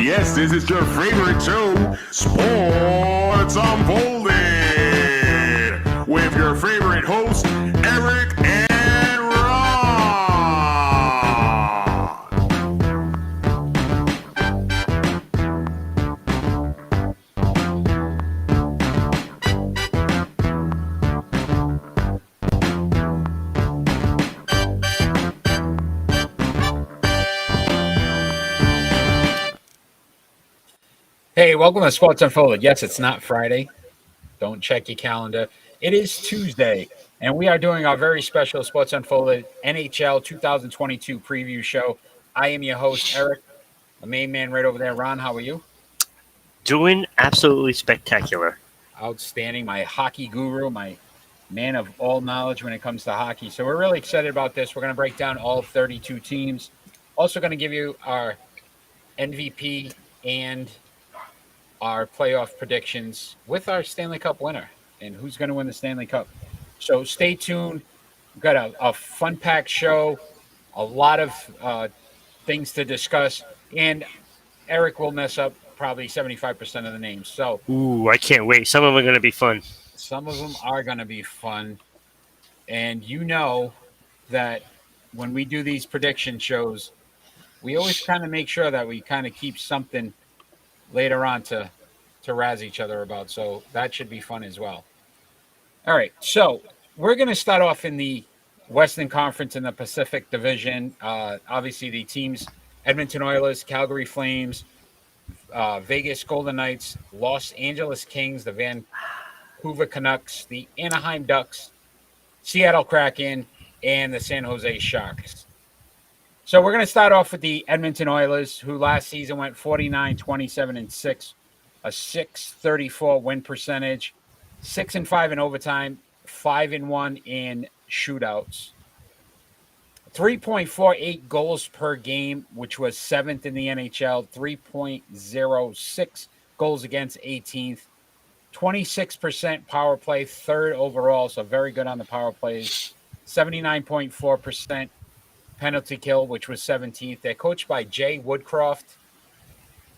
yes, this is your favorite show, Sports Unfolded, with your favorite hosts, Eric and Ron. Hey, welcome to Sports Unfolded. Yes, it's not Friday. Don't check your calendar. It is Tuesday, and we are doing our very special Sports Unfolded NHL 2022 preview show. I am your host, Eric, the main man right over there. Ron, how are you? Doing absolutely spectacular. Outstanding. My hockey guru, my man of all knowledge when it comes to hockey. So we're really excited about this. We're going to break down all 32 teams. Also going to give you our MVP and our playoff predictions with our Stanley Cup winner and who's going to win the Stanley Cup. So stay tuned. We've got a fun-packed show, a lot of things to discuss, and Eric will mess up probably 75% of the names. So Ooh, I can't wait. Some of them are going to be fun. some of them are going to be fun. And you know that when we do these prediction shows, we always kind of make sure that we kind of keep something later on to razz each other about. So that should be fun as well. All right. So we're going to start off in the Western Conference in the Pacific Division. Obviously, the teams Edmonton Oilers, Calgary Flames, Vegas Golden Knights, Los Angeles Kings, the Vancouver Canucks, the Anaheim Ducks, Seattle Kraken, and the San Jose Sharks. So we're going to start off with the Edmonton Oilers, who last season went 49, 27, and 6, a .634 win percentage, 6-5 in overtime, 5-1 in shootouts, 3.48 goals per game, which was 7th in the NHL, 3.06 goals against 18th, 26% power play, 3rd overall, so very good on the power plays, 79.4% penalty kill, which was 17th. They're coached by Jay Woodcroft.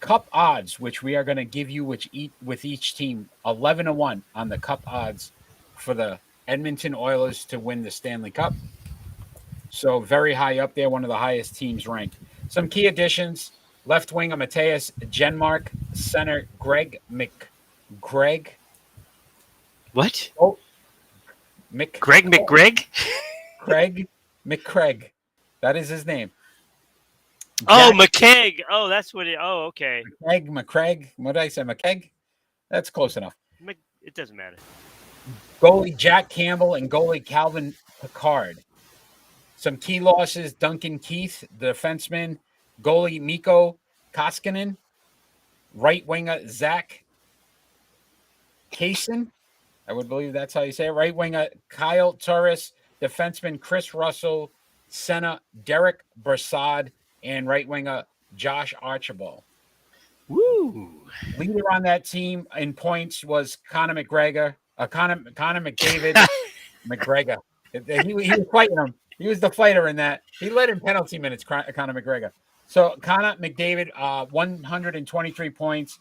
Cup odds, which we are going to give you with each team, 11-1 on the cup odds for the Edmonton Oilers to win the Stanley Cup. So very high up there, one of the highest teams ranked. Some key additions: left winger Matthias Janmark, center Greg What? Oh, Greg McGreg? Craig McCraig. That is his name. Oh, McKegg. Oh, that's what it. Oh, okay. McCraig. What did I say? McKegg? That's close enough. It doesn't matter. Goalie Jack Campbell and goalie Calvin Pickard. Some key losses: Duncan Keith, the defenseman, goalie Mikko Koskinen, right winger Zach Kaysen. I would believe that's how you say it. Right winger Kyle Turris, defenseman Chris Russell, center Derek Brassard, and right winger Josh Archibald. Woo! Leader on that team in points was Connor McGregor. Connor McDavid. McGregor. He was fighting him. He was the fighter in that. He led in penalty minutes, Conor McGregor. So Connor McDavid, 123 points.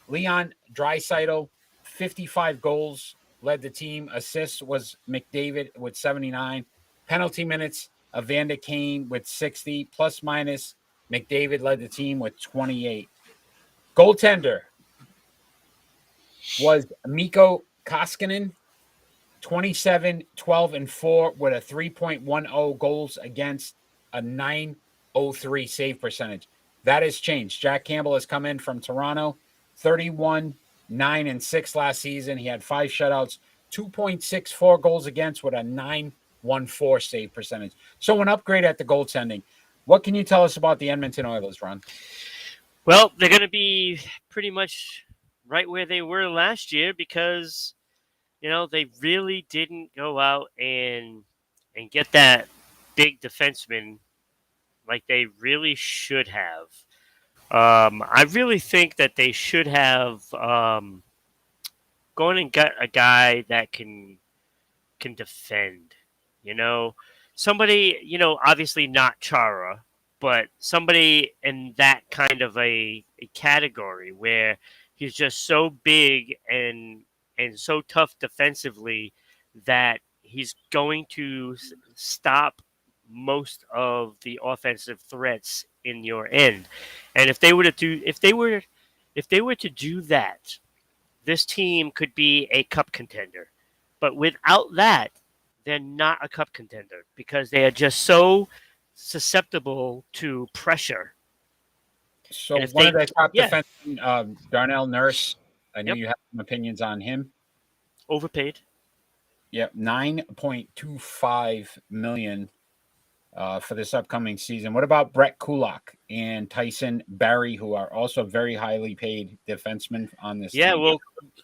Leon Draisaitl, 55 goals, led the team. Assists was McDavid with 79. Penalty minutes, Evander Kane with 60. Plus minus, McDavid led the team with 28. Goaltender was Mikko Koskinen, 27, 12, and 4 with a 3.10 goals against, a 903 save percentage. That has changed. Jack Campbell has come in from Toronto, 31, 9, and 6 last season. He had 5 shutouts, 2.64 goals against with a 914 save percentage. So an upgrade at the goaltending. What can you tell us about the Edmonton Oilers, Ron? Well, they're going to be pretty much right where they were last year because, they really didn't go out and get that big defenseman like they really should have. I really think that they should have gone and got a guy that can defend. Somebody, obviously not Chara, but somebody in that kind of a category where he's just so big and so tough defensively that he's going to stop most of the offensive threats in your end. And if they were to do that, this team could be a cup contender. But without that, they're not a cup contender because they are just so susceptible to pressure. So And if one they, of their top yeah, defensemen, Darnell Nurse. I know yep, you have some opinions on him. overpaid. Yep, 9.25 million for this upcoming season. What about Brett Kulak and Tyson Barry, who are also very highly paid defensemen on this Yeah, team? well,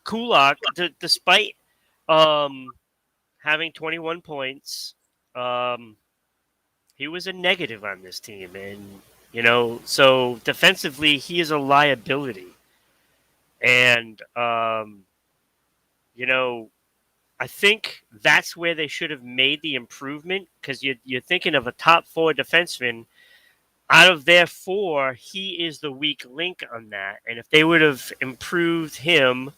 Kulak, despite um, having 21 points, um, he was a negative on this team, and so defensively he is a liability. And you know, I think that's where they should have made the improvement because you're thinking of a top four defenseman. Out of their four, he is the weak link on that. And if they would have improved him,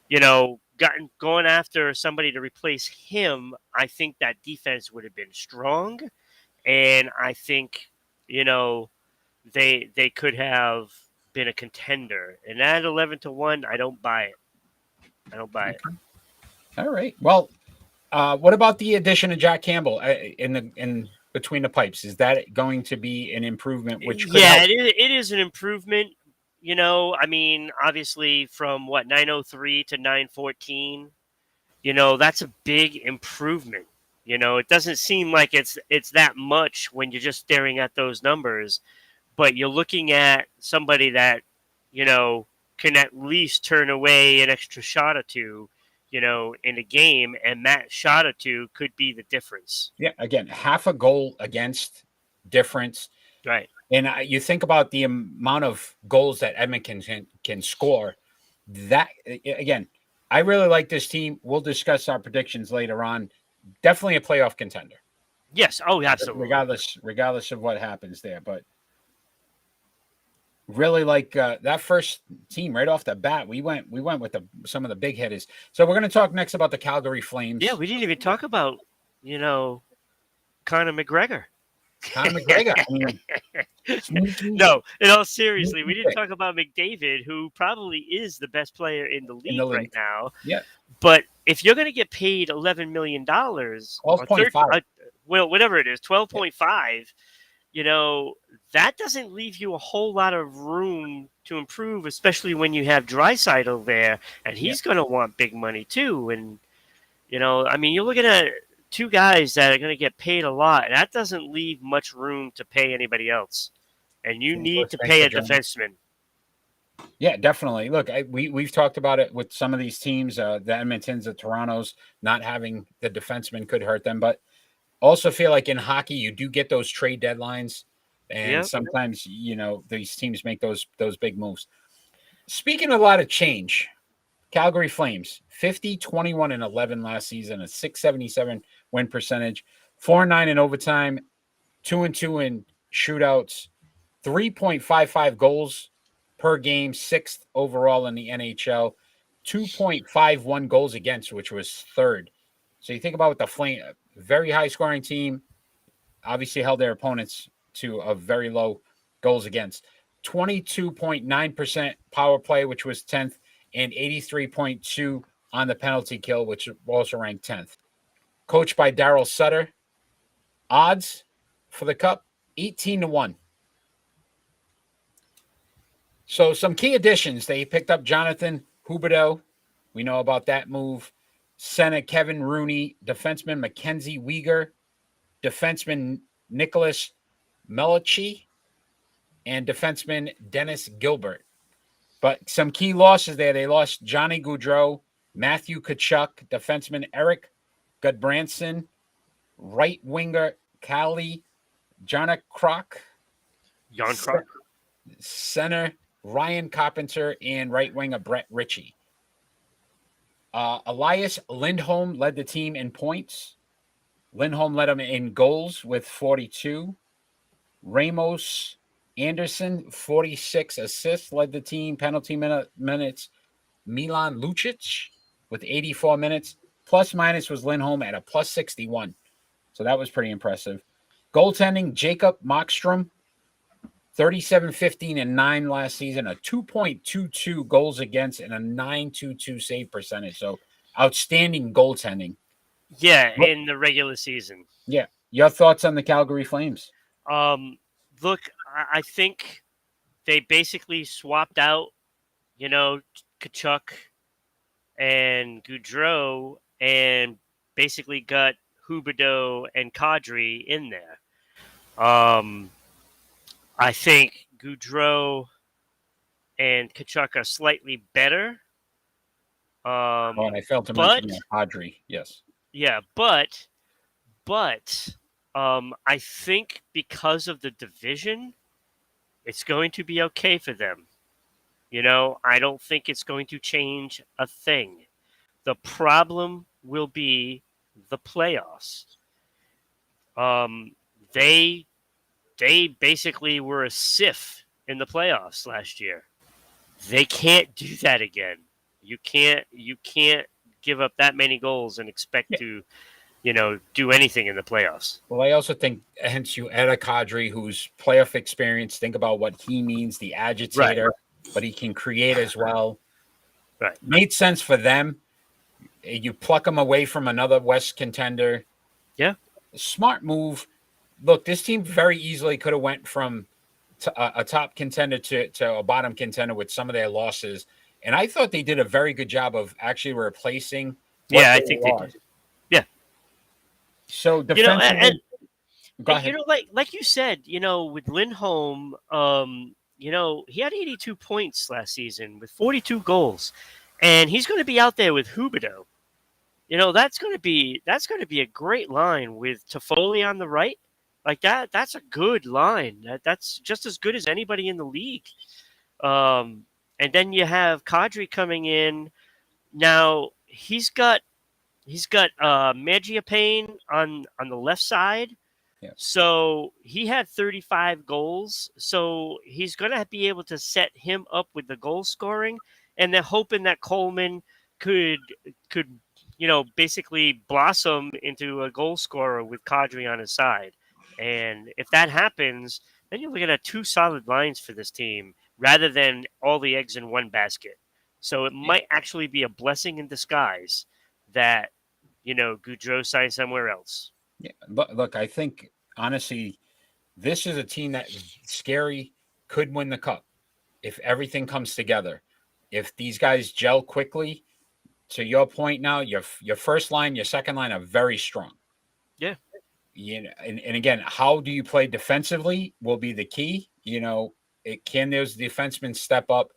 gotten going after somebody to replace him, I think that defense would have been strong. And I think, you know, they could have been a contender. And at 11-1, I don't buy it. I don't buy it. All right. Well, what about the addition of Jack Campbell in between the pipes? Is that going to be an improvement, which could Yeah, help? it is an improvement. I mean, obviously from what 903 to 914, that's a big improvement. It doesn't seem like it's that much when you're just staring at those numbers, but you're looking at somebody that, you know, can at least turn away an extra shot or two, in a game, and that shot or two could be the difference. Yeah. Again, half a goal against difference. Right. And you think about the amount of goals that Edmonton can score. That again, I really like this team. We'll discuss our predictions later on. Definitely a playoff contender, Yes. Oh, absolutely. regardless of what happens there. But really like that first team right off the bat. We went with some of the big hitters. So we're going to talk next about the Calgary Flames. Yeah, we didn't even talk about, Conor McGregor. Conor McGregor. I mean, No, in all seriously, we didn't talk about McDavid, who probably is the best player in the league, right now. Yeah. But if you're going to get paid $11 million, 12.5. well, whatever it is, 12.5, that doesn't leave you a whole lot of room to improve, especially when you have Draisaitl there, and he's going to want big money too. And I mean, you're looking at two guys that are going to get paid a lot, and that doesn't leave much room to pay anybody else. And you need to pay a defenseman. Yeah, definitely. Look, we've talked about it with some of these teams, the Edmontons, the Torontos, not having the defenseman could hurt them. But also feel like in hockey, you do get those trade deadlines, and sometimes these teams make those big moves. Speaking of a lot of change, Calgary Flames 50, 21, and 11 last season, a .677 win percentage, 4-9 in overtime, 2-2 in shootouts, 3.55 goals per game, sixth overall in the NHL, 2.51 goals against, which was third. So you think about the Flame, very high scoring team, obviously held their opponents to a very low goals against. 22.9% power play, which was 10th, and 83.2 on the penalty kill, which also ranked 10th. Coached by Daryl Sutter. Odds for the Cup, 18-1. So some key additions. They picked up Jonathan Huberdeau. We know about that move. Center Kevin Rooney, defenseman Mackenzie Weegar, defenseman Nicholas Melichi, and defenseman Dennis Gilbert. But some key losses there. They lost Johnny Gaudreau, Matthew Tkachuk, defenseman Eric Gudbranson, right winger Kali Jarnkrok, center Ryan Carpenter, and right winger Brett Ritchie. Elias Lindholm led the team in points. Lindholm led them in goals with 42. Ramos Anderson, 46 assists, led the team. Penalty minutes, Milan Lucic with 84 minutes. Plus minus was Lindholm at a plus 61. So that was pretty impressive. Goaltending, Jacob Markstrom, 37, 15, and 9 last season, a 2.22 goals against and a 9.22 save percentage. So outstanding goaltending. Yeah, in the regular season. Yeah. Your thoughts on the Calgary Flames? Look, I think they basically swapped out, Kachuk and Goudreau and basically got Huberdeau and Kadri in there. I think Goudreau and Kachuk are slightly better. And I failed to but mention Audrey. Yes. yeah, but I think because of the division, it's going to be okay for them. I don't think it's going to change a thing. The problem will be the playoffs. They basically were a sieve in the playoffs last year. They can't do that again. You can't give up that many goals and expect to, do anything in the playoffs. Well, I also think hence you add a Kadri who's playoff experience. Think about what he means, the agitator, but he can create as well. Right. Made sense for them. You pluck him away from another West contender. Yeah. Smart move. Look, this team very easily could have went from a top contender to a bottom contender with some of their losses. And I thought they did a very good job of actually replacing. I think they did. Yeah. So defensively, go ahead. Like you said, with Lindholm, he had 82 points last season with 42 goals, and he's going to be out there with Huberdeau. That's going to be a great line with Toffoli on the right. Like that, that's a good line. That's just as good as anybody in the league. And then you have Kadri coming in. Now he's got Magiapane on the left side. Yeah. So he had 35 goals. So he's going to be able to set him up with the goal scoring. And they're hoping that Coleman could basically blossom into a goal scorer with Kadri on his side. And if that happens, then you're looking at two solid lines for this team rather than all the eggs in one basket. So it might actually be a blessing in disguise that, Goudreau signed somewhere else. Yeah, look, I think, honestly, this is a team that scary could win the cup if everything comes together. If these guys gel quickly, to your point now, your first line, your second line are very strong. Yeah. And again, how do you play defensively will be the key. Can those defensemen step up?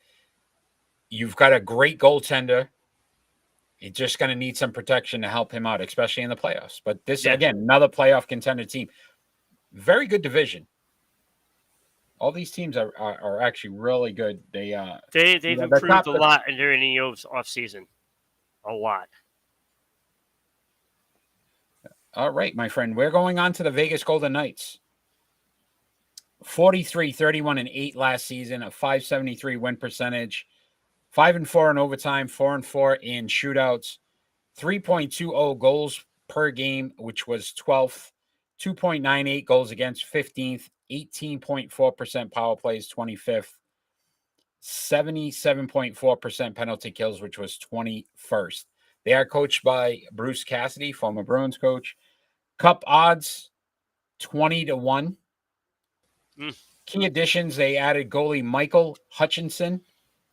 You've got a great goaltender. You're just going to need some protection to help him out, especially in the playoffs. But this, again, another playoff contender team. Very good division. All these teams are actually really good. They've improved a lot during the off season. A lot. All right, my friend. We're going on to the Vegas Golden Knights. 43, 31, and 8 last season, a 573 win percentage, 5-4 in overtime, 4-4 in shootouts, 3.20 goals per game, which was 12th, 2.98 goals against, 15th, 18.4% power plays, 25th, 77.4% penalty kills, which was 21st. They are coached by Bruce Cassidy, former Bruins coach. Cup odds, 20-1. Key additions, they added goalie Michael Hutchinson.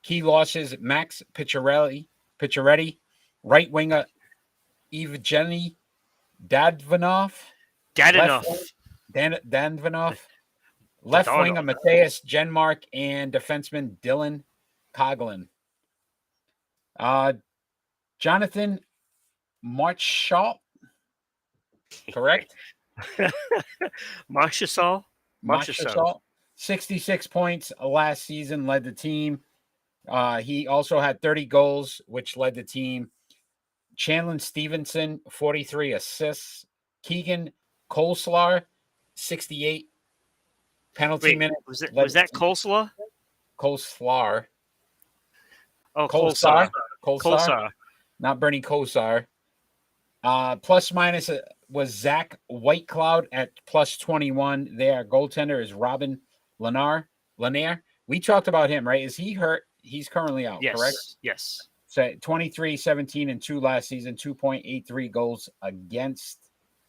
Key losses, Max Picciarelli, right winger Evgeny Dadvanov, left winger Matthias Janmark, and defenseman Dylan Coughlin. Jonathan Marchessault, correct? Marchessault, 66 points last season, led the team. He also had 30 goals, which led the team. Chandler Stevenson, 43 assists. Keegan Coleslaw, 68 penalty Wait, minutes. was that Coleslaw? Kosar? Oh, Kolsar. Kolsar. Not Bernie Kosar. Plus minus was Zach Whitecloud at plus 21. Their goaltender is Robin Lanier. We talked about him, right? Is he hurt? He's currently out, correct? Yes. So 23, 17, and 2 last season, 2.83 goals against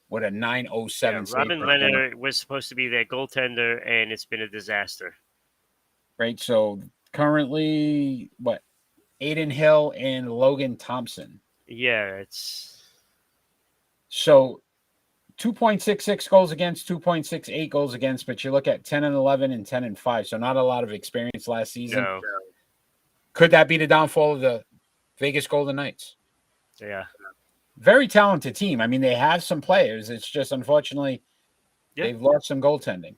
with a 907 save Robin percentage. Leonard was supposed to be their goaltender, and it's been a disaster. Right. So currently, what? Aiden Hill and Logan Thompson. Yeah, it's So 2.66 goals against, 2.68 goals against, but you look at 10 and 11 and 10 and 5. So not a lot of experience last season. no. Could that be the downfall of the Vegas Golden Knights? Yeah. Very talented team. I mean, they have some players. It's just unfortunately they've lost some goaltending.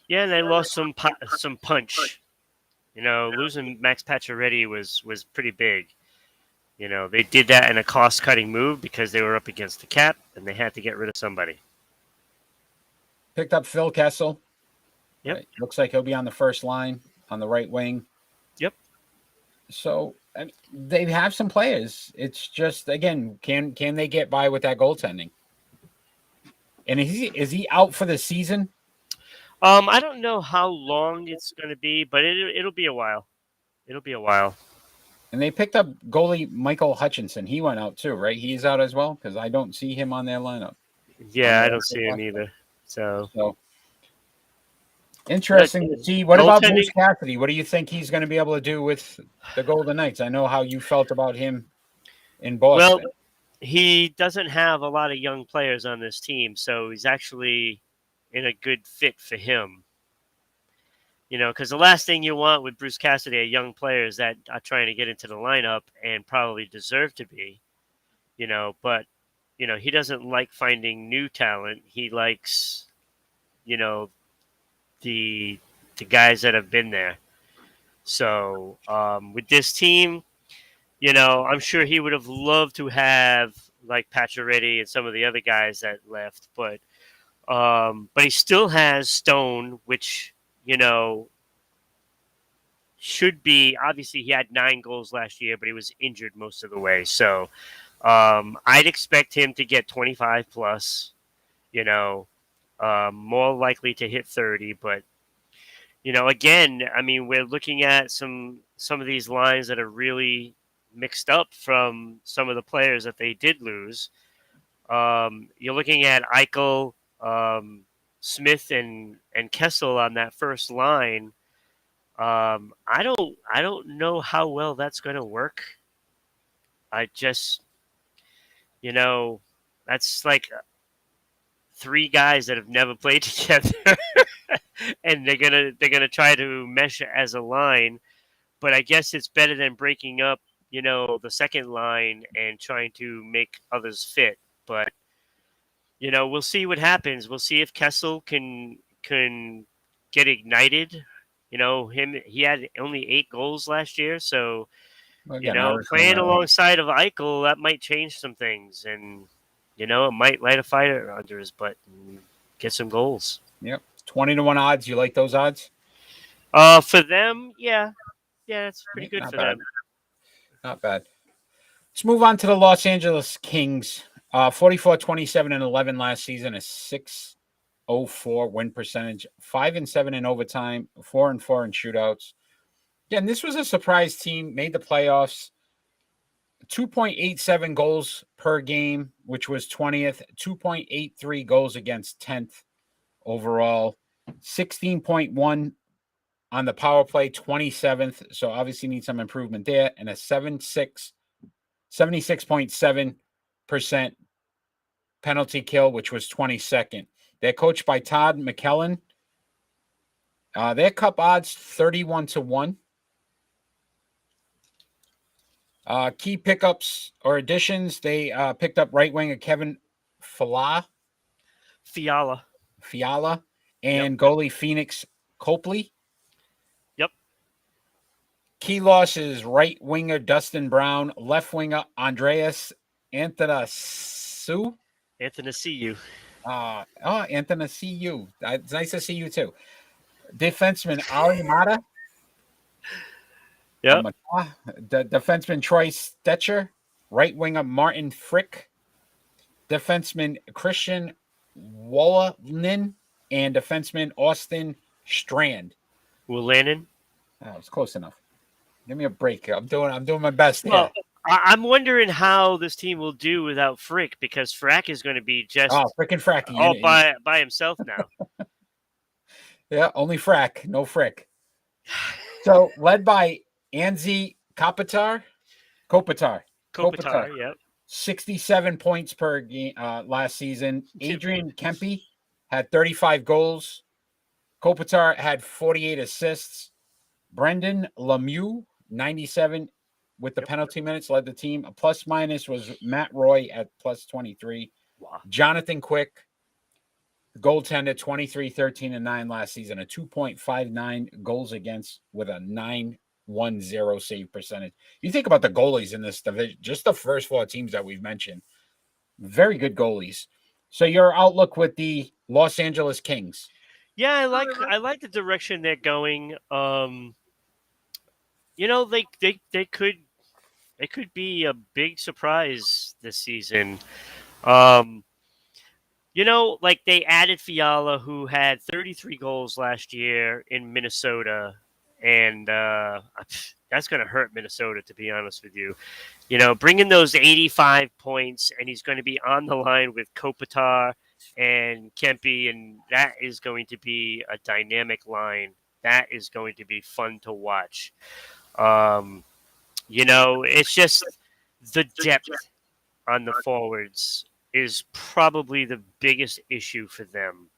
Yeah, and they lost some punch. Losing Max Pacioretty was pretty big. They did that in a cost-cutting move because they were up against the cap and they had to get rid of somebody. Picked up Phil Kessel. Yep. Right. Looks like he'll be on the first line on the right wing. Yep. So they have some players. It's just, again, can they get by with that goaltending? And is he out for the season? I don't know how long it's going to be, but it'll be a while. It'll be a while. And they picked up goalie Michael Hutchinson. He went out too, right? He's out as well because I don't see him on their lineup. Yeah, I don't see him either. So interesting to see. What about goaltending- Bruce Cassidy? What do you think he's going to be able to do with the Golden Knights? I know how you felt about him in Boston. Well, he doesn't have a lot of young players on this team, so he's actually in a good fit for him. Because the last thing you want with Bruce Cassidy are young players that are trying to get into the lineup and probably deserve to be. But he doesn't like finding new talent. He likes, the guys that have been there. So with this team, I'm sure he would have loved to have like Pacioretty and some of the other guys that left, but he still has Stone, which should be, obviously he had 9 goals last year, but he was injured most of the way. So I'd expect him to get 25 plus, more likely to hit 30. But, again, I mean, we're looking at some of these lines that are really mixed up from some of the players that they did lose. You're looking at Eichel, Smith, and Kessel on that first line. I don't know how well that's going to work. I just, that's like 3 guys that have never played together, and they're gonna try to mesh as a line. But I guess it's better than breaking up, the second line and trying to make others fit. But we'll see what happens. We'll see if Kessel can get ignited. He had only 8 goals last year, so playing alongside of Eichel, that might change some things, and it might light a fire under his butt and get some goals. Yep, 20-1 odds. You like those odds? For them, yeah, it's pretty good for them. Not bad. Let's move on to the Los Angeles Kings. 44, 27, and 11 last season, a 6.04 win percentage, 5-7 in overtime, 4-4 in shootouts. Again, this was a surprise team, made the playoffs. 2.87 goals per game, which was 20th. 2.83 goals against 10th overall. 16.1 on the power play, 27th. So obviously need some improvement there. And a 76.7% penalty kill, which was 22nd. They're coached by Todd McKellen. Their cup odds 31-1. Key pickups or additions, they picked up right winger Kevin Fiala and goalie Phoenix Copley. Yep. Key losses, right winger Dustin Brown, left winger Andreas Anthonisiou. Anthony, see you. Anthony, see you. It's nice to see you too. Defenseman Ali Mata. Yep. The defenseman Troy Stetcher. Right winger Martin Frick. Defenseman Christian Wolanin. And defenseman Austin Strand. Lennon. Oh, it's close enough. Give me a break. I'm doing my best here. Well, I'm wondering how this team will do without Frick, because Frack is going to be just Frickin' Fracky. all by himself now. Yeah, only Frack, no Frick. So led by Anzi Kopitar. Kopitar, yep. 67 points per game last season. Adrian Kempe had 35 goals. Kopitar had 48 assists. Brendan Lemieux, 97 with the penalty minutes, led the team. A plus minus was Matt Roy at plus 23. Wow. Jonathan Quick, goaltender, 23, 13, and 9 last season. A 2.59 goals against with a 910 save percentage. You think about the goalies in this division, just the first 4 teams that we've mentioned. Very good goalies. So your outlook with the Los Angeles Kings. Yeah, I like the direction they're going. They could be a big surprise this season. They added Fiala, who had 33 goals last year in Minnesota, and that's going to hurt Minnesota, to be honest with you. Bringing those 85 points, and he's going to be on the line with Kopitar and Kempe, and that is going to be a dynamic line. That is going to be fun to watch. It's just the depth on the forwards is probably the biggest issue for them.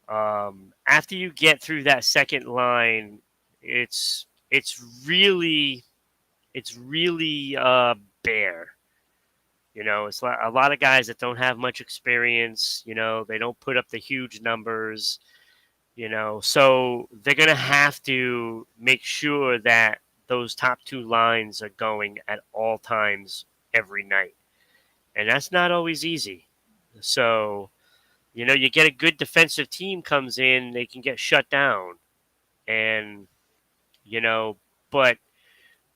After you get through that second line, it's really bare. It's a lot of guys that don't have much experience. They don't put up the huge numbers. So they're going to have to make sure that those top 2 lines are going at all times every night. And that's not always easy. So, you get a good defensive team comes in, they can get shut down. And, but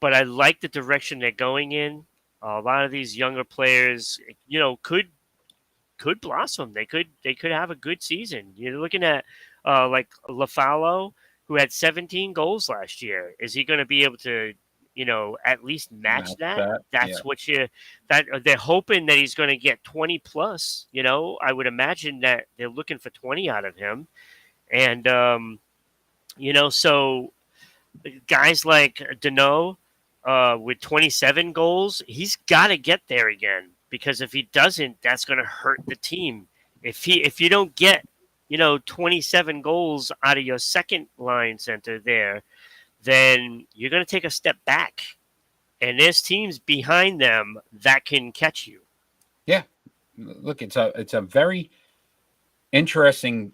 I like the direction they're going in. A lot of these younger players, could blossom. They could have a good season. You're looking at like Lafalo, who had 17 goals last year. Is he going to be able to, at least match that? That's what they're hoping that he's going to get 20 plus. I would imagine that they're looking for 20 out of him. And, so guys like Deneau with 27 goals, he's got to get there again, because if he doesn't, that's going to hurt the team. If you don't get 27 goals out of your second line center there, then you're going to take a step back. And there's teams behind them that can catch you. Yeah. Look, it's a very interesting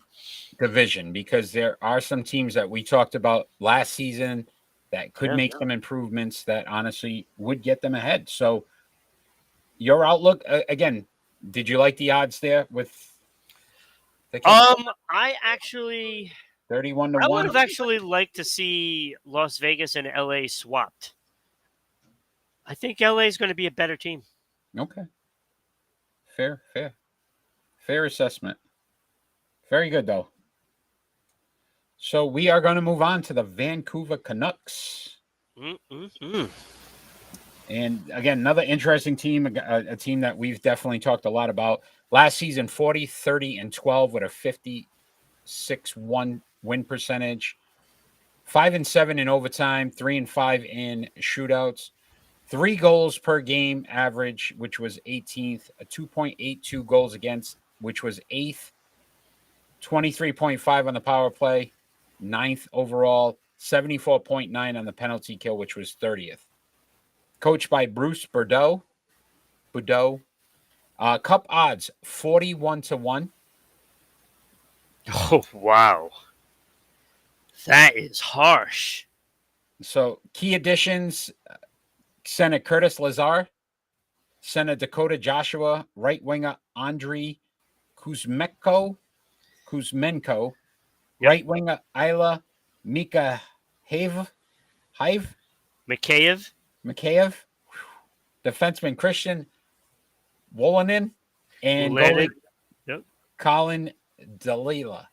division, because there are some teams that we talked about last season that could make some improvements that honestly would get them ahead. So your outlook, again, did you like the odds there with the Kings? I actually 31 to 1. I would have actually liked to see Las Vegas and LA swapped. I think LA is going to be a better team. Okay. Fair assessment. Very good, though. So we are going to move on to the Vancouver Canucks. Mm-hmm. And again, another interesting team, a team that we've definitely talked a lot about. Last season, 40, 30, and 12 with a 56-1 win percentage. 5-7 in overtime, 3-5 in shootouts. 3 goals per game average, which was 18th. A 2.82 goals against, which was 8th. 23.5 on the power play, 9th overall. 74.9 on the penalty kill, which was 30th. Coached by Bruce Boudreau. Cup odds 41 to 1. Oh, wow. That is harsh. So key additions: center Curtis Lazar, center Dakota Joshua, right winger Andrei Kuzmenko, Yep. right winger Isla Mika Hive, Mikheyev, defenseman Christian Wolanin, and goalie Lennon. Yep. Colin Delia.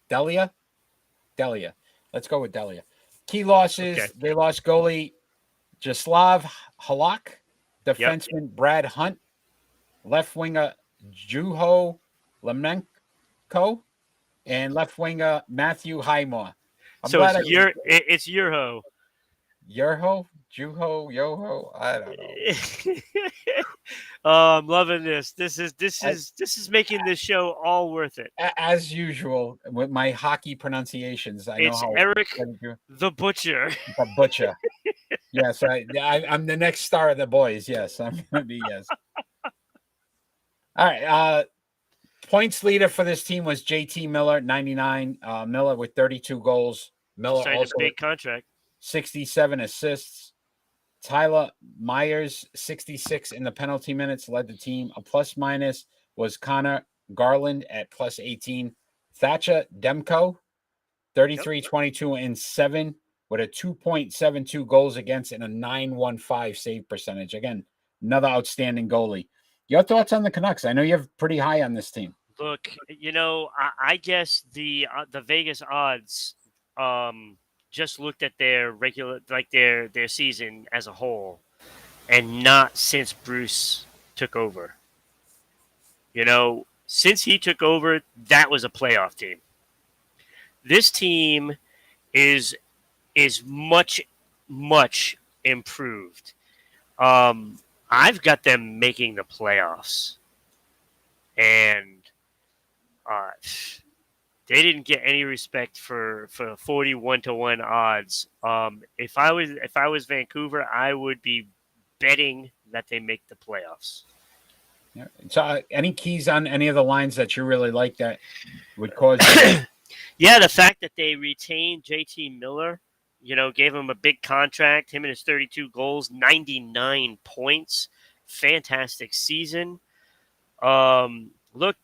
Delia. Let's go with Delia. Key losses: Okay. they lost goalie Jaslav Halak, Yep. defenseman Brad Hunt, left winger Juho Lemenko, and left winger Matthew Highmore. I'm So glad it's Euro. Yoho. I don't know. Oh, I'm loving this. This is making this show all worth it. As usual, with my hockey pronunciations, I know It's how Eric the Butcher. the butcher. Yes, I'm the next star of the boys. Yes, I'm gonna be yes. All right. Points leader for this team was JT Miller, 99. Miller with 32 goals. Miller Signed a also with big contract. 67 assists. Tyler Myers, 66 in the penalty minutes, led the team. A plus minus was Connor Garland at plus 18. Thatcher Demko, 33, 22, and 7 with a 2.72 goals against and a 915 save percentage. Again, another outstanding goalie. Your thoughts on the Canucks? I know you're pretty high on this team. Look, I guess the Vegas odds just looked at their regular their season as a whole, and not since Bruce took over. Since he took over, that was a playoff team. This team is much improved. I've got them making the playoffs, and uh, they didn't get any respect for 41-1 odds. If I was Vancouver, I would be betting that they make the playoffs. Yeah. So, any keys on any of the lines that you really like that would cause? Yeah, the fact that they retained JT Miller, gave him a big contract. Him and his 32 goals, 99 points, fantastic season. Look,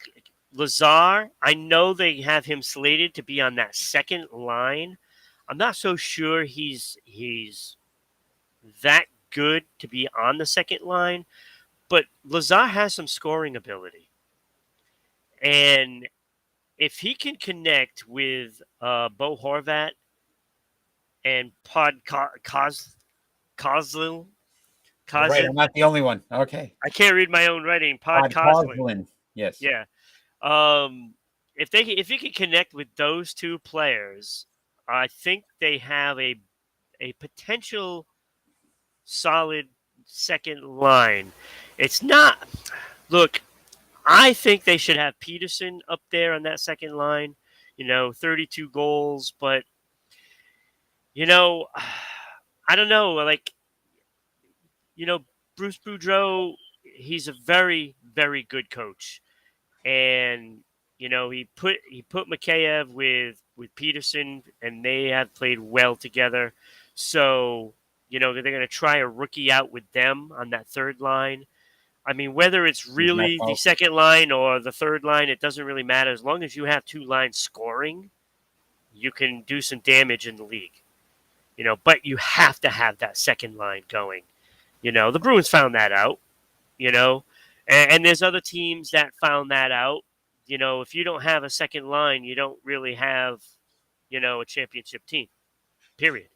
Lazar, I know they have him slated to be on that second line. I'm not so sure he's that good to be on the second line, but Lazar has some scoring ability. And if he can connect with Bo Horvat and Kozlin, Right, I'm not the only one. Okay. I can't read my own writing. Kozlin. Yes. Yeah. If he can connect with those two players, I think they have a potential solid second line. It's not. Look, I think they should have Peterson up there on that second line. 32 goals, but I don't know. Like, Bruce Boudreau, he's a very, very good coach, and he put Mikheyev with Peterson, and they have played well together. So they're going to try a rookie out with them on that third line. I mean, whether it's really the second line or the third line, it doesn't really matter. As long as you have two lines scoring, you can do some damage in the league. But you have to have that second line going. The Bruins found that out. And there's other teams that found that out. If you don't have a second line, you don't really have, a championship team. Period.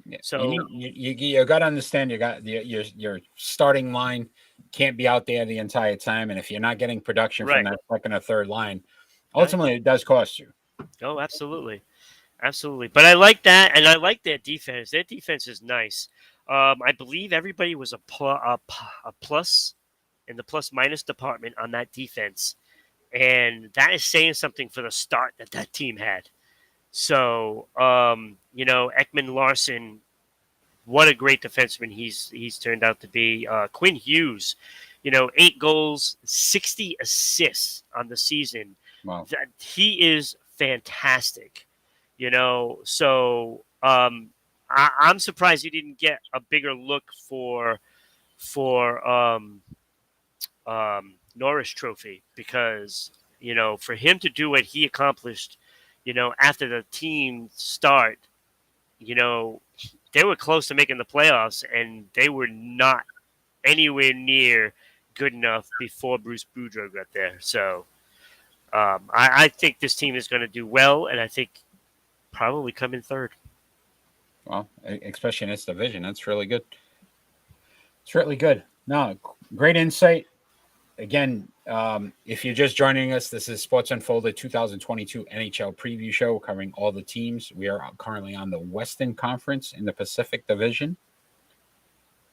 Yeah. So you got to understand, you got your starting line can't be out there the entire time, and if you're not getting production from that second or third line, ultimately it does cost you. Oh, absolutely. But I like that, and I like their defense. Their defense is nice. I believe everybody was a plus in the plus minus department on that defense, and that is saying something for the start that team had. So, Ekman Larson, what a great defenseman he's turned out to be. Quinn Hughes, 8 goals, 60 assists on the season. Wow. He is fantastic. So I'm surprised he didn't get a bigger look for Norris Trophy because, for him to do what he accomplished, after the team start, they were close to making the playoffs and they were not anywhere near good enough before Bruce Boudreau got there. So I think this team is going to do well, and I think probably come in third. Well, especially in its division, that's really good. It's really good. No, great insight. Again, if you're just joining us, this is Sports Unfolded 2022 NHL preview show covering all the teams. We are currently on the Western Conference in the Pacific Division.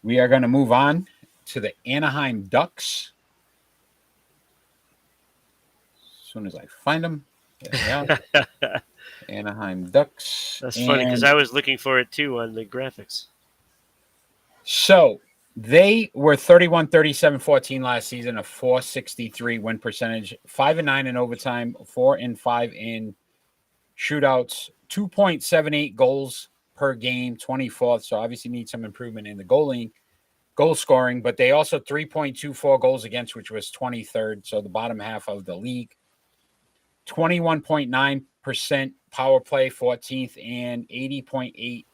We are going to move on to the Anaheim Ducks. As soon as I find them. There they are. Anaheim Ducks. That's funny because I was looking for it too on the graphics. So they were 31-37-14 last season, a .463 win percentage, 5-9 in overtime, 4-5 in shootouts, 2.78 goals per game, 24th. So obviously need some improvement in the goal scoring, but they also 3.24 goals against, which was 23rd. So the bottom half of the league. 21.9% power play, 14th, and 80.8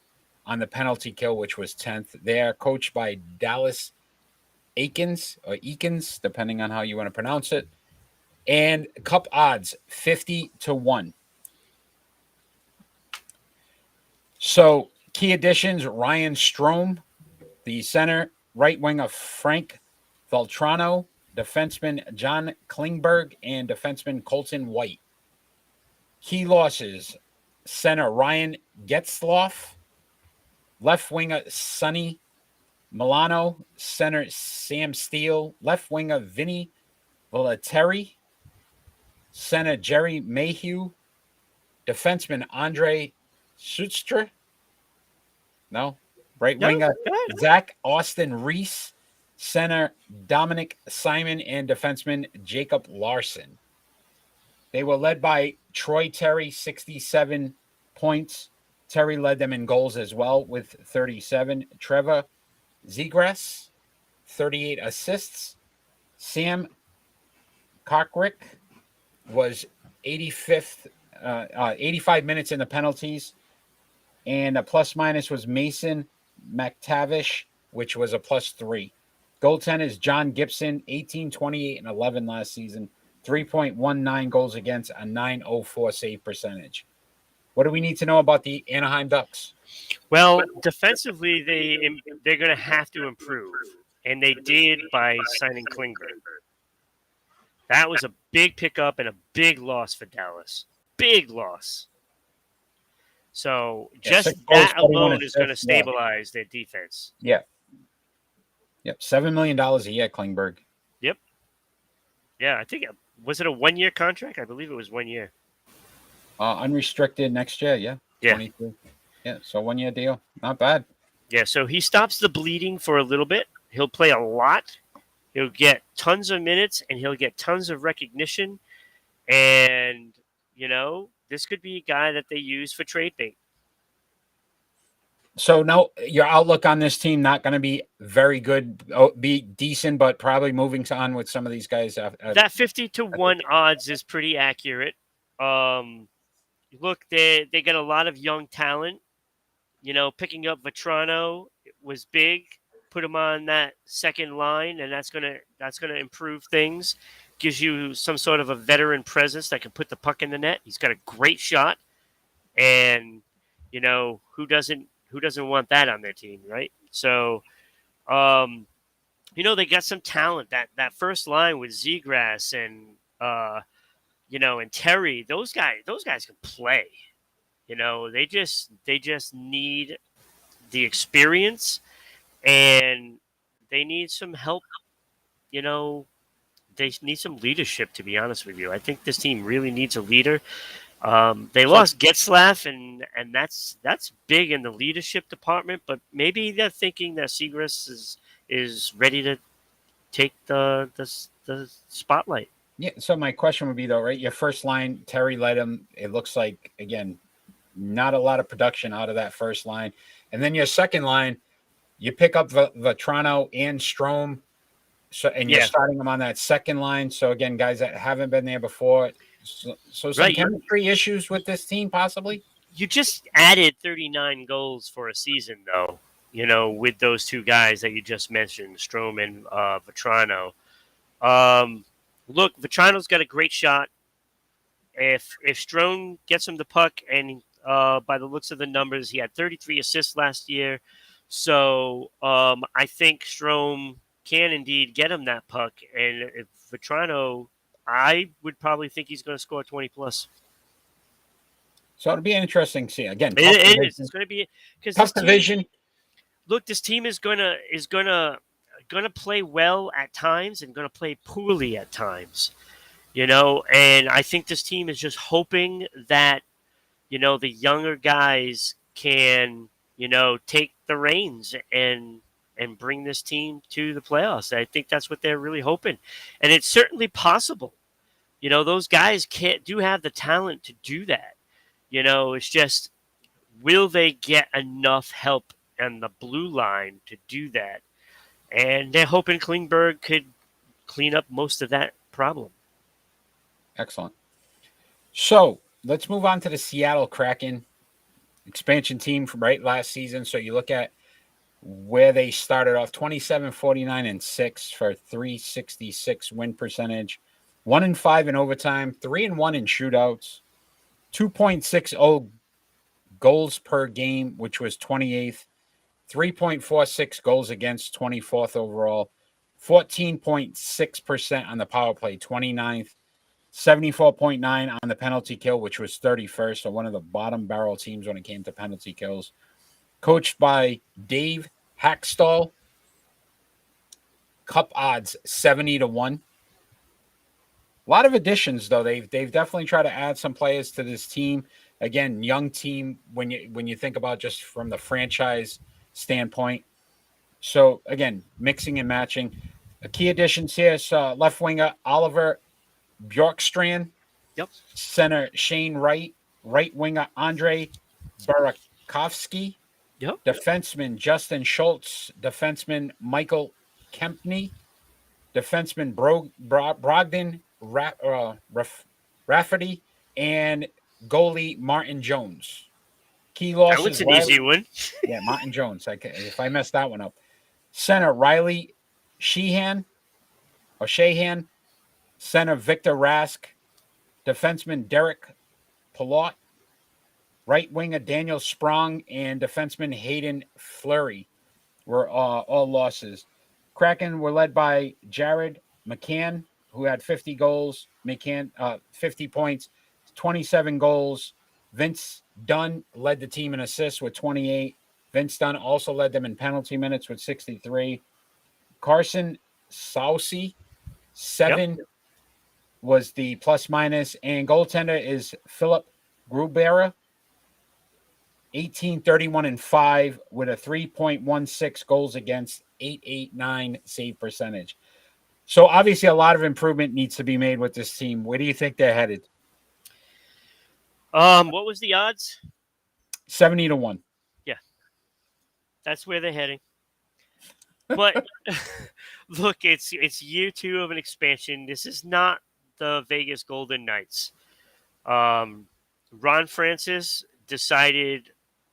on the penalty kill, which was 10th. They are coached by Dallas Eakins, depending on how you want to pronounce it. And cup odds, 50-1. So key additions, Ryan Strome, the center, right winger Frank Valtrano, defenseman John Klingberg, and defenseman Colton White. Key losses, center Ryan Getzloff, left winger Sonny Milano, center Sam Steele, left winger Vinny Volatieri, center Jerry Mayhew, defenseman Andre Sutstra, right winger Zach Austin Reese, center Dominic Simon, and defenseman Jacob Larson. They were led by Troy Terry, 67 points. Terry led them in goals as well with 37. Trevor Zegras, 38 assists. Sam Cockrick was 85 minutes in the penalties. And a plus-minus was Mason McTavish, which was a +3. Goaltenders John Gibson, 18, 28, and 11 last season. 3.19 goals against, a .904 save percentage. What do we need to know about the Anaheim Ducks? Well, defensively, they're going to have to improve, and they did by signing Klingberg. That was a big pickup and a big loss for Dallas. Big loss. So just that alone is going to stabilize their defense. Yeah. Yep, $7 million a year, Klingberg. Yep. Yeah, I think was it a 1-year contract? I believe it was 1 year. Unrestricted next year, yeah. Yeah. 22. Yeah, so 1-year deal. Not bad. Yeah, so he stops the bleeding for a little bit. He'll play a lot. He'll get tons of minutes, and he'll get tons of recognition. And, this could be a guy that they use for trade bait. So, no, your outlook on this team, not going to be very good, be decent, but probably moving on with some of these guys. That 50-1 odds is pretty accurate. Look, they get a lot of young talent. Picking up Vetrano was big. Put him on that second line, and that's gonna improve things. Gives you some sort of a veteran presence that can put the puck in the net. He's got a great shot, and who doesn't want that on their team, right? So, they got some talent. That first line with Zegras and and Terry, those guys can play. They just need the experience, and they need some help. They need some leadership, to be honest with you. I think this team really needs a leader. They lost Getzlaff, and that's big in the leadership department. But maybe they're thinking that Zegras is ready to take the spotlight. Yeah. So my question would be though, right? Your first line, Terry led him. It looks like again, not a lot of production out of that first line, and then your second line, you pick up Vetrano and Strome. So, and you're starting them on that second line. So again, guys that haven't been there before. So some chemistry issues with this team, possibly. You just added 39 goals for a season, though. With those two guys that you just mentioned, Strome and Vetrano. Look, Vetrano's got a great shot. If Strome gets him the puck, and by the looks of the numbers, he had 33 assists last year. So I think Strome can indeed get him that puck. And if Vetrano, I would probably think he's going to score 20 plus. So it'll be interesting to see. Again, it is. It's going to be because tough division. Look, this team is gonna play well at times and going to play poorly at times. And I think this team is just hoping that the younger guys can take the reins and bring this team to the playoffs. I think that's what they're really hoping, and it's certainly possible. Those guys do have the talent to do that. It's just, will they get enough help on the blue line to do that? And they're hoping Klingberg could clean up most of that problem. Excellent. So let's move on to the Seattle Kraken, expansion team from last season. So you look at where they started off, 27-49-6 for 366 win percentage, 1-5 in overtime, 3-1 in shootouts, 2.60 goals per game, which was 28th, 3.46 goals against, 24th overall, 14.6% on the power play, 29th, 74.9 on the penalty kill, which was 31st, so one of the bottom barrel teams when it came to penalty kills. Coached by Dave Hackstall. Cup odds 70-1. A lot of additions, though. They've definitely tried to add some players to this team. Again, young team when you think about just from the franchise standpoint. So again, mixing and matching. Key additions here is left winger Oliver Bjorkstrand. Yep. Center Shane Wright. Right winger Andre Burakovsky. Yep. Defenseman Justin Schultz. Defenseman Michael Kempney. Defenseman Brogdon Rafferty. And goalie Martin Jones. Key losses. That was an easy one. Yeah, Martin Jones. If I messed that one up. Center Riley Sheehan. Center Victor Rask. Defenseman Derek Pilot. Right winger Daniel Sprong. And defenseman Hayden Fleury were all losses. Kraken were led by Jared McCann, who had 50 goals. 50 points, 27 goals. Vince Dunn led the team in assists with 28. Vince Dunn also led them in penalty minutes with 63. Carson Saucy, 7 was the plus minus. And goaltender is Philip Grubera, 18, 31, and 5 with a 3.16 goals against, 889 save percentage. So obviously a lot of improvement needs to be made with this team. Where do you think they're headed? What was the odds? 70-1. Yeah. That's where they're heading. But look, it's year 2 of an expansion. This is not the Vegas Golden Knights. Ron Francis decided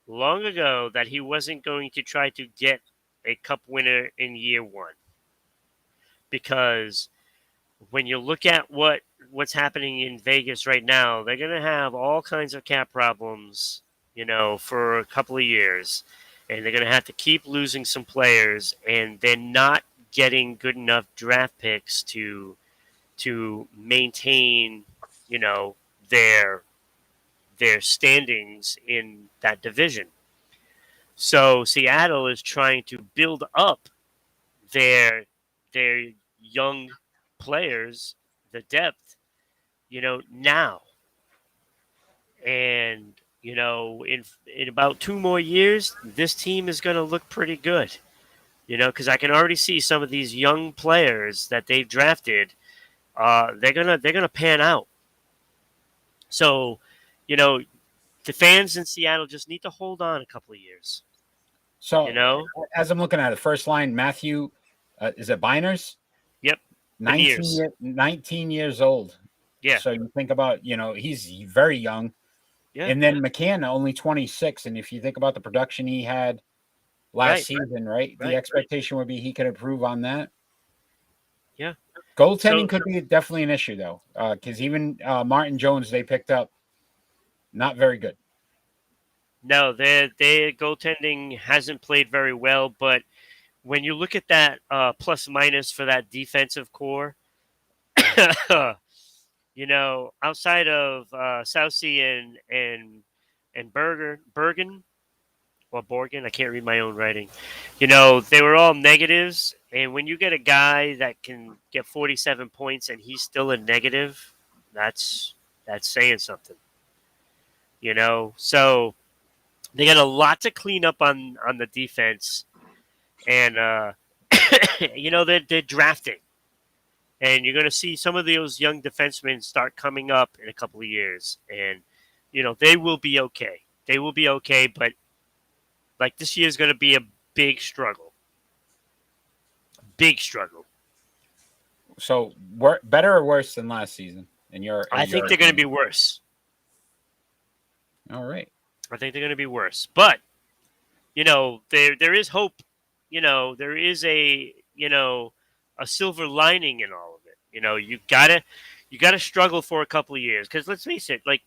long ago that he wasn't going to try to get a cup winner in year 1. Because when you look at what's happening in Vegas right now, they're going to have all kinds of cap problems, for a couple of years. And they're going to have to keep losing some players, and they're not getting good enough draft picks to maintain, their standings in that division. So Seattle is trying to build up their young players, the depth, now. And, in about 2 more years, this team is going to look pretty good, because I can already see some of these young players that they've drafted. They're gonna pan out. So, the fans in Seattle just need to hold on a couple of years. So, as I'm looking at it, first line, Matthew, is it Beiners? Years. 19 years old. Yeah. So you think about, he's very young. Yeah. And then McCann, only 26. And if you think about the production he had last season, right? The expectation would be he could improve on that. Yeah. Goaltending could be definitely an issue, though, because even Martin Jones they picked up, not very good. No, their goaltending hasn't played very well. But when you look at that plus minus for that defensive core, outside of Southsea and Bergen or Borgen, I can't read my own writing. They were all negatives, and when you get a guy that can get 47 points and he's still a negative, that's saying something. So they got a lot to clean up on the defense, and they're drafting, and you're going to see some of those young defensemen start coming up in a couple of years, and they will be okay. They will be okay, but like this year is going to be a big struggle. Big struggle. So better or worse than last season? I think they're going to be worse. All right. I think they're going to be worse, but there is hope. There is a silver lining in all of it. You gotta struggle for a couple of years, because let's face it, like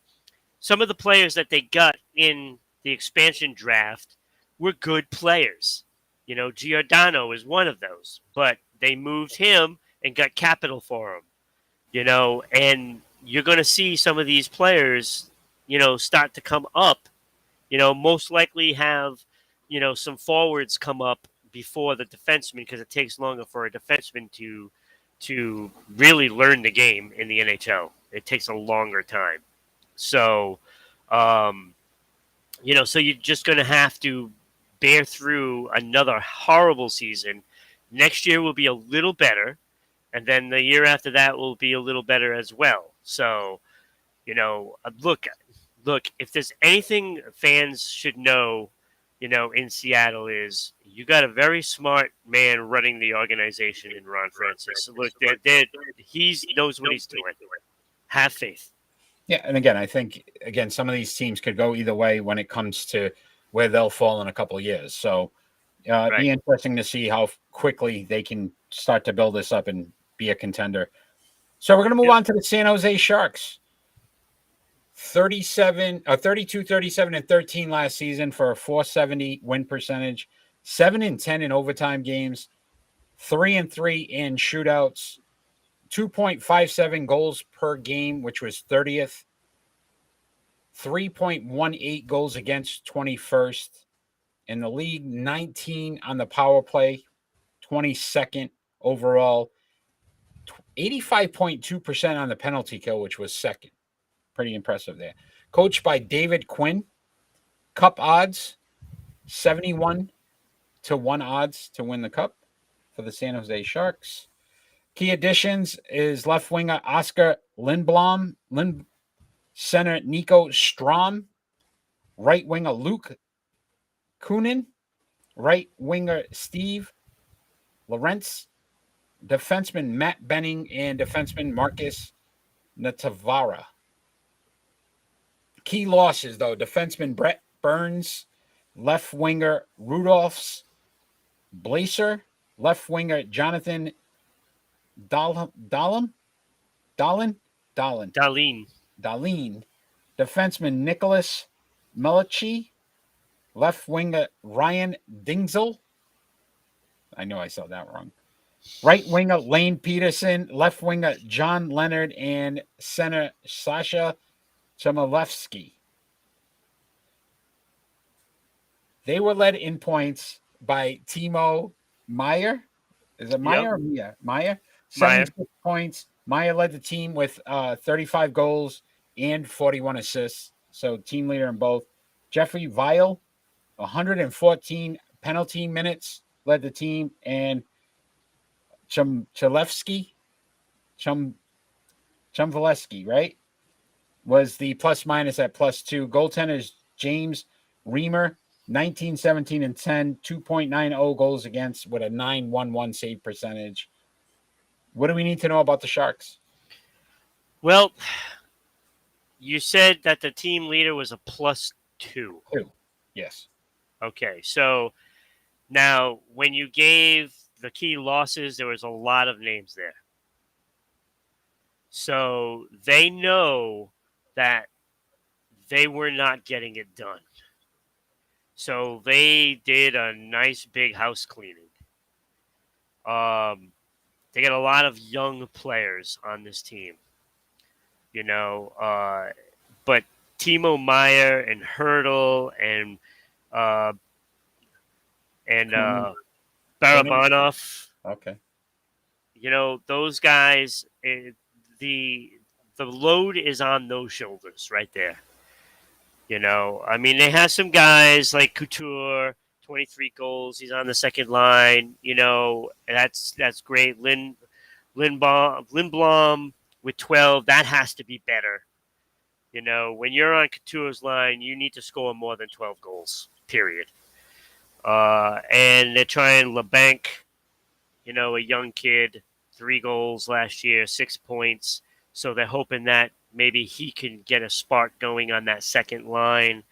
some of the players that they got in the expansion draft were good players. Giordano is one of those, but they moved him and got capital for him. And you're going to see some of these players, start to come up. Most likely have, some forwards come up before the defenseman, because it takes longer for a defenseman to really learn the game in the NHL. It takes a longer time. So, so you're just going to have to bear through another horrible season. Next year will be a little better, and then the year after that will be a little better as well. So, look, if there's anything fans should know, in Seattle, is you got a very smart man running the organization in Ron Francis. Look, he knows what he's doing. Have faith. Yeah, and again, I think some of these teams could go either way when it comes to where they'll fall in a couple of years. So it'd be interesting to see how quickly they can start to build this up and be a contender. So we're going to move on to the San Jose Sharks. 32, 37, and 13 last season for a .470 win percentage, 7-10 in overtime games, 3-3 in shootouts, 2.57 goals per game, which was 30th, 3.18 goals against, 21st in the league, 19 on the power play, 22nd overall, 85.2% on the penalty kill, which was second. Pretty impressive there. Coached by David Quinn. Cup odds, 71-1 odds to win the cup for the San Jose Sharks. Key additions is left winger Oscar Lindblom, center Nico Strom, right winger Luke Kunin, right winger Steve Lawrence, defenseman Matt Benning, and defenseman Marcus Natavara. Key losses, though: defenseman Brett Burns, left winger Rudolphs Blaser, left winger Jonathan Dahlin, defenseman Nicholas Melichi, left winger Ryan Dingzel. I know I said that wrong. Right winger Lane Peterson, left winger John Leonard, and center Sasha Chmelevsky. They were led in points by Timo Meyer. Is it Meyer or Mia? Meyer. 76 points. Meyer led the team with 35 goals and 41 assists. So team leader in both. Jeffrey Vial, 114 penalty minutes, led the team. And Chmelevsky, right, was the plus minus at +2. Goaltenders James Reamer, 19, 17, and 10, 2.90 goals against with a .911 save percentage. What do we need to know about the Sharks? Well, you said that the team leader was a +2. 2. Yes. Okay, so now when you gave the key losses, there was a lot of names there. So they know that they were not getting it done. So they did a nice big house cleaning. They got a lot of young players on this team, but Timo Meyer and Hurdle uh, and Barabanov, Okay. those guys. The load is on those shoulders right there. I mean, they have some guys like Couture, 23 goals. He's on the second line. That's great. Lindblom with 12. That has to be better. When you're on Couture's line, you need to score more than 12 goals, period. And they're trying LeBanc, a young kid, 3 goals last year, 6 points. So they're hoping that maybe he can get a spark going on that second line.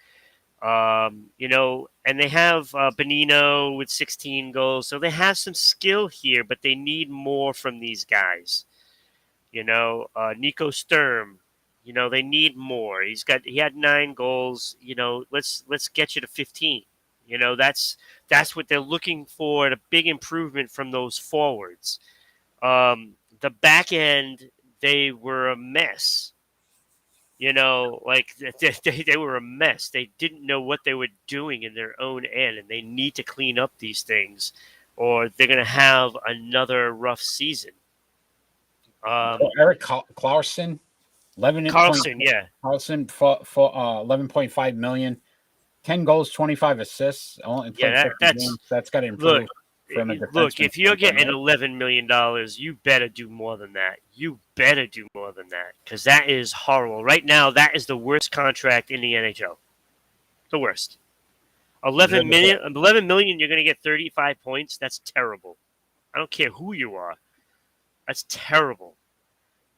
And they have Benino with 16 goals. So they have some skill here, but they need more from these guys. Nico Sturm, they need more. He had 9 goals. Let's get you to 15. That's what they're looking for, a big improvement from those forwards. The back end, they were a mess. They were a mess. They didn't know what they were doing in their own end, and they need to clean up these things, or they're going to have another rough season. Eric Clarkson, Carlson for 11.5 million, 10 goals, 25 assists. Only that's got to improve. Look, if you're getting $11 million, you better do more than that. Because that is horrible. Right now, that is the worst contract in the NHL. The worst. 11 million, you're going to get 35 points. That's terrible. I don't care who you are. That's terrible.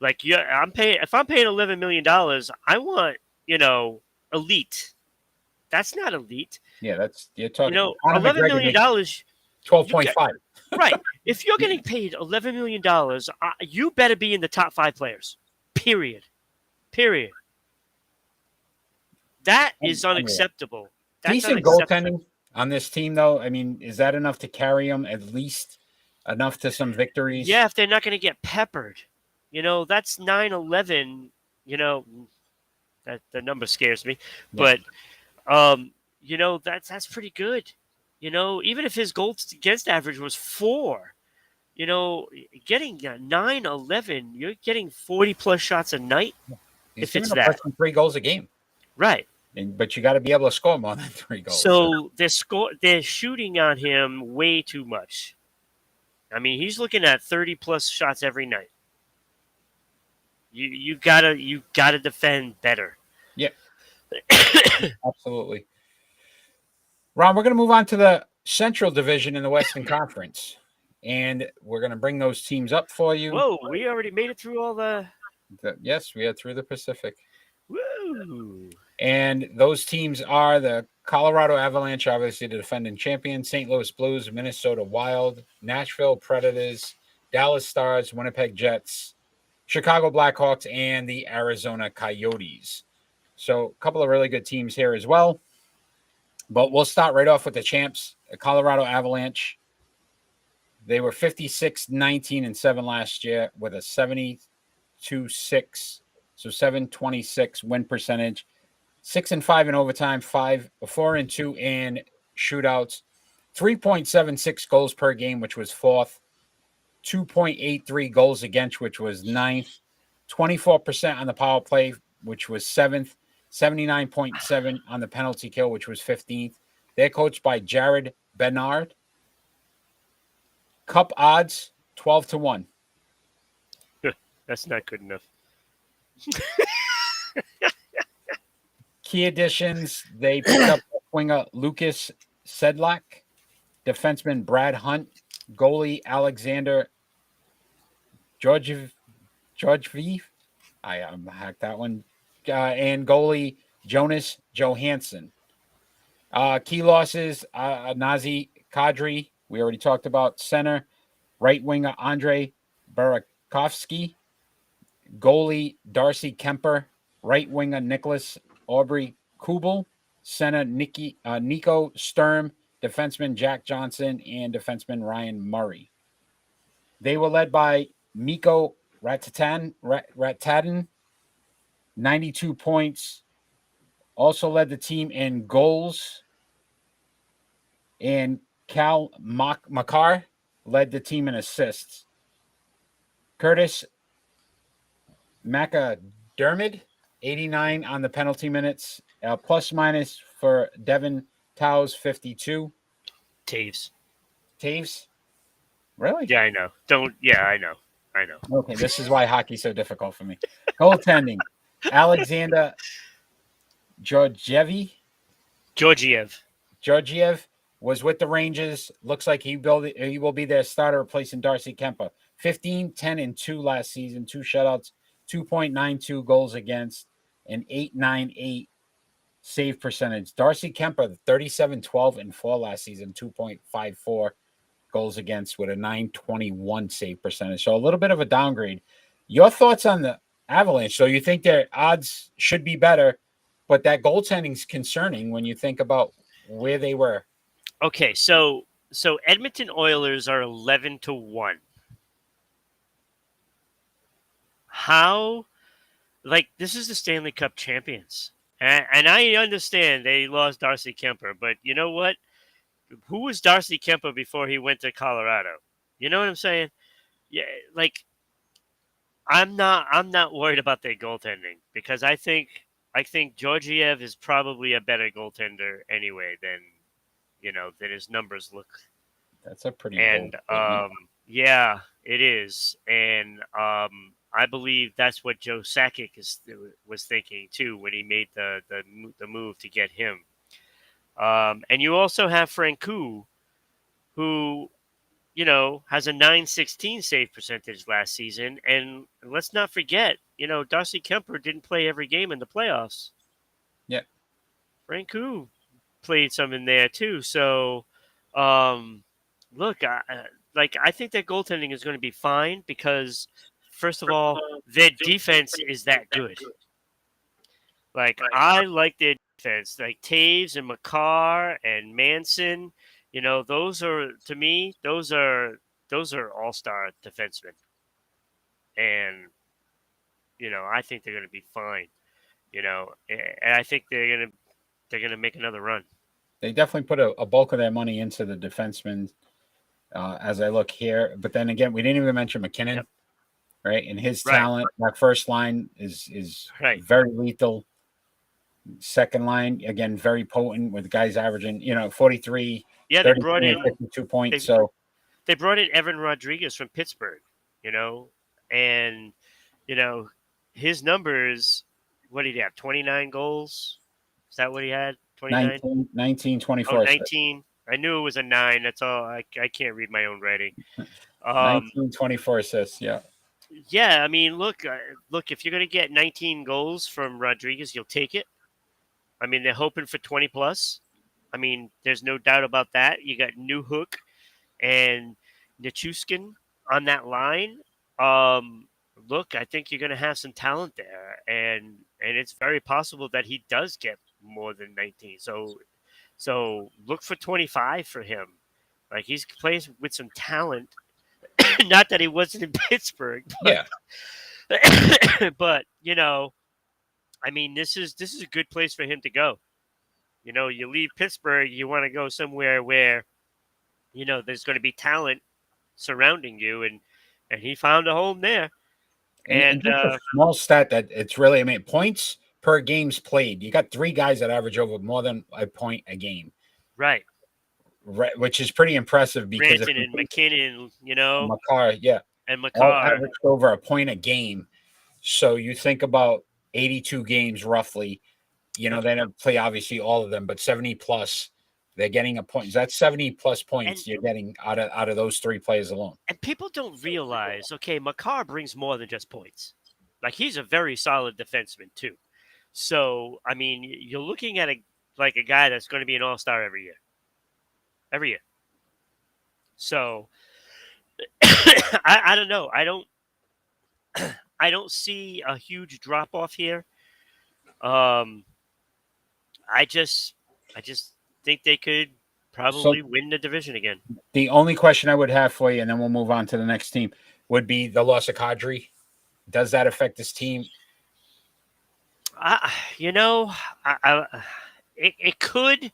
If I'm paying $11 million, I want, elite. That's not elite. Yeah, you're talking. $11 million. 12.5. Right. If you're getting paid $11 million, you better be in the top 5 players. Period. That is unacceptable. That's decent goaltending on this team, though. I mean, is that enough to carry them at least enough to some victories? Yeah, if they're not going to get peppered. That's 9-11. That the number scares me. Yeah. But, that's pretty good. Even if his goals against average was 4, getting 9-11, you're getting 40-plus shots a night. If it's that. 3 goals a game. Right. But you got to be able to score more than 3 goals. So they're shooting on him way too much. I mean, he's looking at 30-plus shots every night. You gotta defend better. Yeah. Absolutely. Ron, we're going to move on to the Central Division in the Western Conference, and we're going to bring those teams up for you. Whoa, we already made it through all Yes, we are through the Pacific. Woo! And those teams are the Colorado Avalanche, obviously the defending champion, St. Louis Blues, Minnesota Wild, Nashville Predators, Dallas Stars, Winnipeg Jets, Chicago Blackhawks, and the Arizona Coyotes. So a couple of really good teams here as well. But we'll start right off with the champs, the Colorado Avalanche. They were 56-19-7 last year with a 72-6, so 726 win percentage, 6-5 in overtime, 4-2 in shootouts, 3.76 goals per game, which was 4th, 2.83 goals against, which was 9th, 24% on the power play, which was 7th, 79.7 on the penalty kill, which was 15th. They're coached by Jared Bernard. Cup odds 12-1. That's not good enough. Key additions: they picked up winger Lucas Sedlak, defenseman Brad Hunt, goalie Alexander George V. I hacked that one. And goalie Jonas Johansson. Key losses: Nazi Kadri. We already talked about center. Right winger Andre Burakovsky. Goalie Darcy Kemper. Right winger Nicholas Aubrey Kubel. Center Nico Sturm. Defenseman Jack Johnson and defenseman Ryan Murray. They were led by Mikko Ratadin, 92 points. Also led the team in goals. And Cal Makar led the team in assists. Curtis McAdermid, 89 on the penalty minutes. Plus minus for Devin Towes, 52. Taves. Taves? Really? Yeah, I know. I know. Okay, this is why hockey's so difficult for me. Goaltending. Alexander Georgiev was with the Rangers. Looks like he will be their starter replacing Darcy Kemper. 15, 10, and 2 last season. 2 shutouts, 2.92 goals against, and 8.98 save percentage. Darcy Kemper, 37, 12, and 4 last season. 2.54 goals against with a 921 save percentage. So a little bit of a downgrade. Your thoughts on the Avalanche? So you think their odds should be better, but that goaltending is concerning when you think about where they were. Okay, so Edmonton Oilers are 11-1. How? Like, this is the Stanley Cup champions, and I understand they lost Darcy Kemper, but you know what? Who was Darcy Kemper before he went to Colorado? You know what I'm saying? Yeah, like I'm not worried about their goaltending because I think Georgiev is probably a better goaltender anyway than his numbers look. That's a pretty And yeah, it is. And I believe that's what Joe Sakic was thinking too when he made the move to get him. And you also have Francouz, who, has a 916 save percentage last season. And let's not forget, Darcy Kemper didn't play every game in the playoffs. Yeah. Francouz played some in there too. So, look, I think that goaltending is going to be fine because, first of all, their defense is that good. Like, I like their defense. Like, Taves and Makar and Manson, those are, to me, those are all-star defensemen. And, I think they're going to be fine. And I think they're going to make another run. They definitely put a bulk of their money into the defensemen as I look here. But then again, we didn't even mention McKinnon. Yep. Right, and his talent, that first line is very lethal. Second line, again, very potent with guys averaging, 43. Yeah, they brought in 52 points. They brought in Evan Rodriguez from Pittsburgh, and his numbers. What did he have? 29 goals. Is that what he had? 29? 19, 24. Oh, 19. I knew it was a 9. That's all. I can't read my own writing. 19, 24 assists. Yeah. Yeah, I mean, look. If you're going to get 19 goals from Rodriguez, you'll take it. I mean, they're hoping for 20 plus. I mean, there's no doubt about that. You got Newhook and Nichushkin on that line. Look, I think you're going to have some talent there, and it's very possible that he does get more than 19. So look for 25 for him. Like, he's playing with some talent. Not that he wasn't in Pittsburgh. But, yeah. But, I mean, this is a good place for him to go. You leave Pittsburgh, you want to go somewhere where, there's going to be talent surrounding you, and he found a home there. And a small stat that it's really, I mean, points per games played. You got 3 guys that average over more than a point a game. Right. Right, which is pretty impressive because Ranton and McKinnon, Makar, yeah, and Makar all averaged over a point a game. So you think about 82 games roughly. They don't play obviously all of them, but 70 plus. They're getting a point. That's 70+ points And- you're getting out of those 3 players alone. And people don't realize, okay, Makar brings more than just points. Like, he's a very solid defenseman too. So, I mean, you're looking at a guy that's going to be an all-star every year. Every year. So, I don't know. I don't see a huge drop off here. I just think they could probably win the division again. The only question I would have for you, and then we'll move on to the next team, would be the loss of Kadri. Does that affect this team? It could,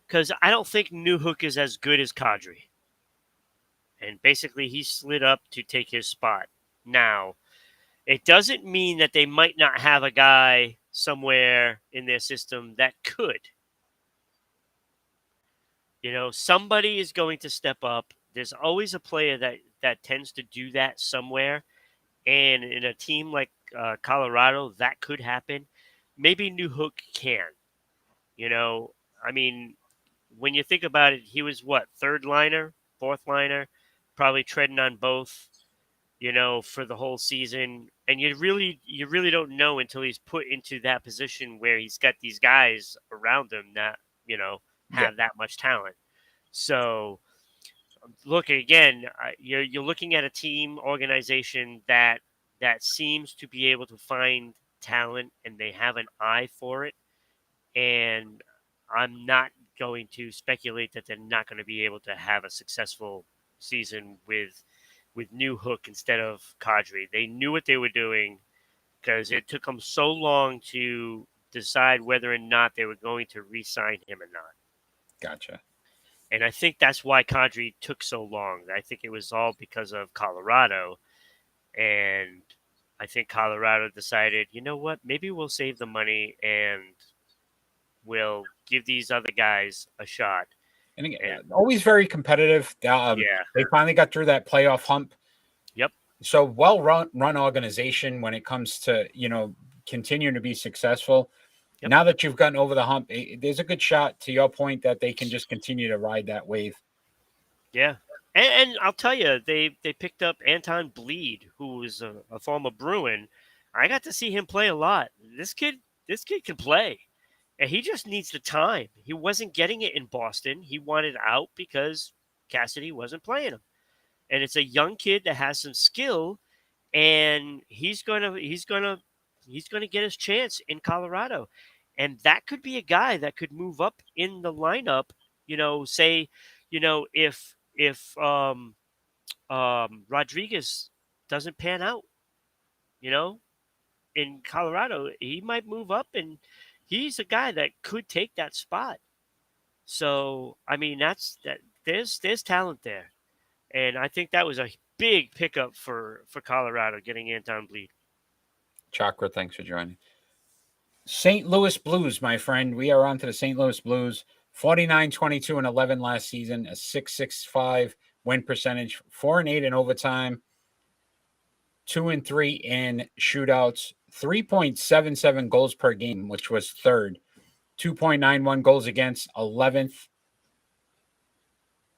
because I don't think Newhook is as good as Kadri. And basically, he slid up to take his spot. Now, it doesn't mean that they might not have a guy somewhere in their system that could. Somebody is going to step up. There's always a player that tends to do that somewhere. And in a team like Colorado, that could happen. Maybe Newhook can. I mean, when you think about it, he was what, third liner, fourth liner, probably treading on both, for the whole season. And you really don't know until he's put into that position where he's got these guys around him that, have that much talent. So, look, again, you're looking at a team organization that seems to be able to find talent, and they have an eye for it. And I'm not going to speculate that they're not going to be able to have a successful season with Newhook instead of Kadri. They knew what they were doing because it took them so long to decide whether or not they were going to re-sign him or not. Gotcha. And I think that's why Kadri took so long. I think it was all because of Colorado. And I think Colorado decided, you know what, maybe we'll save the money and we'll give these other guys a shot. And again, always very competitive. They finally got through that playoff hump. Yep. So well-run organization when it comes to, continuing to be successful. Yep. Now that you've gotten over the hump, there's a good shot, to your point, that they can just continue to ride that wave. Yeah. And I'll tell you, they picked up Anton Bleed, who was a former Bruin. I got to see him play a lot. This kid can play. And he just needs the time. He wasn't getting it in Boston. He wanted out because Cassidy wasn't playing him. And it's a young kid that has some skill, and he's gonna get his chance in Colorado. And that could be a guy that could move up in the lineup, if Rodriguez doesn't pan out, in Colorado, he might move up, and he's a guy that could take that spot. So, I mean, there's talent there. And I think that was a big pickup for Colorado, getting Anton Bleed. Chakra, thanks for joining. St. Louis Blues, my friend. We are on to the St. Louis Blues. 49-22-11 last season, a .665 win percentage, 4-8 in overtime, 2-3 in shootouts, 3.77 goals per game, which was third, 2.91 goals against, 11th,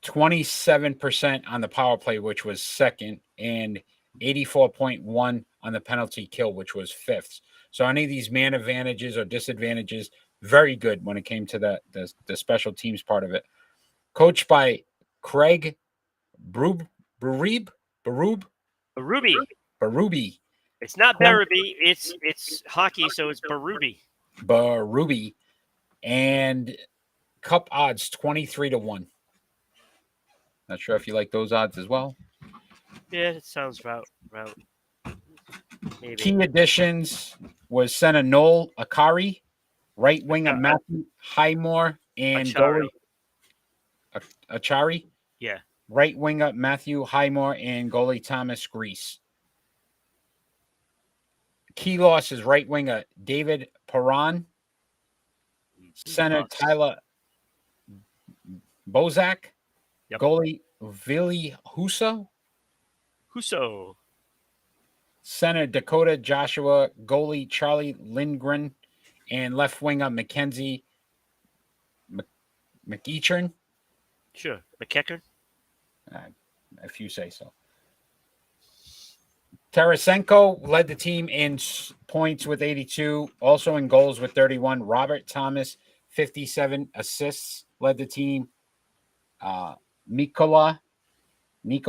27% on the power play, which was second, and 84.1 on the penalty kill, which was fifth. So any of these man advantages or disadvantages, very good when it came to the special teams part of it. Coached by Craig Berube. It's not Berube. It's hockey, so it's Berube. And Cup odds 23-1. Not sure if you like those odds as well. Yeah, it sounds right. Maybe. Key additions was center Noel Akari, right winger Matthew Highmore, and goalie Achari. Yeah. Right winger Matthew Highmore and goalie Thomas Grease. Key losses, right winger David Perron, center Tyler Bozak, goalie Vili Huso, center Dakota Joshua, goalie Charlie Lindgren, and left winger Mackenzie McEachern, Sure. McEachern. if you say so. Tarasenko led the team in points with 82, also in goals with 31. Robert Thomas, 57 assists, led the team. Nico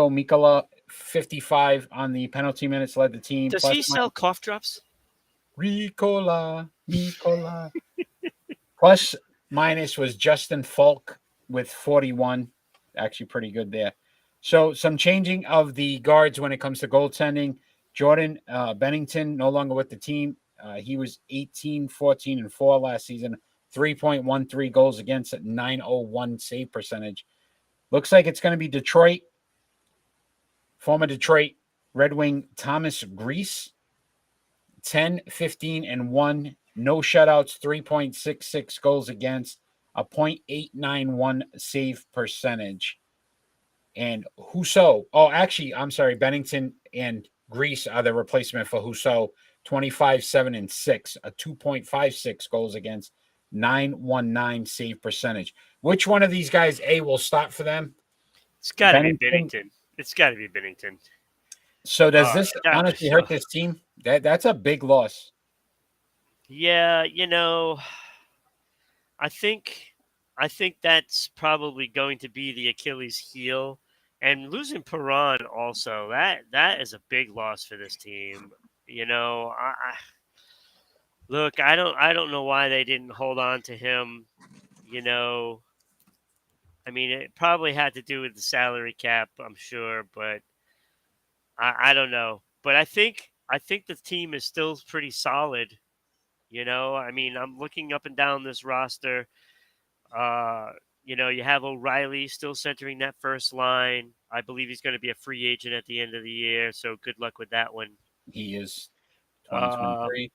Mikola, 55 on the penalty minutes, led the team. Does he sell cough drops? Ricola. Plus minus was Justin Falk with 41. Actually, pretty good there. So, some changing of the guards when it comes to goaltending. Jordan Bennington, no longer with the team. He was 18, 14, and 4 last season. 3.13 goals against at 901 save percentage. Looks like it's going to be Detroit. Former Detroit Red Wing Thomas Greiss. 10, 15, and 1. No shutouts, 3.66 goals against, a .891 save percentage. And Husso, actually, I'm sorry, Bennington and Greece are the replacement for Husso, 25, 7, and 6, a 2.56 goals against, 919 save percentage. Which one of these guys, will start for them? It's got to be Bennington. It's got to be Bennington. So does this honestly hurt this team? That's a big loss. Yeah, I think that's probably going to be the Achilles heel, and losing Perron also that is a big loss for this team. Look, I don't know why they didn't hold on to him. I mean, it probably had to do with the salary cap, I'm sure, but I don't know. But I think the team is still pretty solid. I mean, I'm looking up and down this roster. You have O'Reilly still centering that first line. I believe he's going to be a free agent at the end of the year, so good luck with that one. He is 2023.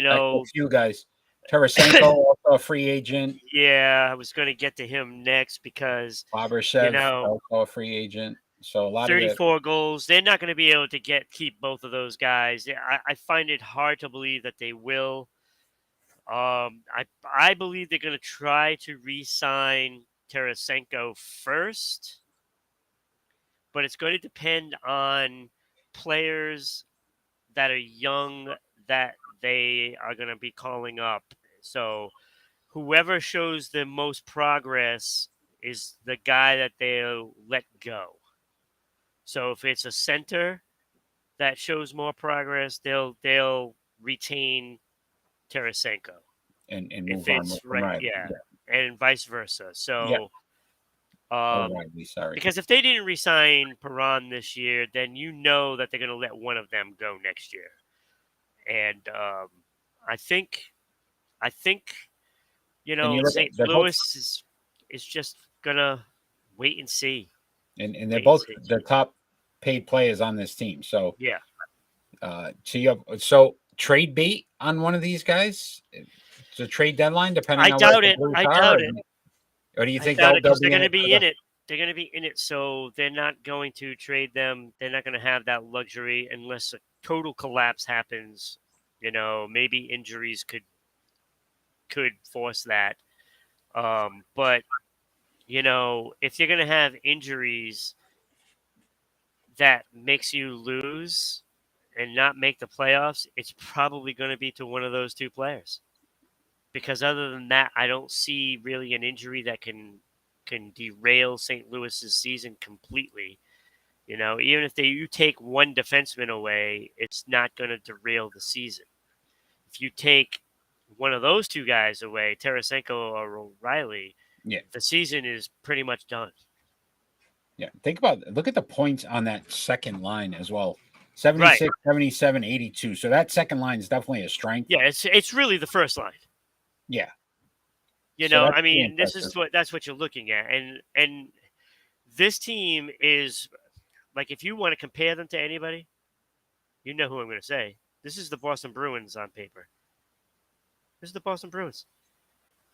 A few guys. Tarasenko, also a free agent. Yeah, I was going to get to him next because Barbashev, also a free agent. So a lot 34 goals. They're not going to be able to keep both of those guys. I find it hard to believe that they will. I believe they're going to try to re-sign Tarasenko first, but it's going to depend on players that are young that they are going to be calling up. So whoever shows the most progress is the guy that they'll let go. So if it's a center that shows more progress, they'll retain Tarasenko. And if move on. It's right, yeah, and vice versa. So, sorry. Because if they didn't re-sign Perron this year, then you know that they're going to let one of them go next year. And I think St. Louis is just gonna wait and see. And they're both the top paid players on this team. So yeah. So trade bait on one of these guys. It's a trade deadline, depending. I doubt it. Or do you think they're going to be in it? They're going to be in it, so they're not going to trade them. They're not going to have that luxury unless a total collapse happens. Maybe injuries could force that. But if you're going to have injuries that makes you lose and not make the playoffs, it's probably going to be to one of those two players. Because other than that, I don't see really an injury that can derail St. Louis's season completely. Even if you take one defenseman away, it's not going to derail the season. If you take one of those two guys away, Tarasenko or O'Reilly, the season is pretty much done. Yeah, look at the points on that second line as well. 76, right. 77, 82. So that second line is definitely a strength. Yeah, it's really the first line. Yeah. I mean, that's what you're looking at. And this team is, like, if you want to compare them to anybody, you know who I'm going to say. This is the Boston Bruins on paper. This is the Boston Bruins.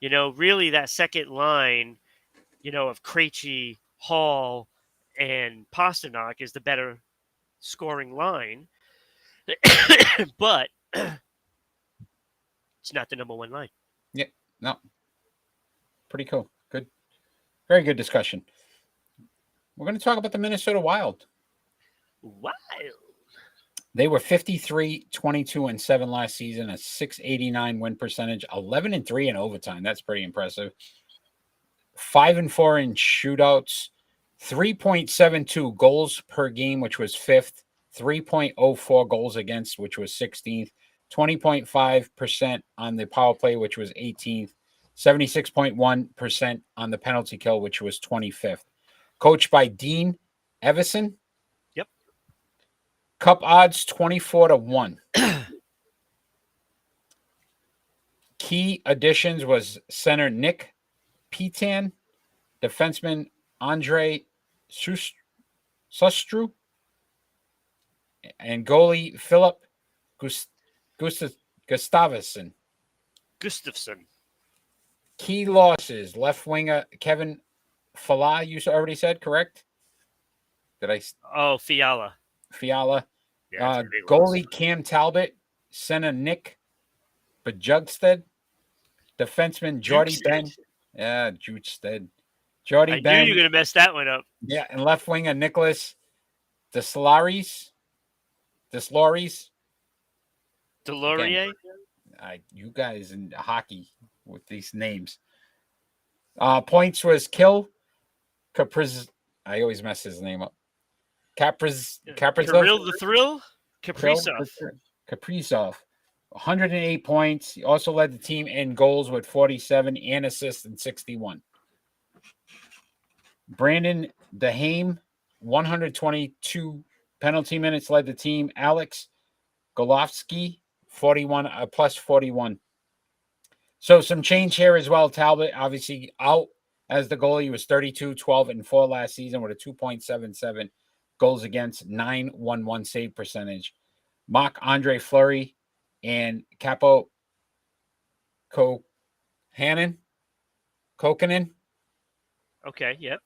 Really that second line, of Krejci, Hall, and Pasternak is the better scoring line. But it's not the number one line. Yeah, no. Pretty cool. Good. Very good discussion. We're going to talk about the Minnesota Wild. Wild. They were 53, 22, and 7 last season, a 689 win percentage, 11 and 3 in overtime. That's pretty impressive. 5 and 4 in shootouts, 3.72 goals per game, which was fifth, 3.04 goals against, which was 16th, 20.5% on the power play, which was 18th, 76.1% on the penalty kill, which was 25th. Coached by Dean Evison. Yep. Cup odds 24-1. Key additions was center Nick Petan, defenseman Andre Sustru, and goalie Philip Gustavsson. Key losses: left winger Kevin Fala, you already said, correct? Did I? Oh, Fiala. Yeah, goalie Cam Talbot, center Nick Bajugstead, defenseman Jordy Ben. Yeah, Jugstead. Jordy Ben. I knew you were going to mess that one up. Yeah, and left winger Nicholas Deslauriers. Delorier? You guys in hockey with these names. Points was Kill Capriz. I always mess his name up. Kirill the Thrill? Kaprizov. 108 points. He also led the team in goals with 47 and assists in 61. Brandon Dehame, 122 penalty minutes, led the team. Alex Golovsky, 41 plus 41. So some change here as well. Talbot obviously out as the goalie. He was 32, 12, and 4 last season with a 2.77 goals against, 911 save percentage. Marc-Andre Fleury and Capo Kokkanen. Okay, yep.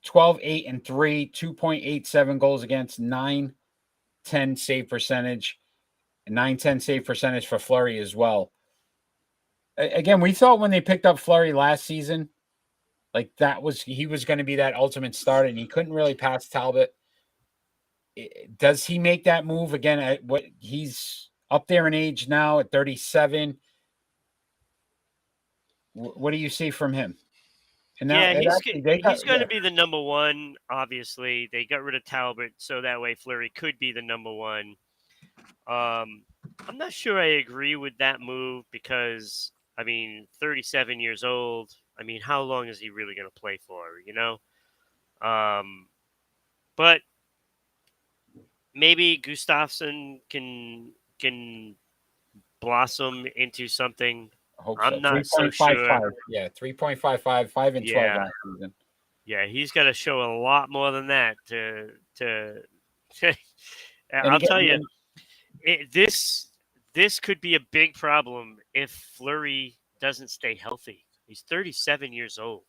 12, 8, and 3, 2.87 goals against, 910 save percentage, 910 save percentage for Fleury as well. Again, we thought when they picked up Fleury last season, like he was going to be that ultimate starter, and he couldn't really pass Talbot. Does he make that move again? He's up there in age now at 37. What do you see from him? And now, he's going to be the number one. Obviously, they got rid of Talbot, so that way Fleury could be the number one. I'm not sure I agree with that move because, 37 years old. How long is he really going to play for? But maybe Gustafsson can blossom into something. I'm not so sure. Yeah, 3.55, 5 and 12 last season. Yeah, he's got to show a lot more than that to I'll tell you, this could be a big problem if Fleury doesn't stay healthy. He's 37 years old.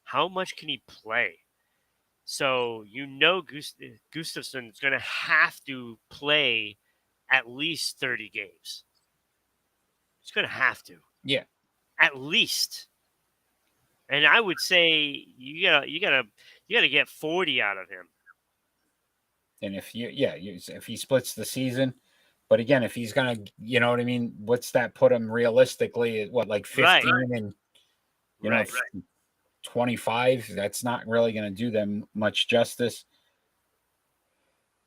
How much can he play? So Gustafsson is going to have to play at least 30 games. He's going to have to. Yeah. At least. And I would say you gotta get 40 out of him. And if he splits the season, but again, if he's gonna, you know what I mean, what's that put him realistically at like 15 and 25? That's not really gonna do them much justice.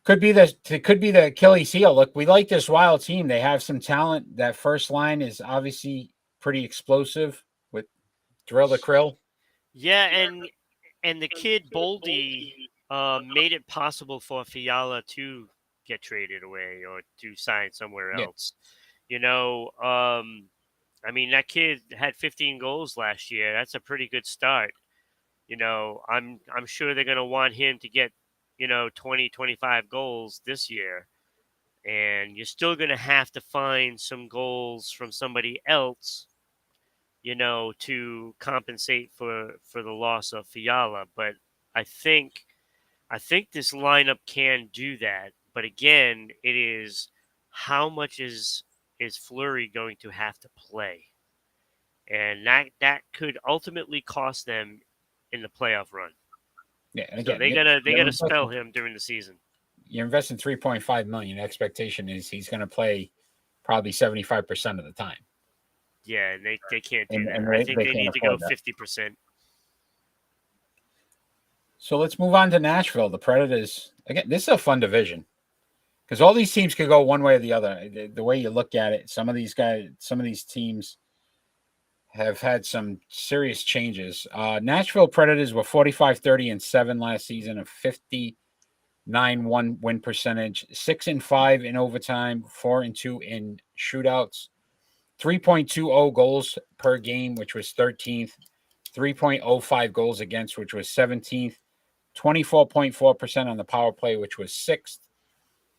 Could be the Achilles heel. Look, we like this Wild team. They have some talent. That first line is obviously pretty explosive with Drill the Krill. Yeah, and the kid Boldy made it possible for Fiala to get traded away or to sign somewhere else. Yeah. That kid had 15 goals last year. That's a pretty good start. I'm sure they're going to want him to get 20, 25 goals this year. And you're still going to have to find some goals from somebody else, to compensate for the loss of Fiala. But I think this lineup can do that. But again, it is how much is Fleury going to have to play? And that could ultimately cost them in the playoff run. Yeah, and So again, they gotta spell him during the season. you're investing $3.5 million. Expectation is he's going to play probably 75% of the time. Yeah, and they can't do that. And I think they they can't need to go afford that. 50%. So let's move on to Nashville. The Predators. Again, this is a fun division because all these teams could go one way or the other. The way you look at it, some of these teams have had some serious changes. Nashville Predators were 45-30-7 last season, a 59-1 win percentage, 6-5 in overtime, 4-2 in shootouts, 3.20 goals per game, which was 13th, 3.05 goals against, which was 17th, 24.4% on the power play, which was 6th,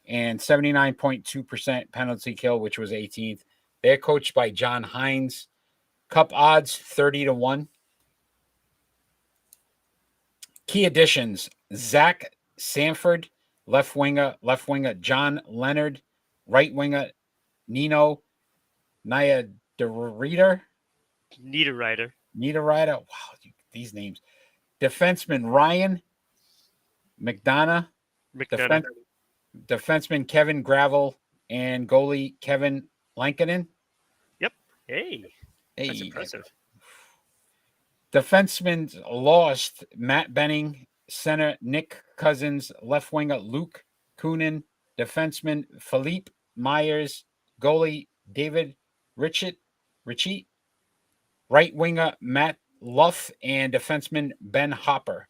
and 79.2% penalty kill, which was 18th. They're coached by John Hines. Cup odds 30-1. Key additions: Zach Sanford, left winger John Leonard, right winger Nino Niederreiter. Niederreiter. Wow, these names. Defenseman Ryan McDonough. McDonough. Defenseman Kevin Gravel and goalie Kevin Lankinen. Yep. Hey, that's Hey, impressive. defenseman lost Matt Benning, center Nick Cousins, left winger Luke Kunin, defenseman Philippe Myers, goalie David Ritchie, right winger Matt Luff, and defenseman Ben Hopper.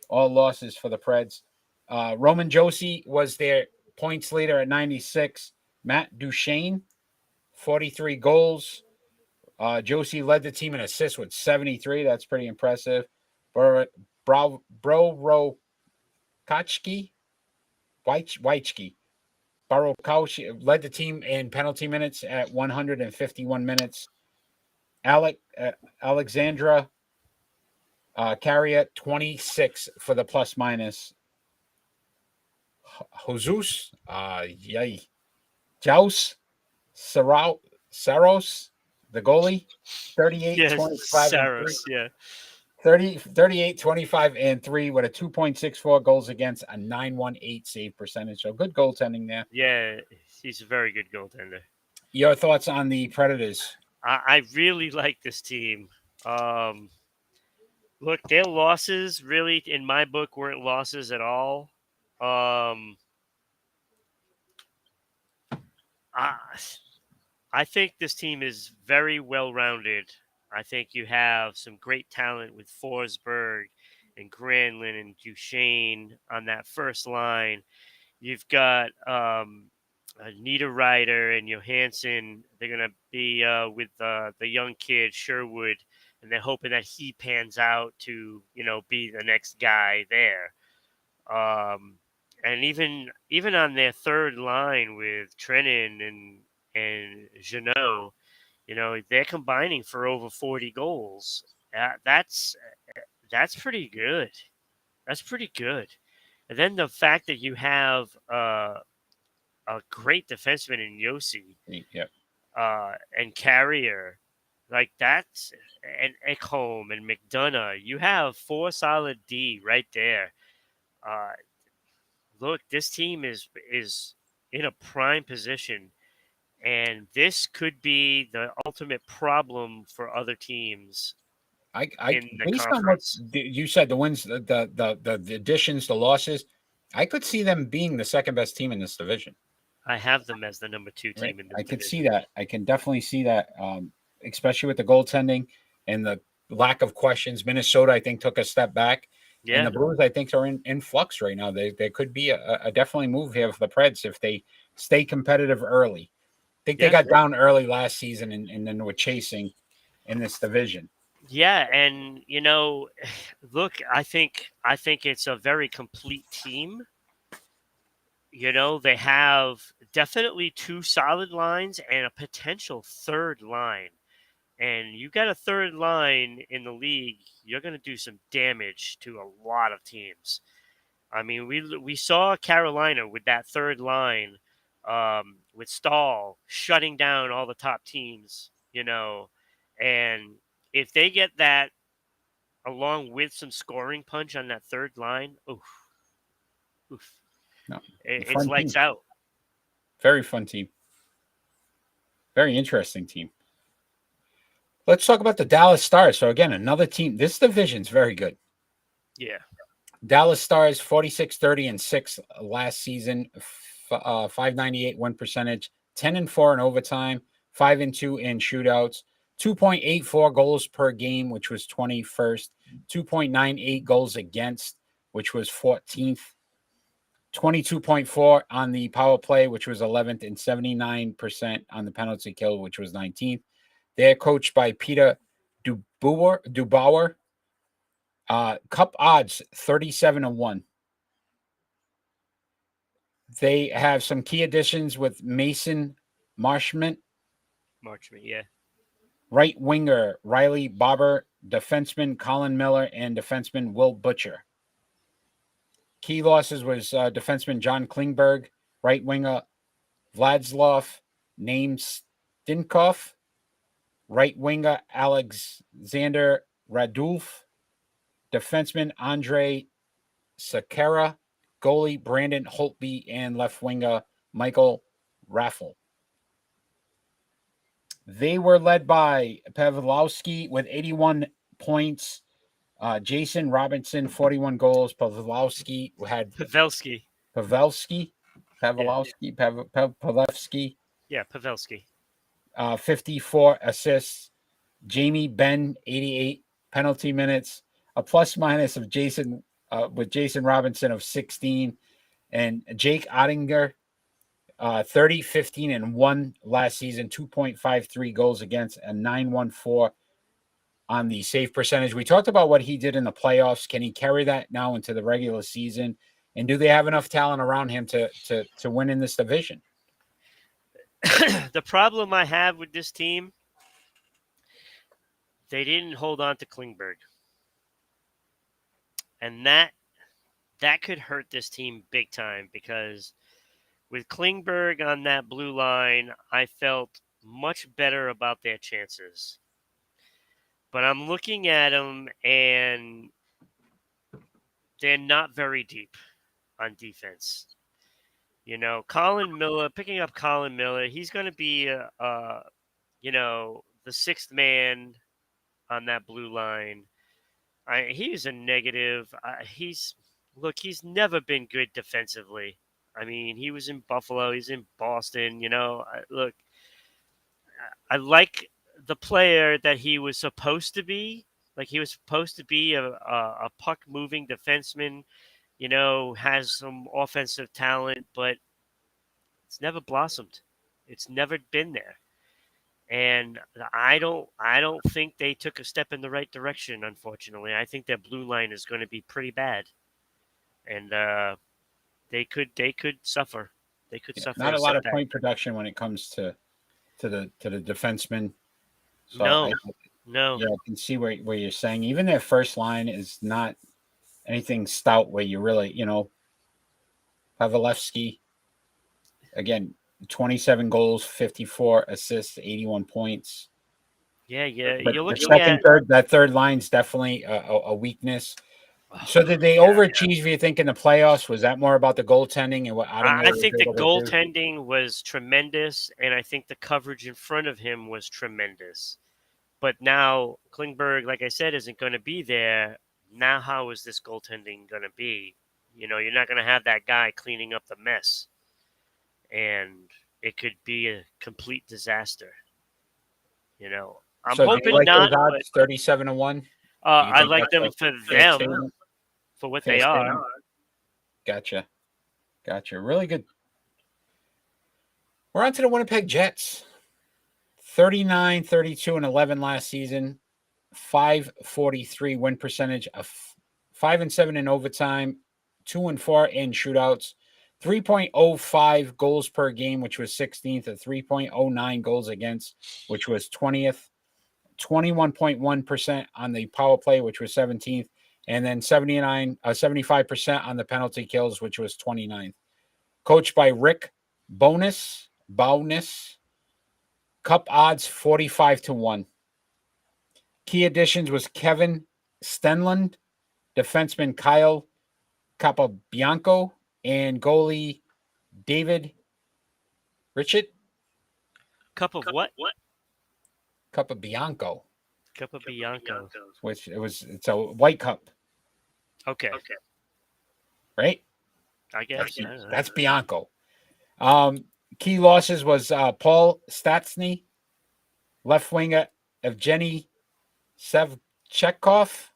All losses for the Preds. Roman Josi was their points leader at 96. Matt Duchesne, 43 goals. Josie led the team in assists with 73. That's pretty impressive. Brokachki, Barokowski led the team in penalty minutes at 151 minutes. Alexandra Carrier, 26 for the plus minus. Jesus, Jaus Saros, the goalie, 38, Yes, 25, and 3. Saros, yeah. 38, 25, and 3 with a 2.64 goals against, a 918 save percentage. So good goaltending there. Yeah, he's a very good goaltender. Your thoughts on the Predators? I really like this team. Look, their losses really, in my book, weren't losses at all. I, I think this team is very well rounded. I think you have some great talent with Forsberg and Granlund and Duchesne on that first line. You've got Niederreiter and Johansson. They're going to be with the young kid Sherwood, and they're hoping that he pans out to be the next guy there. And even on their third line with Trenin and Jeannot, they're combining for over 40 goals. That's pretty good. That's pretty good. And then the fact that you have a great defenseman in Yossi, Yep. and Carrier, like that's and Ekholm and McDonough. You have 4 solid D right there. Look, this team is in a prime position, and this could be the ultimate problem for other teams I in the based conference. on what you said, the wins, the additions, the losses, I could see them being the second best team in this division. I have them as the number 2 Right? team in this I could division. see that. I can definitely see that, especially with the goaltending and the lack of questions. Minnesota, I think, took a step back. And Yeah, the Blues, I think, are in flux right now. They could be a definitely move here for the Preds if they stay competitive early. I think they Yeah. got down early last season and then were chasing in this division. yeah, and look, I think it's a very complete team. They have definitely 2 solid lines and a potential third line. And you got a third line in the league, you're going to do some damage to a lot of teams. I mean, we saw Carolina with that third line, with Stahl shutting down all the top teams, and if they get that along with some scoring punch on that third line. Oof, oof. No, It's fun lights team. out. Very fun team. Very interesting team. Let's talk about the Dallas Stars. So again, another team. This division's very good. Yeah. Dallas Stars 46-30-6 last season, 598 win percentage, 10-4 in overtime, 5-2 in shootouts, 2.84 goals per game, which was 21st, 2.98 goals against, which was 14th, 22.4 on the power play, which was 11th, and 79% on the penalty kill, which was 19th. They're coached by Peter Dubauer. Cup odds 37-1. They have some key additions with Mason Marshman, Yeah. right winger Riley Bobber, defenseman Colin Miller, and defenseman Will Butcher. Key losses was defenseman John Klingberg, right winger Vladslav Namestinkov, right winger Alexander Radulf, defenseman Andre Sakara, goalie Brandon Holtby, and left winger Michael Raffle. They were led by Pavlovsky with 81 points. Jason Robinson, 41 goals. Pavlovsky had Pavelski. Pavlovsky, Yeah, Pavelski. 54 assists. Jamie Benn, 88 penalty minutes. A plus minus of Jason with Jason Robinson of 16, and Jake Ottinger, 30, 15, and 1 last season, 2.53 goals against, and 914 on the save percentage. We talked about what he did in the playoffs. Can he carry that now into the regular season? And do they have enough talent around him to win in this division? The problem I have with this team, they didn't hold on to Klingberg. And that could hurt this team big time, because with Klingberg on that blue line, I felt much better about their chances. But I'm looking at them, and they're not very deep on defense. You know, picking up Colin Miller, he's going to be, the sixth man on that blue line. He's a negative. He's never been good defensively. I mean, he was in Buffalo. He's in Boston. I like the player that he was supposed to be. Like, he was supposed to be a puck-moving defenseman, has some offensive talent, but it's never blossomed. It's never been there. And I don't think they took a step in the right direction, unfortunately. I think their blue line is going to be pretty bad. And they could suffer. They could suffer. Not a lot of point production when it comes to the defensemen. So no. Yeah, I can see where you're saying. Even their first line is not anything stout where you really, Pavelski, again, 27 goals, 54 assists, 81 points. Yeah. But You're looking that third line's definitely a weakness. So did they overachieve, you think, in the playoffs? Was that more about the goaltending and what I think the goaltending was tremendous, and I think the coverage in front of him was tremendous. But now Klingberg, like I said, isn't going to be there. Now how is this goaltending going to be? You're not going to have that guy cleaning up the mess. And it could be a complete disaster. I'm hoping not. 37-1. I like them for them, for what they are. Gotcha. Really good. We're on to the Winnipeg Jets. 39, 32, and 11 last season. 543 win percentage, 5-7 in overtime, 2-4 in shootouts. 3.05 goals per game, which was 16th, and 3.09 goals against, which was 20th. 21.1% on the power play, which was 17th, and then 75% on the penalty kills, which was 29th. Coached by Rick Bowness. Cup odds 45-1. Key additions was Kevin Stenlund, defenseman Kyle Capobianco, and goalie David Richard Cup of what? Capobianco, Cup of Bianco. which it's a white cup, Okay. right? I guess. I don't know. That's Bianco. Key losses was Paul Stastny, left winger Evgeny Sevchekov,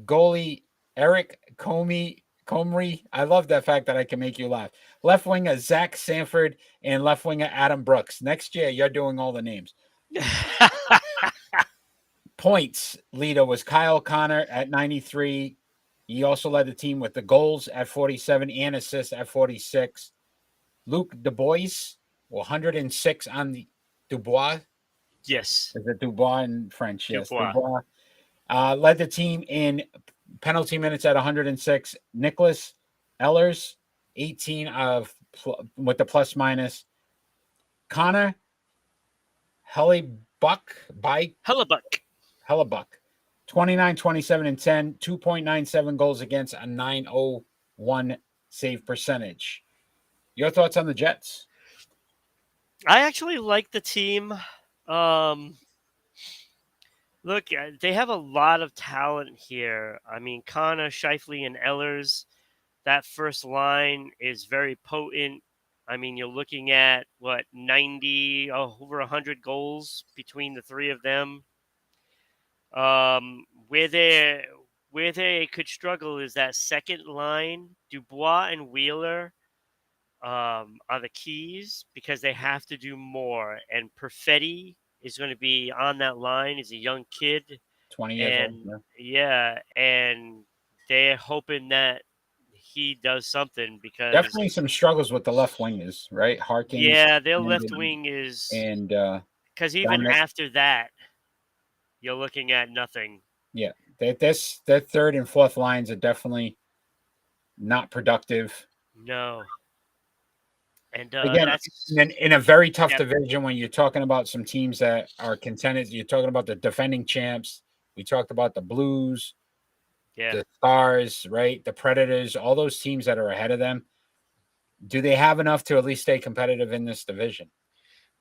goalie Eric Comrie. I love that fact that I can make you laugh. Left winger Zach Sanford and left winger Adam Brooks. Next year, you're doing all the names. Points leader was Kyle Connor at 93. He also led the team with the goals at 47 and assists at 46. Luke Dubois, 106 on the Dubois. Yes. Is it Dubois in French? Yes, Dubois. Dubois. Led the team in penalty minutes at 106. Nicholas Ellers, 18 with the plus minus. Connor Hellebuck, 29, 27, and 10, 2.97 goals against, a 901 save percentage. Your thoughts on the Jets? I actually like the team. Look, they have a lot of talent here. I mean, Connor, Scheifele, and Ellers, that first line is very potent. I mean, you're looking at, 90, over 100 goals between the three of them. Where they could struggle is that second line. Dubois and Wheeler are the keys because they have to do more. And Perfetti is going to be on that line. He's a young kid. 20 years And old. and they're hoping that he does something because Definitely some struggles with the left wingers, right? Harkins. Yeah, their left wing is and because even Dominic. after that, you're looking at nothing. Yeah, their third and fourth lines are definitely not productive. No. And Again, that's in a very tough division when you're talking about some teams that are contenders. You're talking about the defending champs. We talked about the Blues, the Stars, right? The Predators, all those teams that are ahead of them. Do they have enough to at least stay competitive in this division?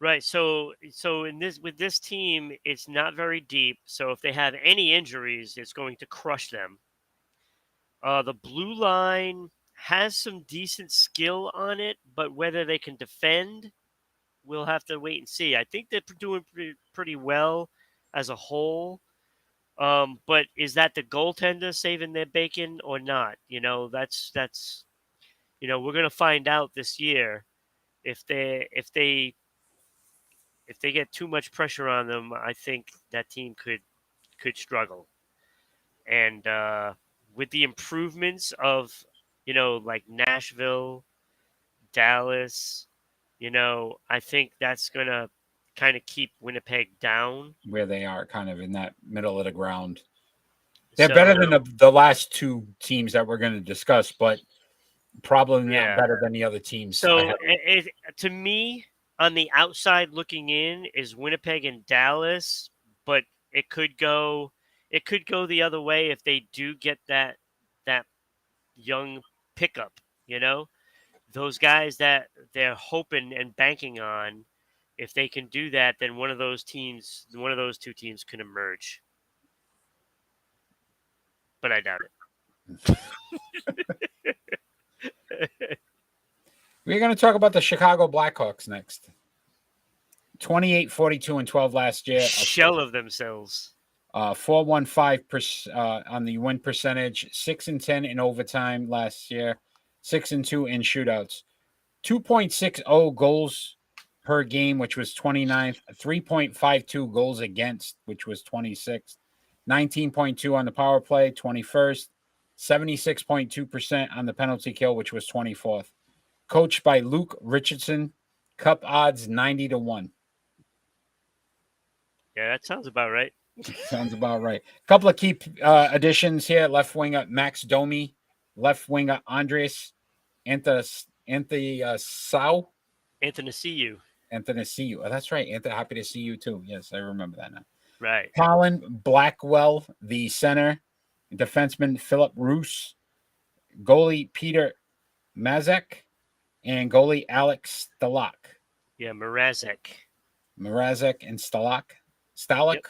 right. So with this team, it's not very deep. So if they have any injuries, it's going to crush them. The blue line has some decent skill on it, but whether they can defend, we'll have to wait and see. I think they're doing pretty well as a whole. But is that the goaltender saving their bacon or not? That's we're gonna find out this year if they get too much pressure on them. I think that team could struggle. And with the improvements of like Nashville, Dallas, I think that's gonna kind of keep Winnipeg down where they are, kind of in that middle of the ground. They're better than the last two teams that we're going to discuss, but probably not better than the other teams. So to me, on the outside looking in, is Winnipeg and Dallas, but it could go the other way if they do get that young pickup. Those guys that they're hoping and banking on. If they can do that, then one of those two teams can emerge. But I doubt it. We're going to talk about the Chicago Blackhawks next. 28, 42, and 12 last year. Shell of themselves. 415 on the win percentage, 6-10 in overtime last year, 6-2 in shootouts, 2.60 goals per game, which was 29th, 3.52 goals against, which was 26th, 19.2 on the power play, 21st, 76.2% on the penalty kill, which was 24th. Coached by Luke Richardson, cup odds 90-1. Yeah, that sounds about right. Sounds about right. A couple of key additions here. Left winger Max Domi. Left winger Andres Anthony Anthony, see you. Anthony, see you. Oh, that's right. Anthony, happy to see you too. Yes, I remember that now. Right. Colin Blackwell, the center. Defenseman Philip Roos. Goalie Peter Mazek. And goalie Alex Stalak. Yeah, Mrazek. Mrazek and Stalak. Yep.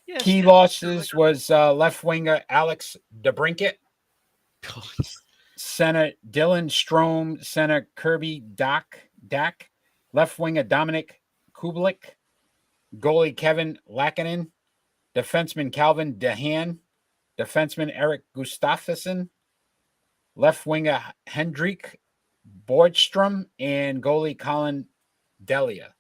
Yes. Key losses was left winger Alex DeBrinket. Center Dylan Strome. Center Kirby Dak. Left winger Dominic Kublik. Goalie Kevin Lackinen. Defenseman Calvin Dehan. Defenseman Eric Gustafsson. Left winger Hendrik Bordstrom. And goalie Colin Delia.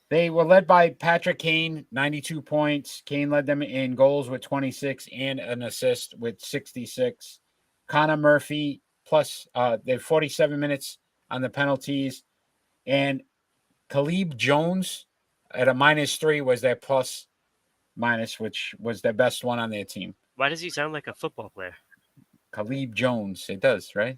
They were led by Patrick Kane, 92 points. Kane led them in goals with 26 and an assist with 66. Connor Murphy plus they had 47 minutes on the penalties. And Caleb Jones at a -3 was their plus minus, which was their best one on their team. Why does he sound like a football player? Caleb Jones. It does, right?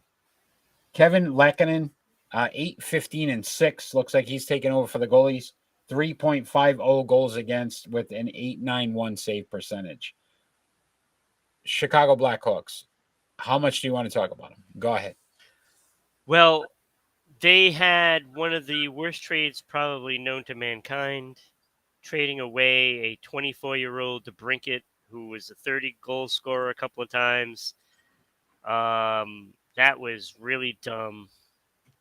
Kevin Lackinen, 8, 15, and 6. Looks like he's taking over for the goalies. 3.50 goals against with an 8.91 save percentage. Chicago Blackhawks. How much do you want to talk about them? Go ahead. Well, they had one of the worst trades probably known to mankind, trading away a 24-year-old DeBrinket, who was a 30-goal scorer a couple of times. That was really dumb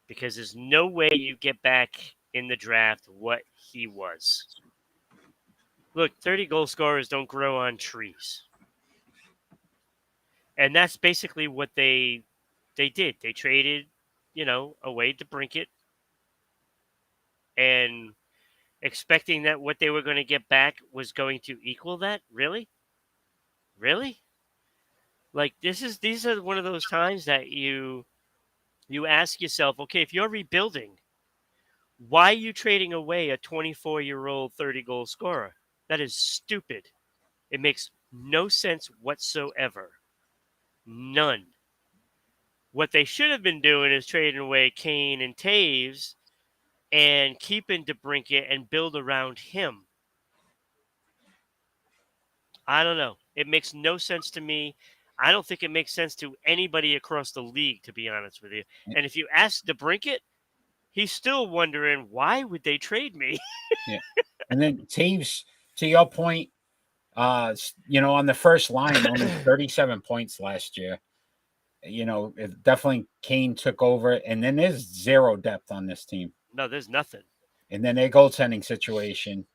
because there's no way you get back in the draft what he was. Look, 30-goal scorers don't grow on trees. And that's basically what they did. They traded, away DeBrinket and expecting that what they were going to get back was going to equal that. Really? Like these are one of those times that you ask yourself, okay, if you're rebuilding, why are you trading away a 24-year-old 30-goal scorer? That is stupid. It makes no sense whatsoever. None. What they should have been doing is trading away Kane and Taves and keeping DeBrinket and build around him. I don't know. It makes no sense to me. I don't think it makes sense to anybody across the league, to be honest with you. And if you ask DeBrinket, he's still wondering, why would they trade me? Yeah. And then Taves, to your point, on the first line, only 37 points last year. Definitely Kane took over, and then there's zero depth on this team. No, there's nothing. And then their goaltending situation.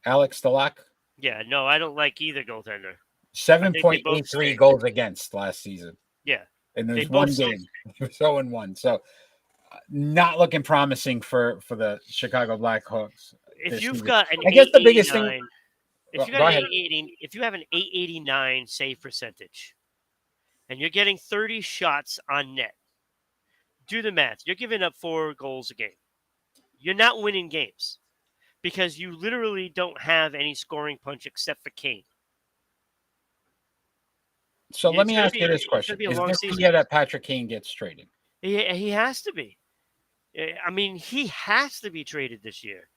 Alex Stalak. Yeah, no, I don't like either goaltender. 7.83 goals against last season. Yeah. And there's one game. 0-1. So not looking promising for the Chicago Blackhawks. If you've got an, I guess the biggest thing. If you got if you have an 889 save percentage, and you're getting 30 shots on net, do the math. You're giving up 4 goals a game. You're not winning games because you literally don't have any scoring punch except for Kane. So let me ask you this question: is this the year that Patrick Kane gets traded? He has to be. I mean, he has to be traded this year.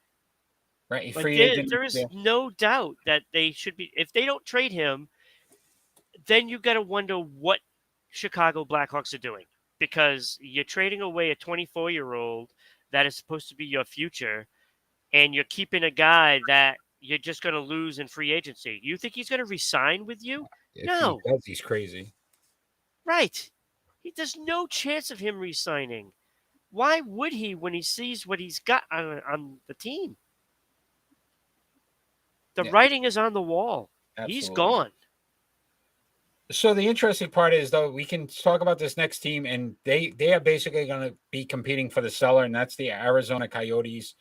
Right. But there is no doubt that they should be. If they don't trade him, then you got to wonder what Chicago Blackhawks are doing, because you're trading away a 24-year-old that is supposed to be your future, and you're keeping a guy that you're just going to lose in free agency. You think he's going to resign with you? No. He does, he's crazy. Right. There's no chance of him resigning. Why would he when he sees what he's got on the team? The writing is on the wall. Absolutely. He's gone. So the interesting part is, though, we can talk about this next team, and they are basically going to be competing for the cellar, and that's the Arizona Coyotes.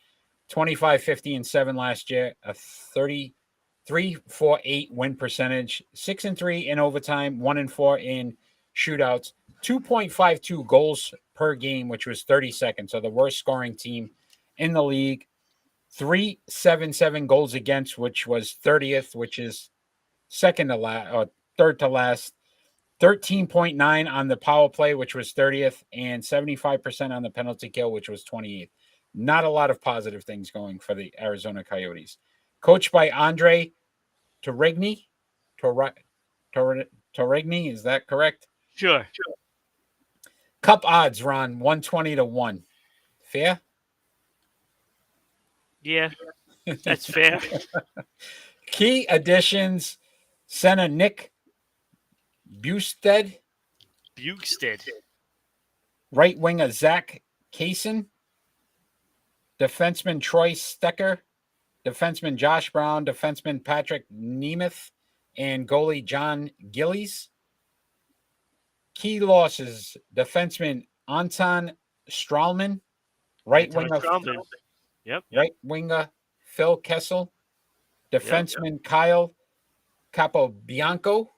25, 50, and 7 last year, a 33-4-8 win percentage, 6-3 in overtime, 1-4 in shootouts, 2.52 goals per game, which was 32nd, so the worst scoring team in the league. 3.77 goals against, which was 30th, which is second to last, or third to last. 13.9 on the power play, which was 30th, and 75% on the penalty kill, which was 28th. Not a lot of positive things going for the Arizona Coyotes. Coached by Andre Torregni. Torregni, is that correct? Sure. Cup odds, Ron, 120-1. Fair? Yeah, that's fair. Key additions, center Nick Bustad, Bukestead. right winger Zach Kaysen, defenseman Troy Stecker, defenseman Josh Brown, defenseman Patrick Nemeth, and goalie John Gillies. Key losses, defenseman Anton Strahlman, right winger Yep. right winger Phil Kessel, defenseman Kyle Capobianco.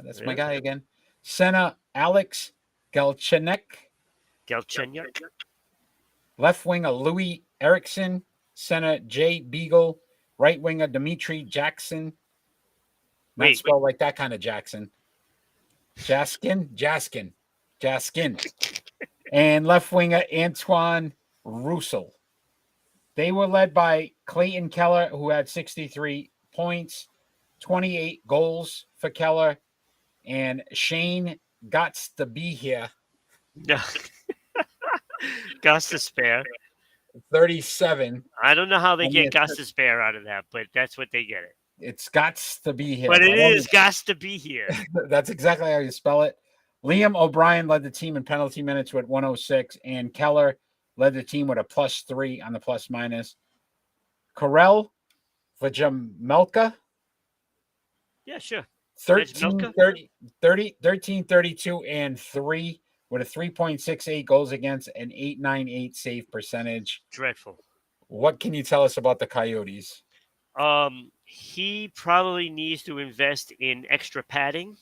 That's my guy again. Center Alex Galchenyuk. Left winger Louis Erickson. Center Jay Beagle. Right winger Dimitri Jackson. Not spelled like that kind of Jackson. Jaskin. And left winger Antoine Roussel. They were led by Clayton Keller, who had 63 points, 28 goals for Keller, and Shane Gots to be here. No. Gus to spare. 37. I don't know how they get Gus to spare out of that, but that's what they get it. It's Gots to be here. But it is Gus to be here. That's exactly how you spell it. Liam O'Brien led the team in penalty minutes with 106, and Keller led the team with a +3 on the plus minus. Karel Vajamelka. Yeah, sure. 13, 32, and 3 with a 3.68 goals against and 898 save percentage. Dreadful. What can you tell us about the Coyotes? He probably needs to invest in extra padding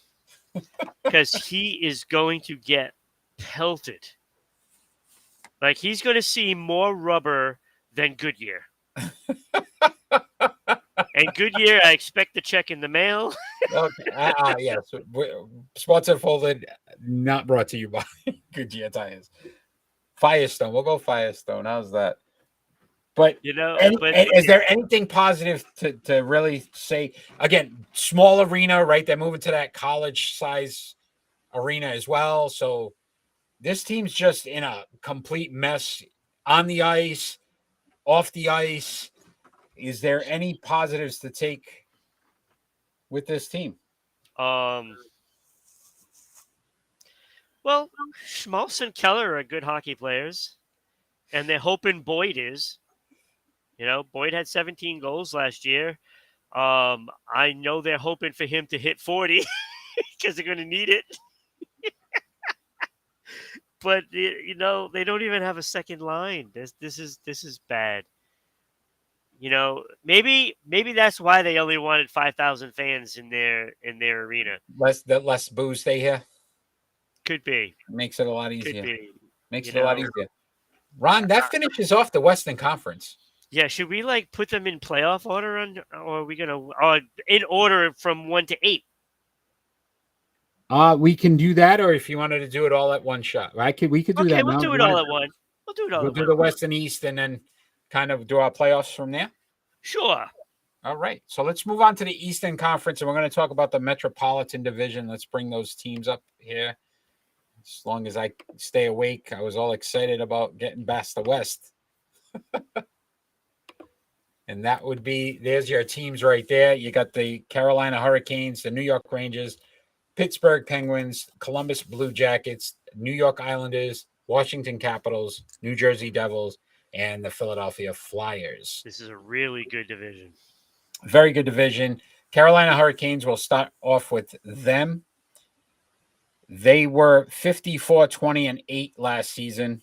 because he is going to get pelted. Like, he's going to see more rubber than Goodyear. And Goodyear, I expect the check in the mail. Okay. Yes. Sponsor folded, not brought to you by Goodyear Tires. Firestone. We'll go Firestone. How's that? But, is there anything positive to really say? Again, small arena, right? They're moving to that college size arena as well. So this team's just in a complete mess on the ice, off the ice. Is there any positives to take with this team? Well, Schmaltz and Keller are good hockey players, and they're hoping Boyd is. Boyd had 17 goals last year. I know they're hoping for him to hit 40 because they're going to need it. But they don't even have a second line. This is bad. Maybe that's why they only wanted 5,000 fans in their arena. Less booze they hear. Could be. Makes it a lot easier. Could be. Makes it a lot easier. Ron, that finishes off the Western Conference. Yeah, should we put them in playoff order, or are we gonna in order from 1 to 8? We can do that, or if you wanted to do it all at one shot, we could do that. Okay, we'll do it all at one. We'll do the West and East, and then kind of do our playoffs from there. Sure. All right, so let's move on to the Eastern Conference, and we're going to talk about the Metropolitan Division. Let's bring those teams up here. As long as I stay awake, I was all excited about getting past the West. And that would be, there's your teams right there. You got the Carolina Hurricanes, the New York Rangers, Pittsburgh Penguins, Columbus Blue Jackets, New York Islanders, Washington Capitals, New Jersey Devils, and the Philadelphia Flyers. This is a really good division. Very good division. Carolina Hurricanes will start off with them. They were 54-20-8 last season.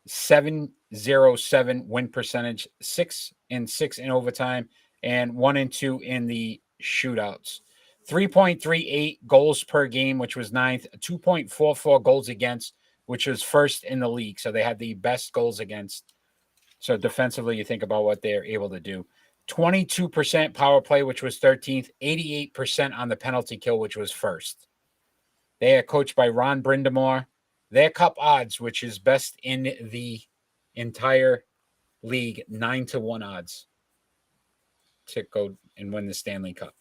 707 win percentage, 6-6 in overtime, and 1-2 in the shootouts. 3.38 goals per game, which was ninth. 2.44 goals against, which was first in the league. So they had the best goals against. So defensively, you think about what they're able to do. 22% power play, which was 13th. 88% on the penalty kill, which was first. They are coached by Ron Brindamore. Their cup odds, which is best in the entire league 9-1 odds to go and win the Stanley Cup.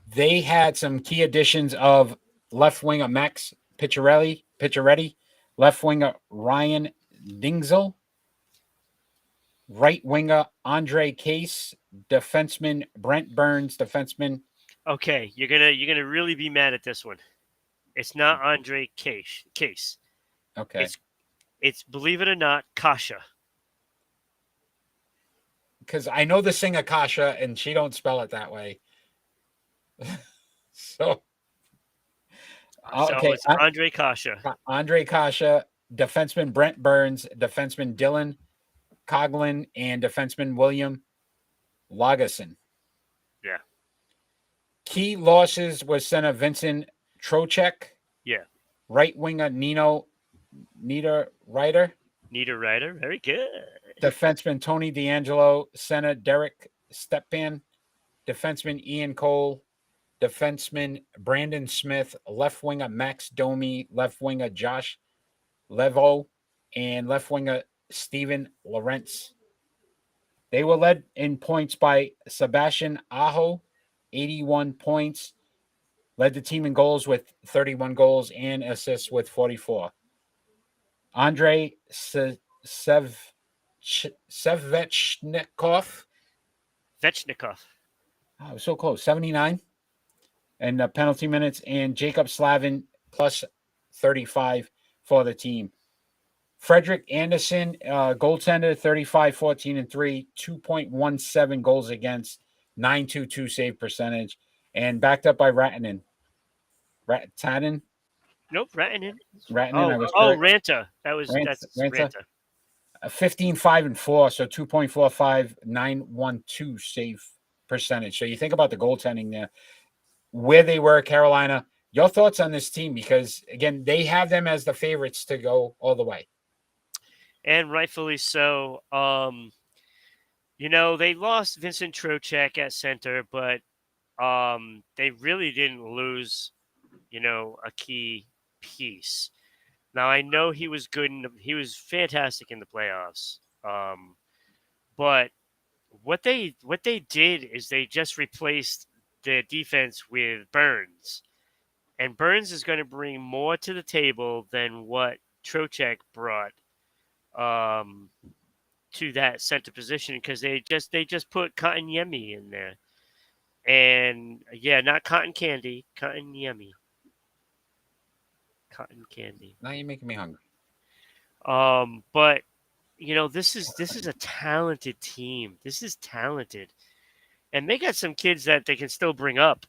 They had some key additions of left winger Max Picciarelli, left winger Ryan Dingzel, right winger Andre Case, defenseman Brent Burns, defenseman. Okay, you're gonna really be mad at this one. It's not Andre Case. Okay. It's believe it or not, Kasha. Because I know the singer Kasha, and she don't spell it that way. So okay, it's Andre Kasha. Andre Kasha, defenseman Brent Burns, defenseman Dylan Coughlin, and defenseman William Lagerson. Yeah. Key losses was center Vincent Trocheck. Yeah. Right winger Niederreiter. Niederreiter, very good. Defenseman Tony D'Angelo, center Derek Stepan, defenseman Ian Cole, defenseman Brandon Smith, left winger Max Domi, left winger Josh Levo, and left winger Steven Lawrence. They were led in points by Sebastian Aho, 81 points, led the team in goals with 31 goals and assists with 44. Andrei Sevechnikov. Oh, so close. 79. And penalty minutes. And Jacob Slavin plus 35 for the team. Frederick Anderson, goaltender, 35, 14, and 3, 2.17 goals against, 9.22 save percentage, and backed up by Rantanen. Nope, Rantanen. Ranta. That's Ranta. 15, 5, and 4, so 2.45, 9.12 save percentage. So you think about the goaltending there, where they were, Carolina. Your thoughts on this team? Because, again, they have them as the favorites to go all the way. And rightfully so. They lost Vincent Trocheck at center, but they really didn't lose, a key piece. Now, I know he was good. He was fantastic in the playoffs. But what they did is they just replaced their defense with Burns. And Burns is going to bring more to the table than what Trocheck brought to that center position, because they just put Cotton Yemi in there. And not Cotton Candy, Cotton Yemi. Cotton Candy. Now you're making me hungry. But this is a talented team. This is talented. And they got some kids that they can still bring up.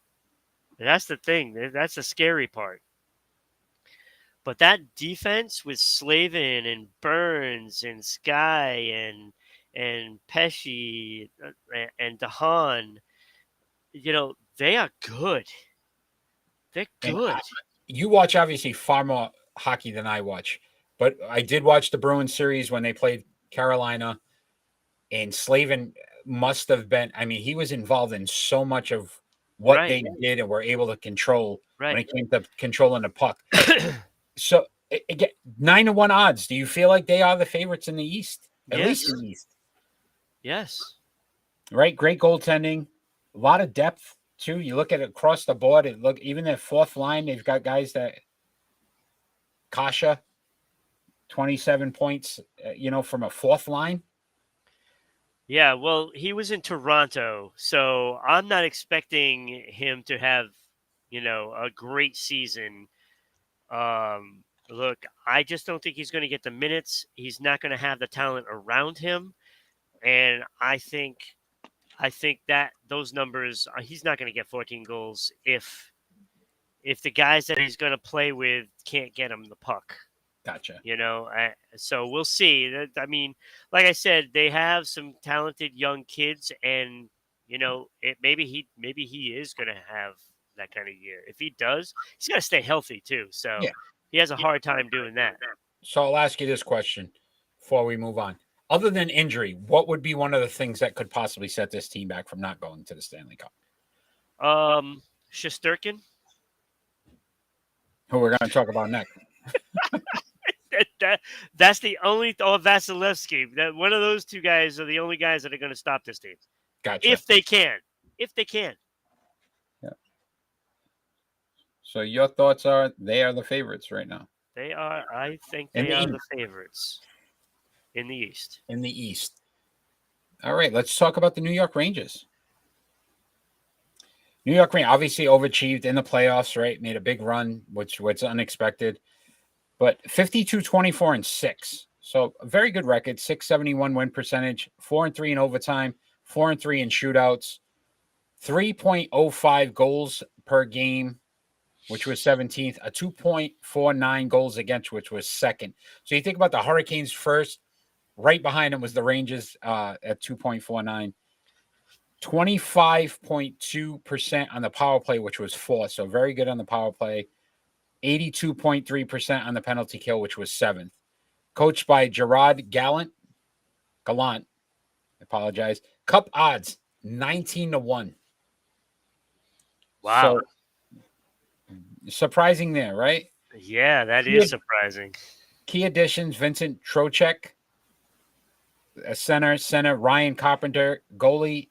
And that's the thing. That's the scary part. But that defense with Slavin and Burns and Sky and Pesci and DeHaan, they are good. They're good. You watch, obviously, far more hockey than I watch. But I did watch the Bruins series when they played Carolina. And Slavin must have been, he was involved in so much of what they did and were able to control when it came to controlling the puck. So, again, 9-1 odds. Do you feel like they are the favorites in the East? At least in the East. Yes. Right? Great goaltending. A lot of depth, too. You look at it across the board. Even their fourth line, they've got guys that Kasha, 27 points, from a fourth line. Yeah, well, he was in Toronto, so I'm not expecting him to have, a great season. Look, I just don't think he's going to get the minutes. He's not going to have the talent around him, and I think that those numbers, he's not going to get 14 goals if the guys that he's going to play with can't get him the puck. Gotcha. So we'll see. Like I said, they have some talented young kids, and maybe he is going to have that kind of year. If he does, he's got to stay healthy too. So he has a hard time doing that. So I'll ask you this question before we move on. Other than injury, what would be one of the things that could possibly set this team back from not going to the Stanley Cup? Shesterkin, who we're going to talk about next. That's the only or Vasilevsky. That one of those two guys are the only guys that are going to stop this team Gotcha. if they can. If they can. Yeah. So your thoughts are they are the favorites right now They are. I think In they the are East. the favorites in the East. in the East. All right, let's talk about the New York Rangers. New York Rangers obviously overachieved in the playoffs, right? Made a big run, which was unexpected. But 52-24-6. So a very good record, 671 win percentage, 4-3 in overtime, 4-3 in shootouts, 3.05 goals per game, which was 17th, a 2.49 goals against, which was second. So you think about the Hurricanes first, right behind them was the Rangers at 2.49. 25.2% on the power play, which was fourth. So very good on the power play. 82.3% on the penalty kill, which was seventh. Coached by Gerard Gallant. I apologize. Cup odds 19-1. Wow. So surprising there, right? Yeah, that is surprising. Key additions: Vincent Trocheck, center Ryan Carpenter, goalie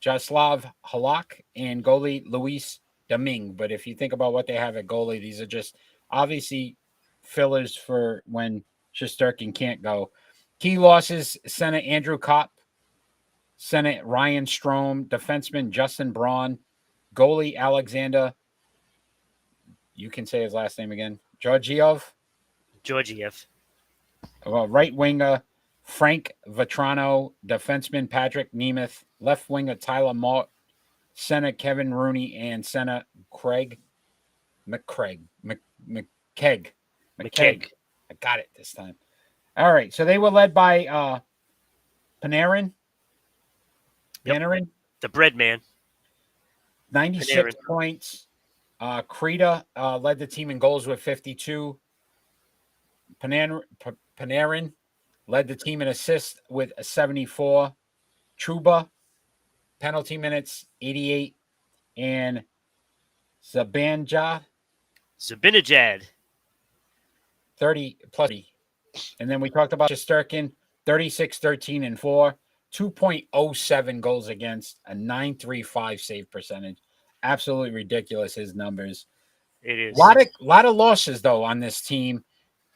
Jaslav Halak, and goalie Luis Domingue. But if you think about what they have at goalie, these are just obviously fillers for when Shesterkin can't go. Key losses: center Andrew Kopp, center Ryan Strome, defenseman Justin Braun, goalie Alexander. You can say his last name again. Georgiev. Right winger Frank Vetrano, defenseman Patrick Nemeth, left winger Tyler Mott, center Kevin Rooney, and center Craig McKegg. I got it this time. All right, so they were led by Panarin. Panarin, the bread man. 96 Panarin. points. Krita led the team in goals with 52. Panarin led the team in assists with 74. Trouba, penalty minutes, 88. And Zibanejad, 30 plus. And then we talked about Shesterkin, 36, 13, and 4. 2.07 goals against, a 9.35 save percentage. Absolutely ridiculous, his numbers. It is. Lot of losses, though, on this team.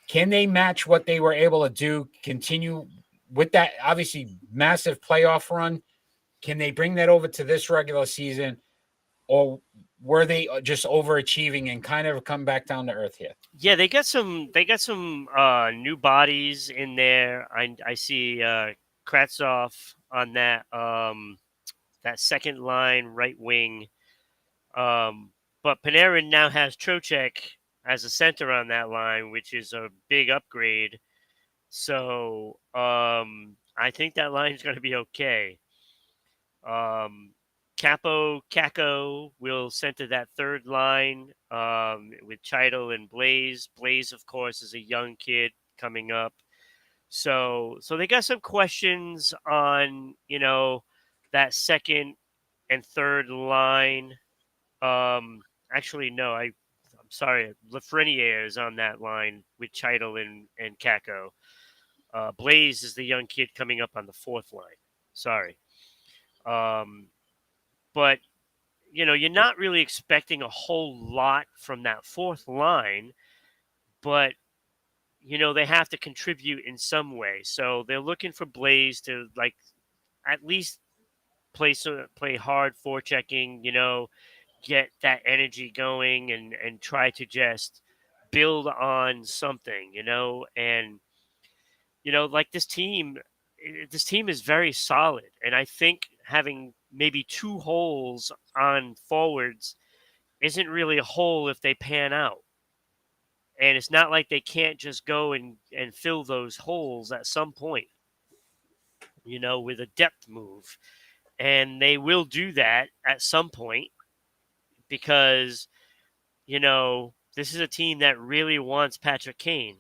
Can they match what they were able to do? Continue with that obviously massive playoff run? Can they bring that over to this regular season, or were they just overachieving and kind of come back down to earth here? Yeah, they got some new bodies in there. I see Kravtsov on that that second line right wing. But Panarin now has Trocheck as a center on that line, which is a big upgrade. So I think that line is going to be okay. Kako will center that third line with Cheidel and Blaze. Blaze, of course, is a young kid coming up. So they got some questions on, that second and third line. Actually, no, I'm sorry. Lafreniere is on that line with Cheidel and Kako. Blaze is the young kid coming up on the fourth line. Sorry. But, you're not really expecting a whole lot from that fourth line, but, they have to contribute in some way. So they're looking for Blaze to, at least play hard forechecking, get that energy going and try to just build on something, and, this team is very solid. And I think having maybe two holes on forwards isn't really a hole if they pan out. And it's not like they can't just go and fill those holes at some point, with a depth move. And they will do that at some point because, this is a team that really wants Patrick Kane.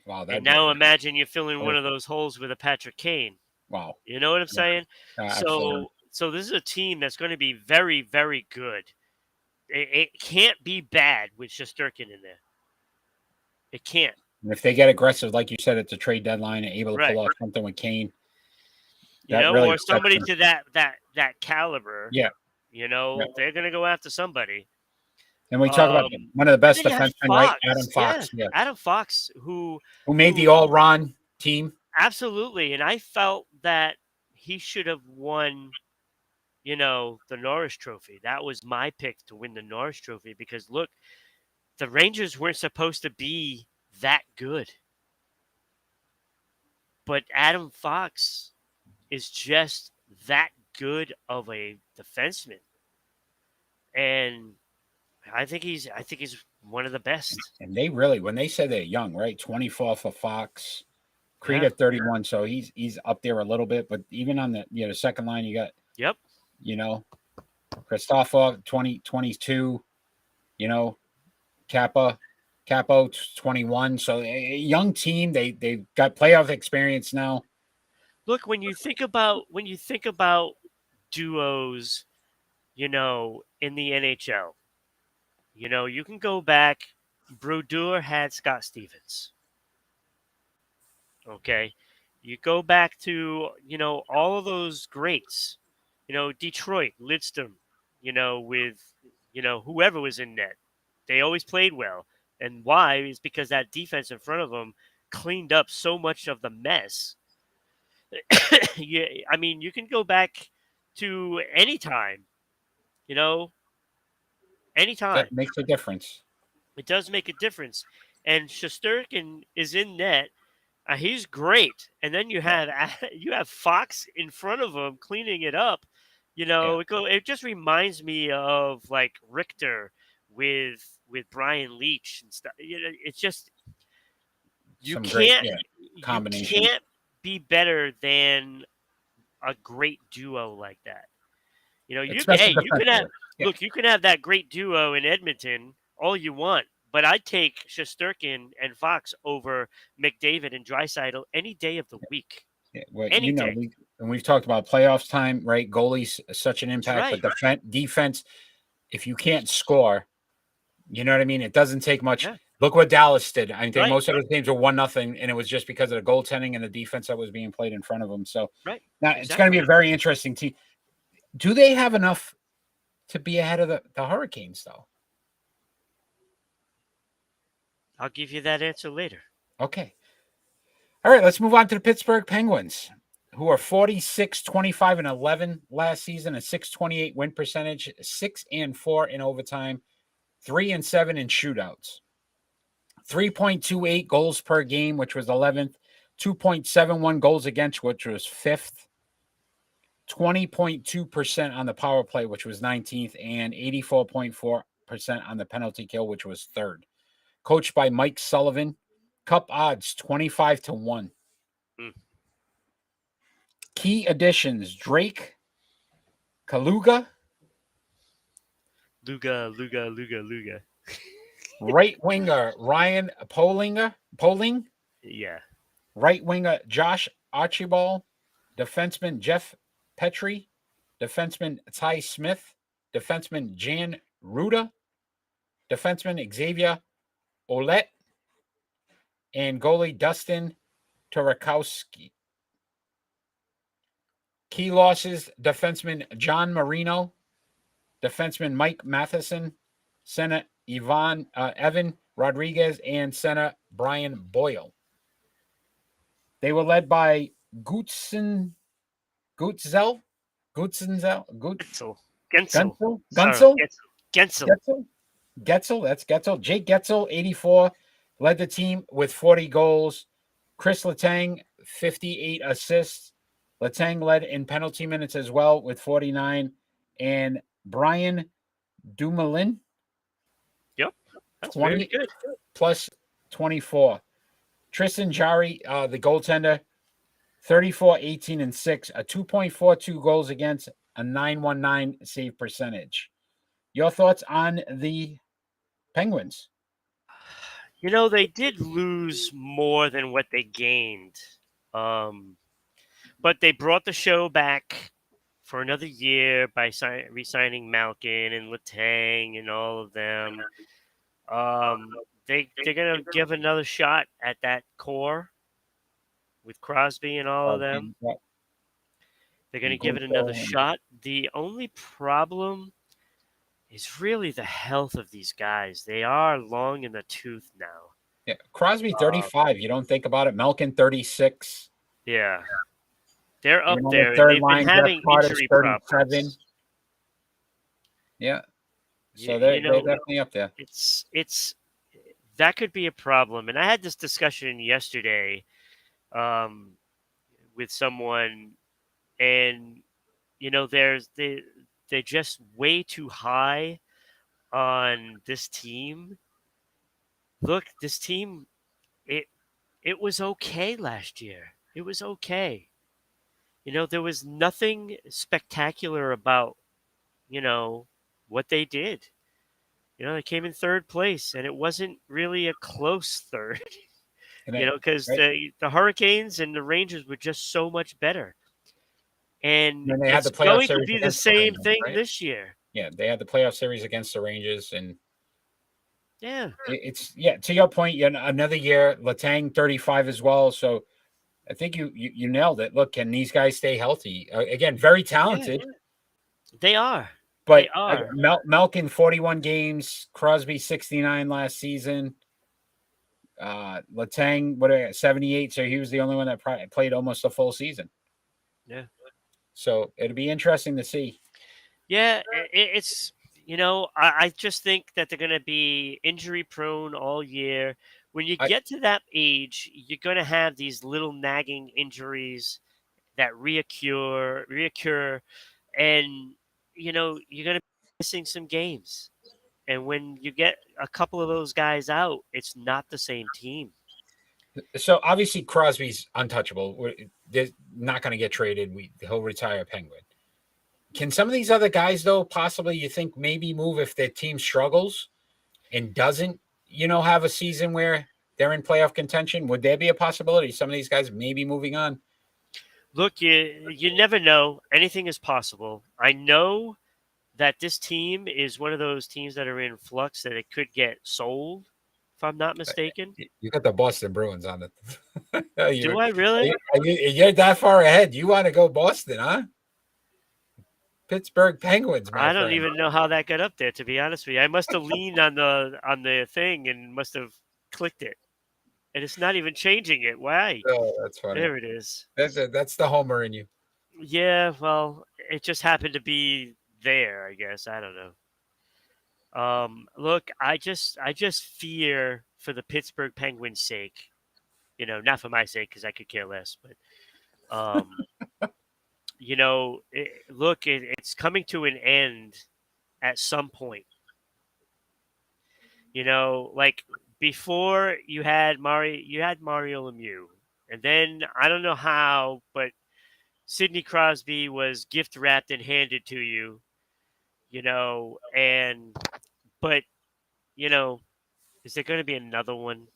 Wow. And now imagine you're filling one of those holes with a Patrick Kane. Wow. You know what I'm saying? Absolutely. So this is a team that's going to be very, very good. It can't be bad with Shesterkin in there. It can't. And if they get aggressive, like you said, at the trade deadline and able to Right. pull off something with Kane, You that know, really or affects somebody them. to that caliber. Yeah. You know, they're gonna go after somebody. And we talk about one of the And best then you have defensemen, right? Adam Fox. Yeah, Fox. Yeah. Adam Fox, who Who made the all-Ron team. absolutely, and I felt that he should have won, you know, the Norris Trophy. That was my pick to win the Norris Trophy because look, the Rangers weren't supposed to be that good. But Adam Fox is just that good of a defenseman. And I think he's one of the best. And they really, when they say they're young, right? 24 for Fox, Creed Yeah. at 31, so he's up there a little bit. But even on the second line, you got Yep. Christopher 22, Capo 21. So a young team. They've got playoff experience now. Look, when you think about duos, you know, in the NHL, you know, you can go back. Brodeur had Scott Stevens. Okay. You go back to, you know, all of those greats, you know, Detroit, Lidstrom, you know, with, you know, whoever was in net. They always played well. And why? Is because that defense in front of them cleaned up so much of the mess. Yeah, I mean, you can go back to any time, you know, any time. That makes a difference. It does make a difference. And Shesterkin is in net. He's great, and then you have you have Fox in front of him cleaning it up. You Yeah. know, it just reminds me of like Richter with Brian Leach and stuff. You know, it's just you Some great can't you combination. can't be better than a great duo like that. You know, Especially you can have defensively. Yeah. look, you can have that great duo in Edmonton all you want, but I'd take Shesterkin and Fox over McDavid and Draisaitl any day of the week. Yeah, well, Any day. we've talked about playoffs time, right? Goalies such an That's impact, right. but defense, if you can't score, you know what I mean? It doesn't take much. Yeah. Look what Dallas did. I think Right. most of the games were 1-0, and it was just because of the goaltending and the defense that was being played in front of them. So Right. now it's going to be a very interesting team. Do they have enough to be ahead of the Hurricanes, though? I'll give you that answer later. Okay. All right, let's move on to the Pittsburgh Penguins, who are 46, 25, and 11 last season, a 628 win percentage, 6-4 in overtime, 3-7 in shootouts. 3.28 goals per game, which was 11th, 2.71 goals against, which was 5th, 20.2% on the power play, which was 19th, and 84.4% on the penalty kill, which was 3rd. Coached by Mike Sullivan. Cup odds 25-1. Mm. Key additions: Drake, Kaluga, Luga. right winger Ryan Poling, Yeah. right winger Josh Archibald, defenseman Jeff Petrie, defenseman Ty Smith, defenseman Jan Ruda, defenseman Xavier Ouellet, and goalie Dustin Torakowski. Key losses: defenseman John Marino, defenseman Mike Matheson, center Evan Rodriguez, and center Brian Boyle. They were led by Gutzel, Gensel. That's Getzel. Jake Getzel, 84, led the team with 40 goals. Chris Letang, 58 assists. Letang led in penalty minutes as well with 49. And Brian Dumoulin, Yep. That's 20 very good. plus 24. Tristan Jarry, the goaltender, 34, 18, and 6, a 2.42 goals against, a 919 save percentage. Your thoughts on the Penguins? You know, they did lose more than what they gained. But they brought the show back for another year by re-signing Malkin and Letang and all of them. they're gonna give another shot at that core with Crosby and all of them. Yeah. They're gonna And give it another Gutho and- shot. The only problem is really the health of these guys. They are long in the tooth now. Yeah, Crosby 35. You don't think about it. Malkin 36. Yeah, they're up You know, there, the and third they've been line, Jeff having Carter's injury 37. problems. Yeah, so You they're know, definitely up there. it's that could be a problem. And I had this discussion yesterday um, with someone, and they're just way too high on this team. Look, this team, it it was okay last year. It was okay. There was nothing spectacular about what they did. They came in third place, and it wasn't really a close third. And Because right? the Hurricanes and the Rangers were just so much better. And then they had it's the playoff going to series be the against the same Rangers, thing right? this year. Yeah, they had the playoff series against the Rangers, and Yeah. it's to your point. Another year, Letang 35 as well. So I think you nailed it. Look, can these guys stay healthy? Again, very talented, They are. but They are. Malkin 41 games, Crosby 69 last season. Letang 78, so he was the only one that played almost a full season. Yeah. So it'll be interesting to see. Yeah, it's I just think that they're going to be injury prone all year. When you get to that age, you're going to have these little nagging injuries that reoccur, and you're going to be missing some games. And when you get a couple of those guys out, it's not the same team. So obviously Crosby's untouchable. They're not going to get traded. He'll retire Penguin. Can some of these other guys, though, possibly you think maybe move if their team struggles and doesn't, have a season where they're in playoff contention? Would there be a possibility some of these guys maybe moving on? Look, you never know. Anything is possible. I know that this team is one of those teams that are in flux that it could get sold, if I'm not mistaken. You got the Boston Bruins on it. Do I really? You're that far ahead. You want to go Boston, huh? Pittsburgh Penguins, I don't friend. even know how that got up there, to be honest with you. I must have leaned on the thing and must have clicked it. And it's not even changing it. Why? Oh, that's funny. There it is. That's the homer in you. Yeah, well, it just happened to be there, I guess. I don't know. Look, I just fear for the Pittsburgh Penguins' sake. Not for my sake because I could care less, but look, it's coming to an end at some point. Like before you had Mario Lemieux, and then I don't know how, but Sidney Crosby was gift wrapped and handed to you. But is there going to be another one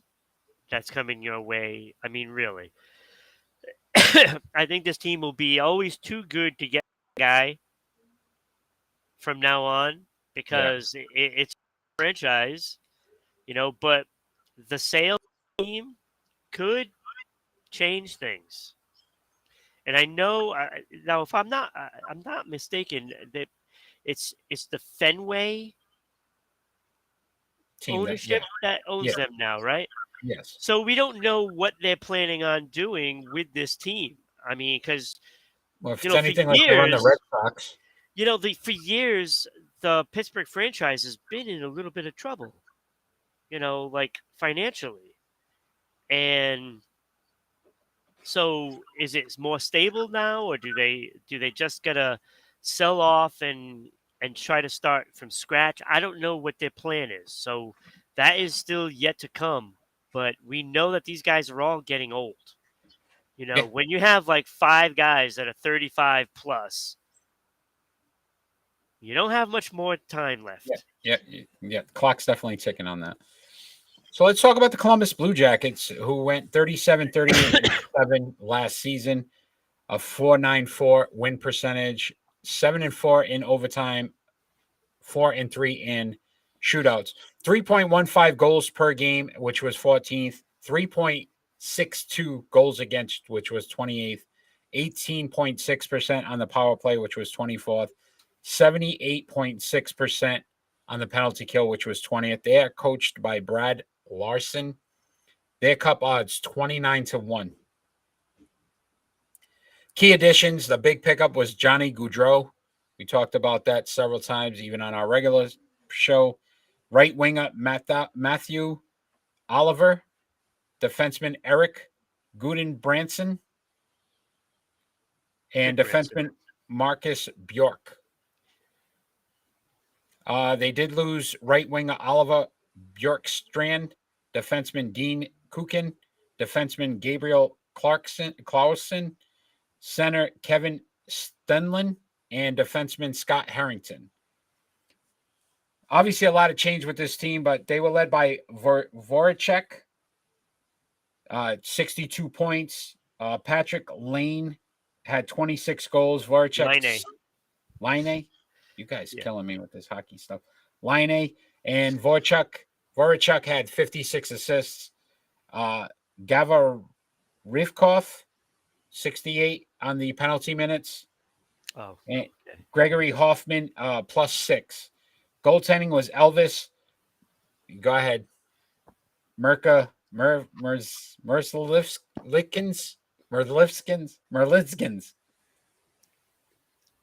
that's coming your way? I mean, really. I think this team will be always too good to get a guy from now on because it's a franchise, but the sales team could change things. And I know now, if I'm not mistaken, that it's the Fenway Team ownership that owns them now, right? Yes. So we don't know what they're planning on doing with this team. I mean, because if it's anything like they run the Red Sox, for years the Pittsburgh franchise has been in a little bit of trouble, like financially, and so is it more stable now, or do they just gotta sell off and try to start from scratch? I don't know what their plan is, so that is still yet to come. But we know that these guys are all getting old. When you have like 5 guys that are 35 plus, you don't have much more time left. Yeah. The clock's definitely ticking on that. So let's talk about the Columbus Blue Jackets, who went 37-38-7 last season, a .494 win percentage, 7-4 in overtime, 4-3 in shootouts. 3.15 goals per game, which was 14th. 3.62 goals against, which was 28th. 18.6% on the power play, which was 24th. 78.6% on the penalty kill, which was 20th. They are coached by Brad Larson. Their cup odds 29-1. Key additions, the big pickup was Johnny Gaudreau. We talked about that several times, even on our regular show. Right winger Matthew Oliver, defenseman Eric Gooden-Branson, and defenseman Marcus Bjork. They did lose right winger Oliver Bjorkstrand, defenseman Dean Kukin, defenseman Gabriel Clausen, center Kevin Stenlin, and defenseman Scott Harrington. Obviously, a lot of change with this team, but they were led by Voracek, 62 points. Patrick Lane had 26 goals. Voracek. Line. You guys killing me with this hockey stuff. Line and Voracek had 56 assists. Gava Rivkov, 68 on the penalty minutes. Oh, and Gregory Hoffman, +6. Goaltending was Elvis. Go ahead. Merlitskins.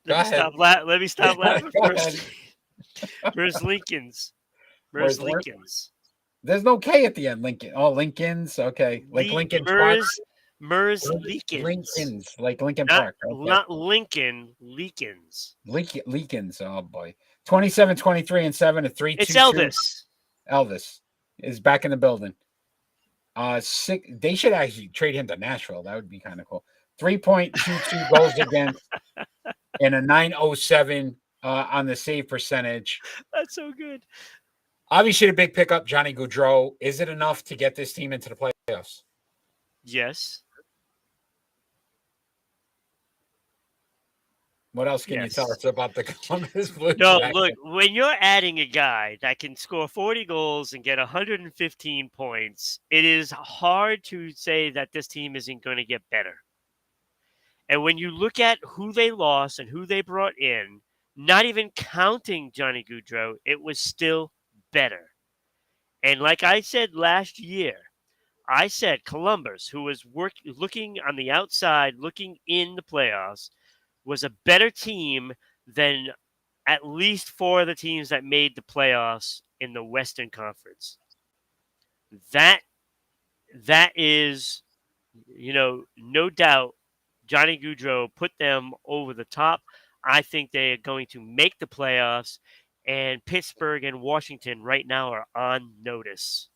Let me stop laughing first. Merzlikins. There's no K at the end. Lincoln. Oh, Lincolns. Okay. Like Lincoln Park. Merzlikins. Like Lincoln Park. Okay. Not Lincoln. Leakins. Oh, boy. 27-23 and 7 to 3-2. It's Elvis. Elvis is back in the building. They should actually trade him to Nashville. That would be kind of cool. 3.22 goals against and a 907 on the save percentage. That's so good. Obviously, the big pickup, Johnny Gaudreau. Is it enough to get this team into the playoffs? Yes. What else can you tell us about the Columbus Blue No, Jackets? look, when you're adding a guy that can score 40 goals and get 115 points, it is hard to say that this team isn't going to get better. And when you look at who they lost and who they brought in, not even counting Johnny Gaudreau, it was still better. And like I said last year, I said Columbus, who was looking on the outside, looking in the playoffs, was a better team than at least 4 of the teams that made the playoffs in the Western Conference. That is, no doubt, Johnny Gaudreau put them over the top. I think they are going to make the playoffs, and Pittsburgh and Washington right now are on notice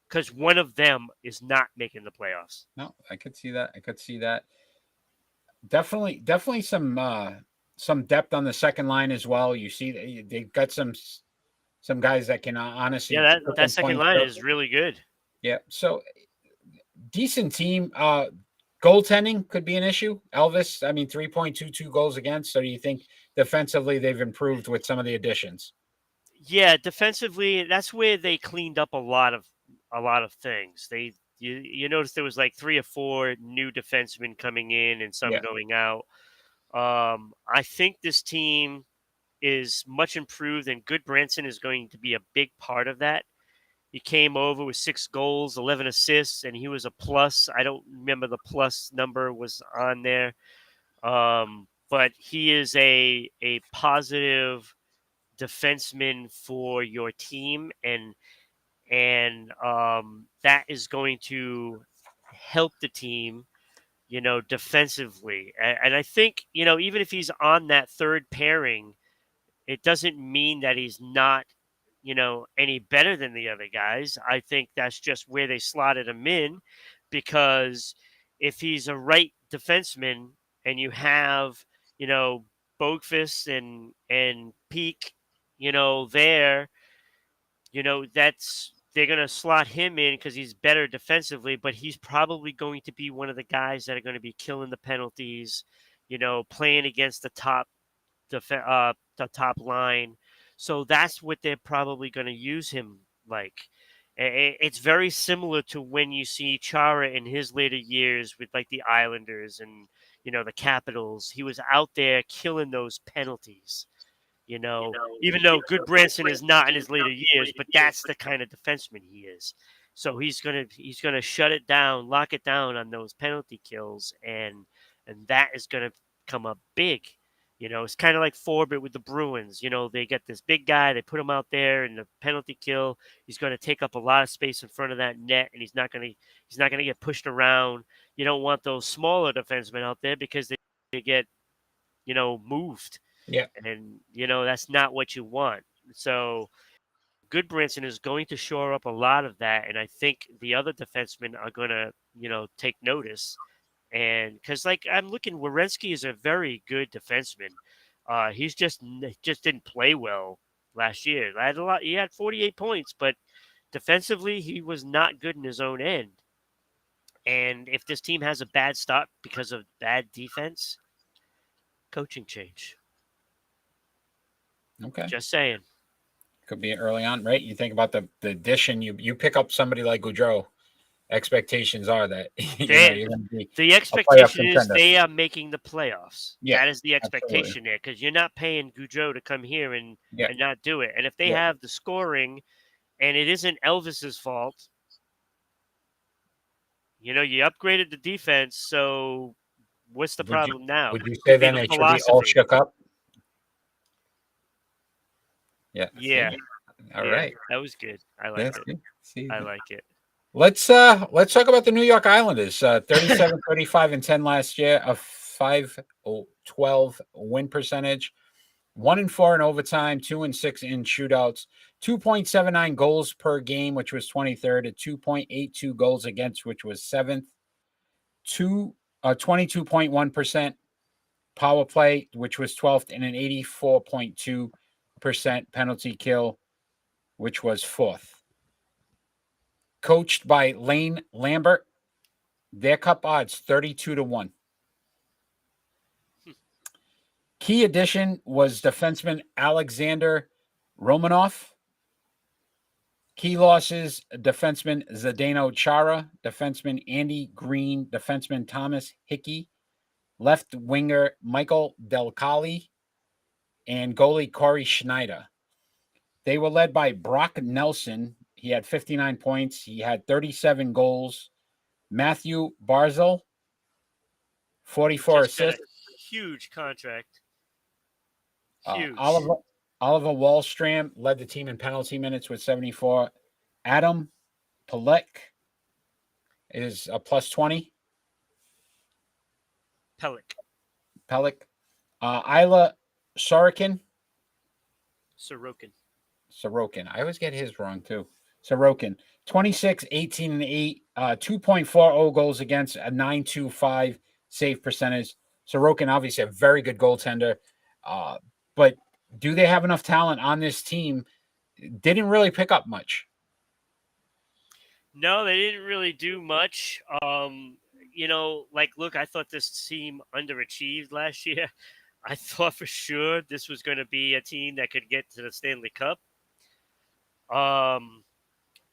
because one of them is not making the playoffs. No, I could see that. Definitely some depth on the second line as well. You see, they've got some guys that can honestly. Yeah, that second line is really good. Yeah, so decent team. Goaltending could be an issue. Elvis, 3.22 goals against. So do you think defensively they've improved with some of the additions? Yeah, defensively, that's where they cleaned up a lot of things. You notice there was like 3 or 4 new defensemen coming in and some going out. I think this team is much improved, and Goodbranson is going to be a big part of that. He came over with 6 goals, 11 assists, and he was a plus. I don't remember the plus number was on there. But he is a positive defenseman for your team, and that is going to help the team, defensively. And I think, even if he's on that third pairing, it doesn't mean that he's not, any better than the other guys. I think that's just where they slotted him in, because if he's a right defenseman and you have, Boqvist and Peak, there, they're going to slot him in because he's better defensively, but he's probably going to be one of the guys that are going to be killing the penalties, playing against the top line. So that's what they're probably going to use him like. It's very similar to when you see Chara in his later years with like the Islanders and the Capitals. He was out there killing those penalties. Even though Good Branson is not in his later years, but that's the kind of defenseman he is. So he's gonna shut it down, lock it down on those penalty kills, and that is gonna come up big. It's kind of like Forbert with the Bruins. They get this big guy, they put him out there in the penalty kill. He's going to take up a lot of space in front of that net, and he's not gonna get pushed around. You don't want those smaller defensemen out there because they get moved, Yeah. and that's not what you want. So Goodbranson is going to shore up a lot of that, and I think the other defensemen are going to take notice. And because like I'm looking, Werenski is a very good defenseman. He's just didn't play well last year. I had a lot. He had 48 points, but defensively he was not good in his own end. And if this team has a bad start because of bad defense, coaching change. Okay. Just saying. Could be early on, right? You think about the addition. You pick up somebody like Goudreau. Expectations are that you're going to be the a playoff expectation is contender. they are making the playoffs. Yeah, that is the absolutely. expectation there, because you're not paying Goudreau to come here and Yeah. not do it. And if they Yeah. have the scoring, and it isn't Elvis's fault, you upgraded the defense. So what's the problem now? Would you say Could be then the it should be all philosophy. shook up? Yeah. Yeah. See? All Yeah, right. that was good. I like That's it. good. See? I like it. Let's talk about the New York Islanders. 37, 35, and 10 last year, a 5-12 win percentage, 1-4 in overtime, 2-6 in shootouts, 2.79 goals per game, which was 23rd, at 2.82 goals against, which was 7th, 22.1% power play, which was 12th, and an 84.2% penalty kill, which was 4th. Coached by Lane Lambert, their cup odds 32-1. Key addition was defenseman Alexander Romanov. Key losses: defenseman Zdeno Chara, defenseman Andy Green, defenseman Thomas Hickey, left winger Michael Del Calle, and goalie Corey Schneider. They were led by Brock Nelson. He had 59 points. He had 37 goals. Matthew Barzal, 44 Just got a assists. huge contract. Huge. Oliver Wallstrom led the team in penalty minutes with 74. Adam Pelech is a plus 20. Pelech. Isla Sorokin. I always get his wrong too. Sorokin. 26, 18, and 8. 2.40 goals against, a 9.25 save percentage. Sorokin, obviously a very good goaltender. But do they have enough talent on this team? Didn't really pick up much. No, they didn't really do much. Look, I thought this team underachieved last year. I thought for sure this was going to be a team that could get to the Stanley Cup.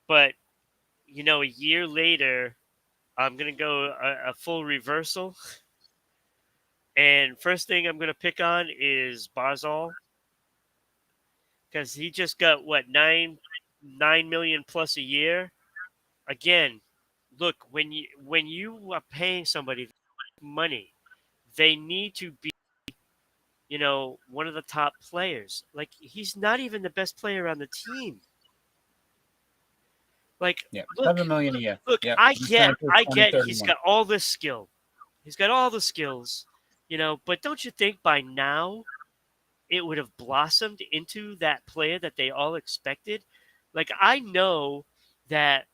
But a year later, I'm going to go a full reversal. And first thing I'm going to pick on is Barzal, because he just got $9 million plus a year. Again, look, when you are paying somebody money, they need to be, one of the top players. Like, he's not even the best player on the team. Like, Yeah, look, $7 million a year. Look, Yep. I He's get, signed through he's 2031. got all this skill. He's got all the skills, but don't you think by now it would have blossomed into that player that they all expected? Like, I know that,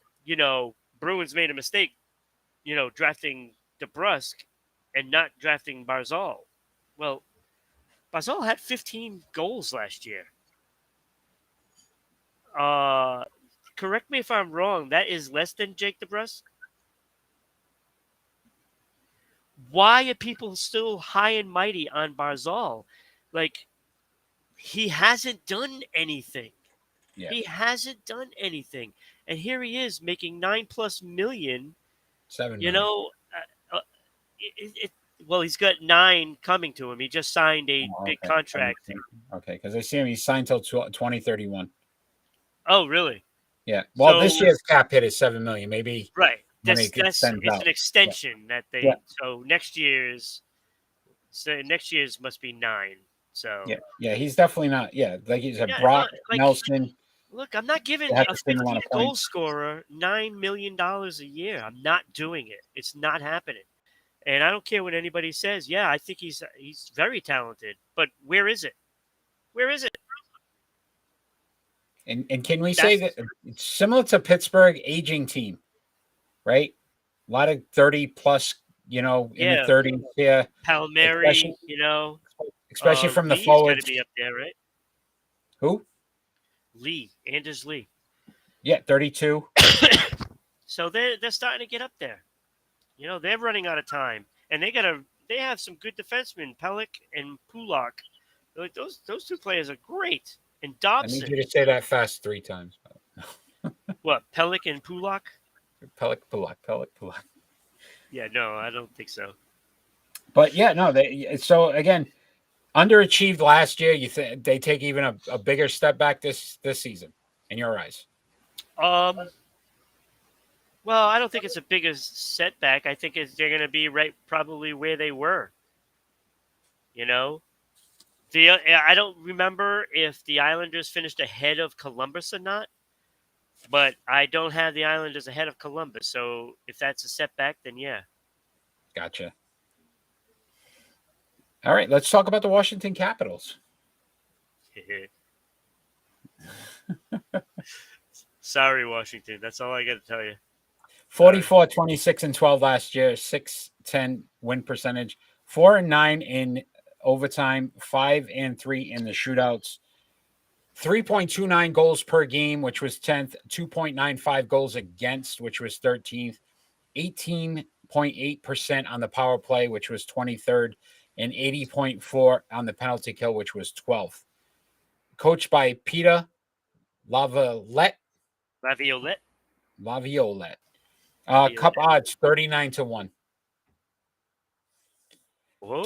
Bruins made a mistake, drafting DeBrusque and not drafting Barzal. Well, Barzal had 15 goals last year. Correct me if I'm wrong. That is less than Jake DeBrusque. Why are people still high and mighty on Barzal? Like, he hasn't done anything. Yeah. He hasn't done anything, and here he is making $9+ million. 7 You million. know, well, he's got 9 coming to him. He just signed a Oh, big okay. contract. Okay, because I see him. He's signed till 2031. Oh, really? Yeah. Well, So this year's cap hit is 7 million. Maybe right, when that's it that's extends it's out. an extension that Yeah. they. So next year's must be 9. So Yeah. He's definitely not. Yeah, like you said, yeah, no, Brock like Nelson. look, I'm not giving They have a the same amount 15 of goal points. scorer $9 million a year. I'm not doing it. It's not happening. And I don't care what anybody says. Yeah, I think he's very talented, but where is it? Where is it? And can we say That's that it's similar to Pittsburgh aging team, right? A lot of 30 plus, in the yeah, 30s here, especially Palmieri. especially from the Lee's got to forwards. be up there, right? Who? Anders Lee. Yeah, 32. So they're starting to get up there. They're running out of time, and they have some good defensemen, Pellick and Pulak. Like those two players are great. And I need Dobson. you to say that fast 3 times. What, Pellick and Pulak? Pellick, Pulak. Yeah, no, I don't think so. But yeah, no, so again, underachieved last year. They take even a bigger step back this season in your eyes? Well, I don't think it's a biggest setback. I think they're going to be right, probably where they were. You know, I don't remember if the Islanders finished ahead of Columbus or not, but I don't have the Islanders ahead of Columbus. So if that's a setback, then yeah. Gotcha. All right, let's talk about the Washington Capitals. Sorry, Washington. That's all I got to tell you. 44, 26, and 12 last year, 6-10 win percentage, 4-9 in overtime, 5-3 in the shootouts, 3.29 goals per game, which was 10th, 2.95 goals against, which was 13th, 18.8% on the power play, which was 23rd, and 80.4 on the penalty kill, which was 12th. Coached by Peter Laviolette. Cup odds 39-1. Whoa.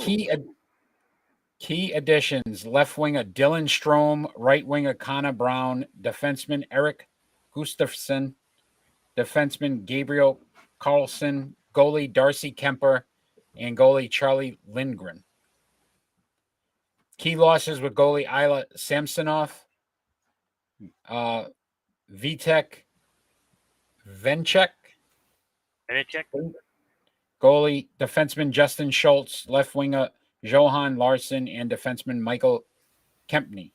Key additions: left winger Dylan Strome, right winger Connor Brown, defenseman Eric Gustafsson, defenseman Gabriel Carlson, goalie Darcy Kemper, and goalie Charlie Lindgren. Key losses with goalie Ilya Samsonov, Vitek Venchek, goalie defenseman Justin Schultz, left winger Johan Larson, and defenseman Michael Kempney.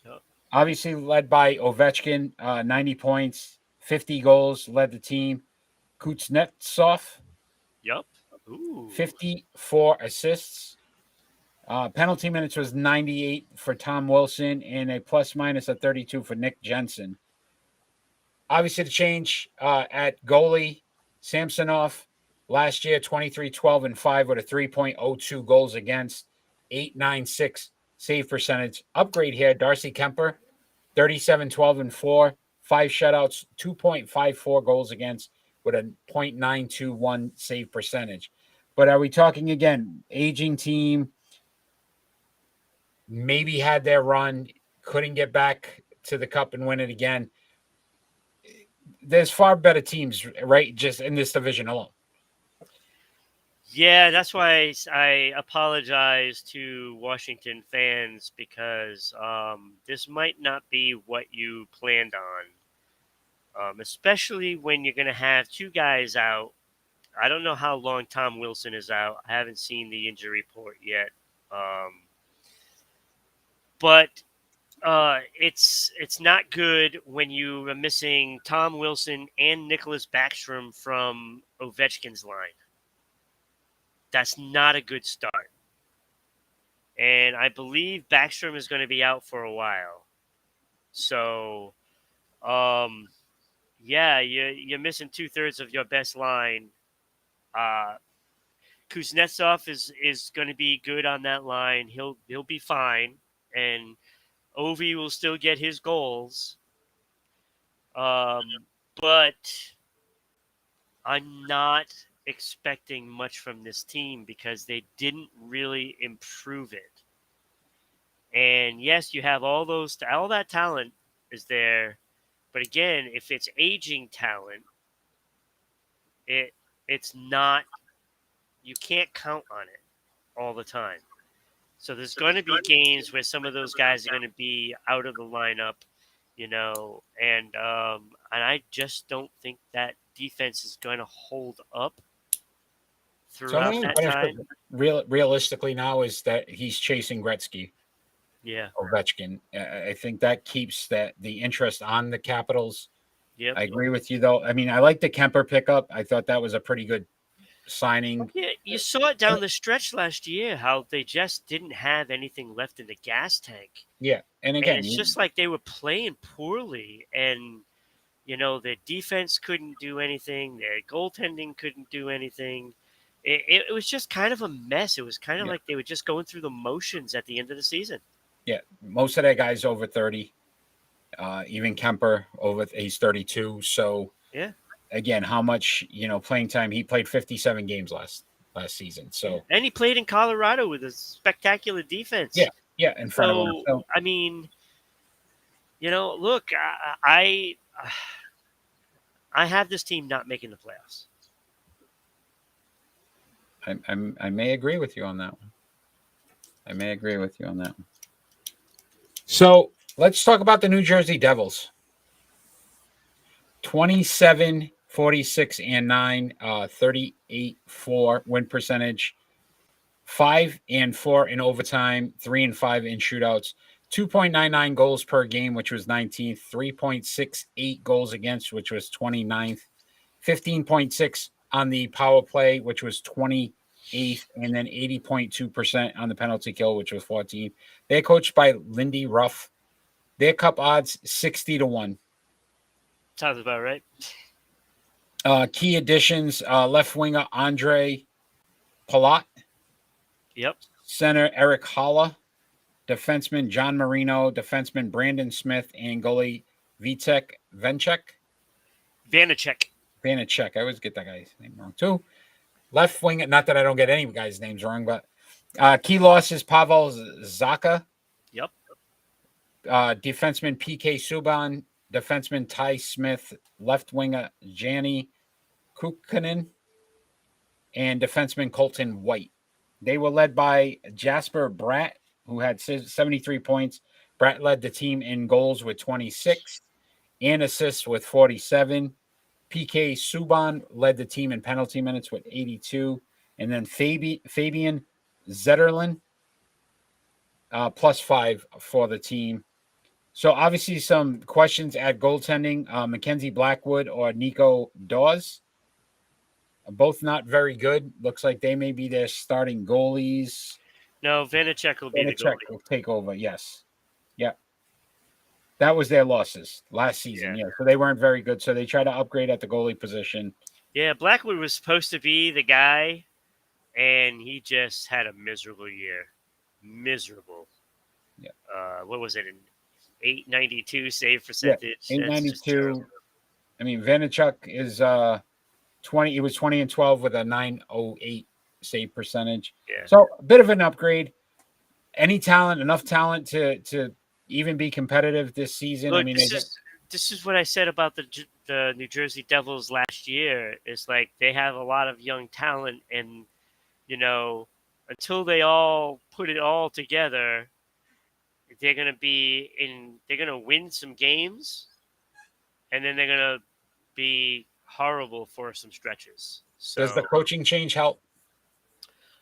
Yep. Obviously led by Ovechkin, 90 points, 50 goals, led the team. Kuznetsov, Yep. Ooh. 54 assists. Penalty minutes was 98 for Tom Wilson and a plus minus of 32 for Nick Jensen. Obviously, the change at goalie, Samsonov, last year, 23-12-5 with a 3.02 goals against, 8.96 save percentage. Upgrade here, Darcy Kemper, 37-12-4, 5 shutouts, 2.54 goals against with a .921 save percentage. But are we talking, again, aging team, maybe had their run, couldn't get back to the cup and win it again? There's far better teams, right? Just in this division alone. Yeah, that's why I apologize to Washington fans because this might not be what you planned on, especially when you're going to have 2 guys out. I don't know how long Tom Wilson is out. I haven't seen the injury report yet, but it's not good when you are missing Tom Wilson and Nicholas Backstrom from Ovechkin's line. That's not a good start. And I believe Backstrom is going to be out for a while. So, yeah, you're missing 2/3 of your best line. Kuznetsov is going to be good on that line. He'll be fine. and Ovi will still get his goals. But I'm not expecting much from this team because they didn't really improve it. And yes, you have all that talent is there, but again, if it's aging talent, it it's not. You can't count on it all the time. So there's going to be games where some of those guys are going to be out of the lineup, and I just don't think that defense is going to hold up So throughout the only that benefit, time. realistically now, is that he's chasing Gretzky, Yeah. Ovechkin. I think that keeps the interest on the Capitals. Yep. I agree with you, though. I mean, I like the Kemper pickup. I thought that was a pretty good signing. Yeah, you saw it down the stretch last year how they just didn't have anything left in the gas tank. Yeah, and And again, it's just like they were playing poorly, and their defense couldn't do anything, their goaltending couldn't do anything. It was just kind of a mess. It was kind of yeah, like they were just going through the motions at the end of the season. yeah. Most of that guys over 30. Even Kemper he's 32. So Yeah, again, how much playing time? He played 57 games last season. So and he played in Colorado with a spectacular defense. yeah, yeah, in front of him. So So I mean, look, I have this team not making the playoffs. I may agree with you on that one. I may agree with you on that one. So let's talk about the New Jersey Devils. 27, 46, and 9, 38-4 win percentage, 5-4 in overtime, 3-5 in shootouts, 2.99 goals per game, which was 19th, 3.68 goals against, which was 29th, 15.6 on the power play, which was 28th, and then 80.2% on the penalty kill, which was 14th. They're coached by Lindy Ruff. Their cup odds 60-1. Sounds about right. Key additions: left winger Andre Palat, Yep. center Eric Holla, defenseman John Marino, defenseman Brandon Smith, and goalie Vitek Vanecek. Vanecek. I always get that guy's name wrong too. Left wing, not that I don't get any guys' names wrong, but key losses: Pavel Zaka, Yep. defenseman PK Subban, defenseman Ty Smith, left winger Jani Kukkonen, and defenseman Colton White. They were led by Jasper Bratt, who had 73 points. Bratt led the team in goals with 26 and assists with 47. PK Subban led the team in penalty minutes with 82. And then Fabian Zetterlin, +5 for the team. So obviously some questions at goaltending. Mackenzie Blackwood or Nico Dawes. Both not very good. Looks like they may be their starting goalies. No, Vanecek will be the Vanecek goalie. will take over. Yes. Yep. That was their losses last season. Yeah. So they weren't very good. So they tried to upgrade at the goalie position. Yeah, Blackwood was supposed to be the guy, and he just had a miserable year. Miserable. Yeah. What was it? An 892 save percentage. Yeah, That's just terrible. 892. I mean, Vanechuk is 20. He was 20-12 with a 908 save percentage. Yeah. So a bit of an upgrade. Any talent, enough talent to even be competitive this season. Look, I mean, this is what I said about the New Jersey Devils last year. It's like they have a lot of young talent, and until they all put it all together, they're gonna win some games, and then they're gonna be horrible for some stretches. So does the coaching change help?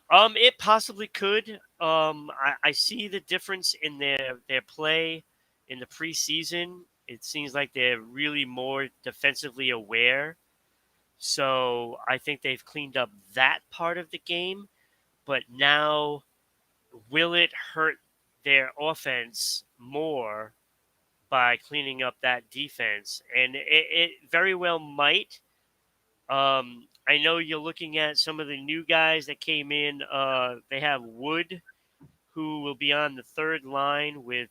It possibly could. I see the difference in their play in the preseason. It seems like they're really more defensively aware. So I think they've cleaned up that part of the game. But now, will it hurt their offense more by cleaning up that defense? And it very well might. I know you're looking at some of the new guys that came in. They have Wood, who will be on the third line with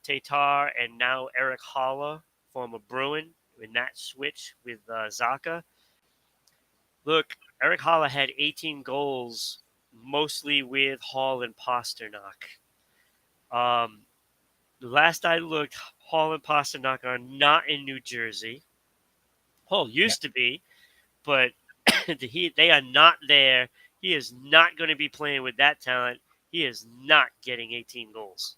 Tatar and now Eric Haller, former Bruin, in that switch with Zaka. Look, Eric Haller had 18 goals, mostly with Hall and Pasternak. Um, the last I looked, Hall and Pasternak are not in New Jersey. Hall Yeah. used to be, but they are not there. He is not going to be playing with that talent. He is not getting 18 goals.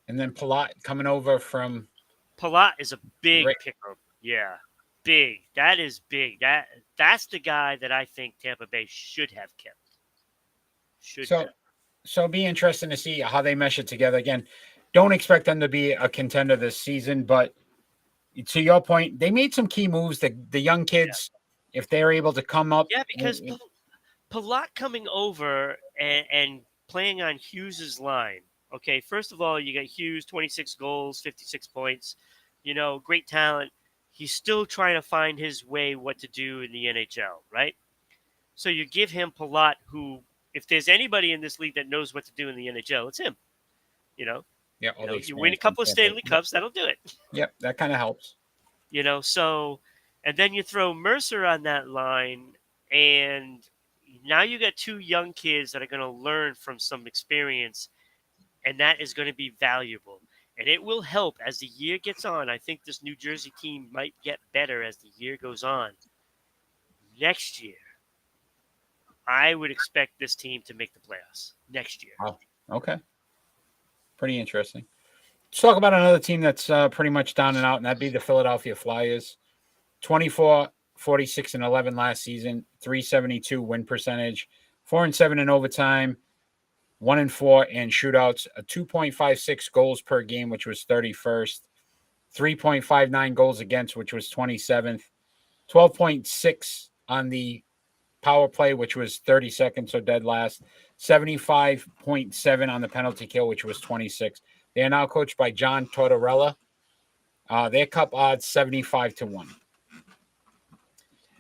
And then Palat coming over from Palat is a big Rick. pickup. Yeah, big. That is big. That's the guy that I think Tampa Bay should have kept. Should So, have. so it'll be interesting to see how they mesh it together. Again, don't expect them to be a contender this season, but to your point, they made some key moves. The young kids, if they're able to come up, Yeah, because Palat coming over and playing on Hughes's line. Okay, first of all, you got Hughes, 26 goals, 56 points. Great talent. He's still trying to find his way what to do in the NHL, right? So you give him Palat, who, if there's anybody in this league that knows what to do in the NHL, it's him. You know, yeah, all the you win a experience couple of from Tampa. Stanley Cups, that'll do it. Yep, that kind of helps. So, and then you throw Mercer on that line, and now you got two young kids that are going to learn from some experience, and that is going to be valuable. And it will help as the year gets on. I think this New Jersey team might get better as the year goes on. Next year, I would expect this team to make the playoffs next year. Oh, okay. Pretty interesting. Let's talk about another team that's pretty much down and out, and that'd be the Philadelphia Flyers. 24, 46, and 11 last season, 372 win percentage, 4-7 in overtime, 1-4 in shootouts, a 2.56 goals per game, which was 31st, 3.59 goals against, which was 27th, 12.6 on the power play, which was 32nd, so dead last, 75.7 on the penalty kill, which was 26th. They are now coached by John Tortorella. Their cup odds 75-1.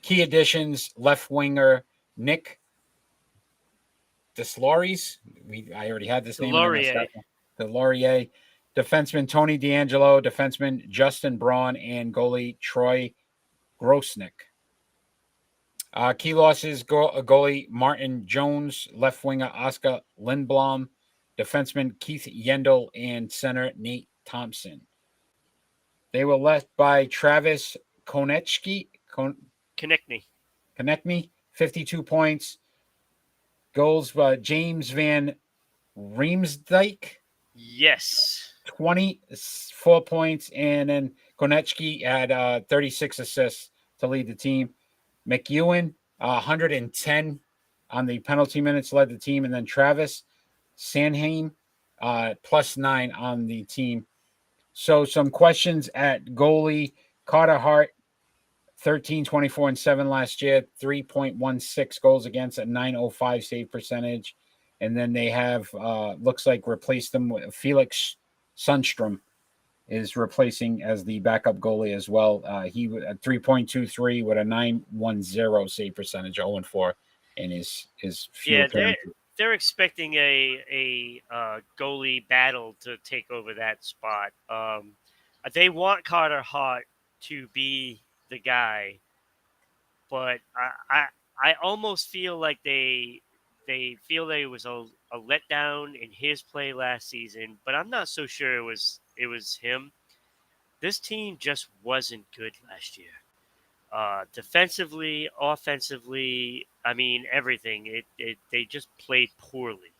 Key additions: left winger Nick Deslauriers. I already had this name. Deslauriers. Defenseman Tony D'Angelo. Defenseman Justin Braun, and goalie Troy Grosnick. Key losses: goalie Martin Jones, left winger Oscar Lindblom, defenseman Keith Yendel, and center Nate Thompson. They were left by Travis Konechny, 52 points. Goals by James Van Riemsdyk, Yes. 24 points. And then Konechny had 36 assists to lead the team. McEwen, 110 on the penalty minutes, led the team. And then Travis Sanheim, +9 on the team. So some questions at goalie: Carter Hart, 13, 24, and 7 last year, 3.16 goals against, a 905 save percentage. And then they have, looks like, replaced them with Felix Sundstrom is replacing as the backup goalie as well. He at 3.23 with a 910 save percentage, 0-4 in his few appearances. They're expecting a goalie battle to take over that spot. They want Carter Hart to be the guy, but I almost feel like they feel that it was a letdown in his play last season, but I'm not so sure it was him. This team just wasn't good last year. Defensively, offensively, I mean everything. They just played poorly,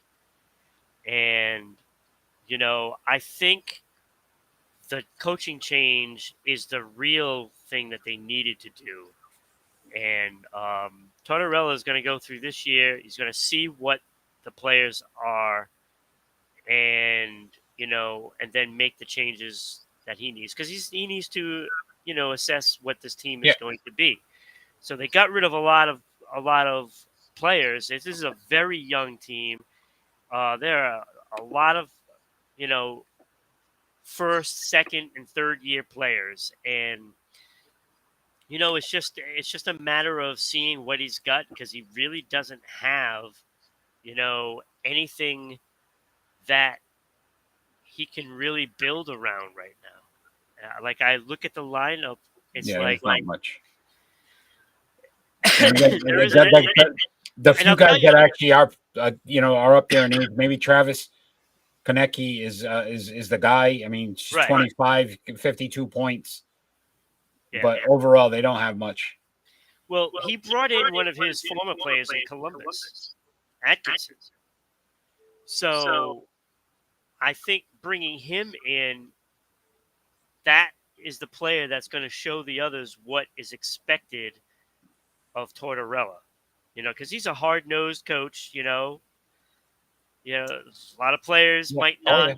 and I think the coaching change is the real thing that they needed to do. And Tortorella is going to go through this year. He's going to see what the players are, and and then make the changes that he needs, because he needs to assess what this team is going to be. So they got rid of a lot of players. This is a very young team. There are a lot of first, second, and third year players, and it's just a matter of seeing what he's got, because he really doesn't have anything that he can really build around right now. Like I look at the lineup, it's Yeah, like there's not much. And again, there isn't any. the And few I'll guys tell you, that actually are, are up there in age. Maybe Travis Konecny is the guy. I mean, she's right? 25, 52 points, Yeah. but overall they don't have much. Well, he brought in one of his former players in Columbus, Atkinson. So I think bringing him in, that is the player that's going to show the others what is expected of Tortorella. Because he's a hard-nosed coach. A lot of players Yeah. might Oh not yeah.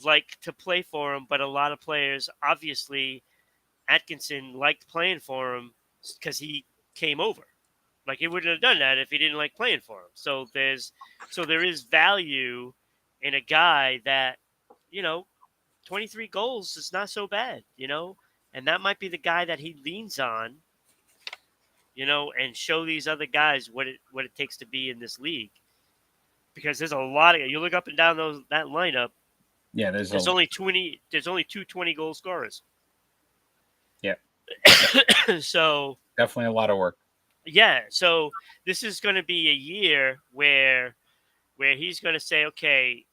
like to play for him, but a lot of players, obviously, Atkinson liked playing for him because he came over. Like he wouldn't have done that if he didn't like playing for him. So there is value in a guy that, you know, 23 goals is not so bad, and that might be the guy that he leans on, and show these other guys what it takes to be in this league. Because there's a lot of you look up and down that lineup. Yeah, There's only 20. There's only two 20-goal scorers. Yeah. So Definitely a lot of work. yeah, so this is going to be a year where he's going to say, okay,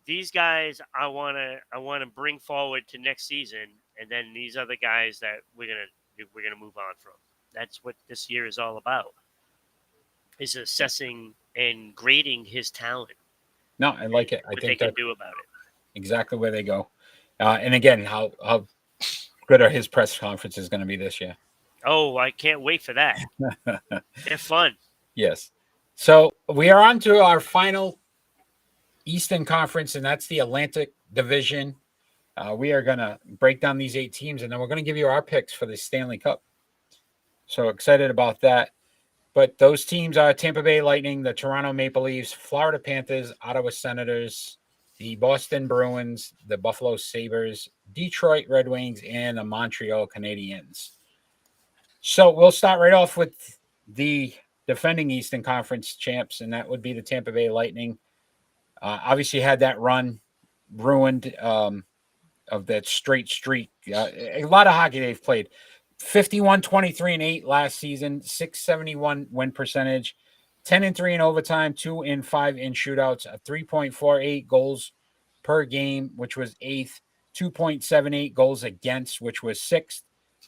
these guys I want to bring forward to next season, and then these other guys that we're gonna move on from. That's what this year is all about. Is assessing and grading his talent. No, I like it. I What think they can that's do about it. exactly where they go. And again, how good are his press conferences going to be this year? Oh, I can't wait for that. They're fun. Yes. So we are on to our final Eastern Conference, and that's the Atlantic Division. We are going to break down these 8 teams, and then we're going to give you our picks for the Stanley Cup. So excited about that. But those teams are Tampa Bay Lightning, the Toronto Maple Leafs, Florida Panthers, Ottawa Senators, the Boston Bruins, the Buffalo Sabres, Detroit Red Wings, and the Montreal Canadiens. So we'll start right off with the defending Eastern Conference champs, and that would be the Tampa Bay Lightning. Obviously had that run ruined of that straight streak. A lot of hockey they've played. 51, 23, and 8 last season, 671 win percentage, 10-3 in overtime, 2-5 in shootouts, a 3.48 goals per game, which was 8th, 2.78 goals against, which was 6th,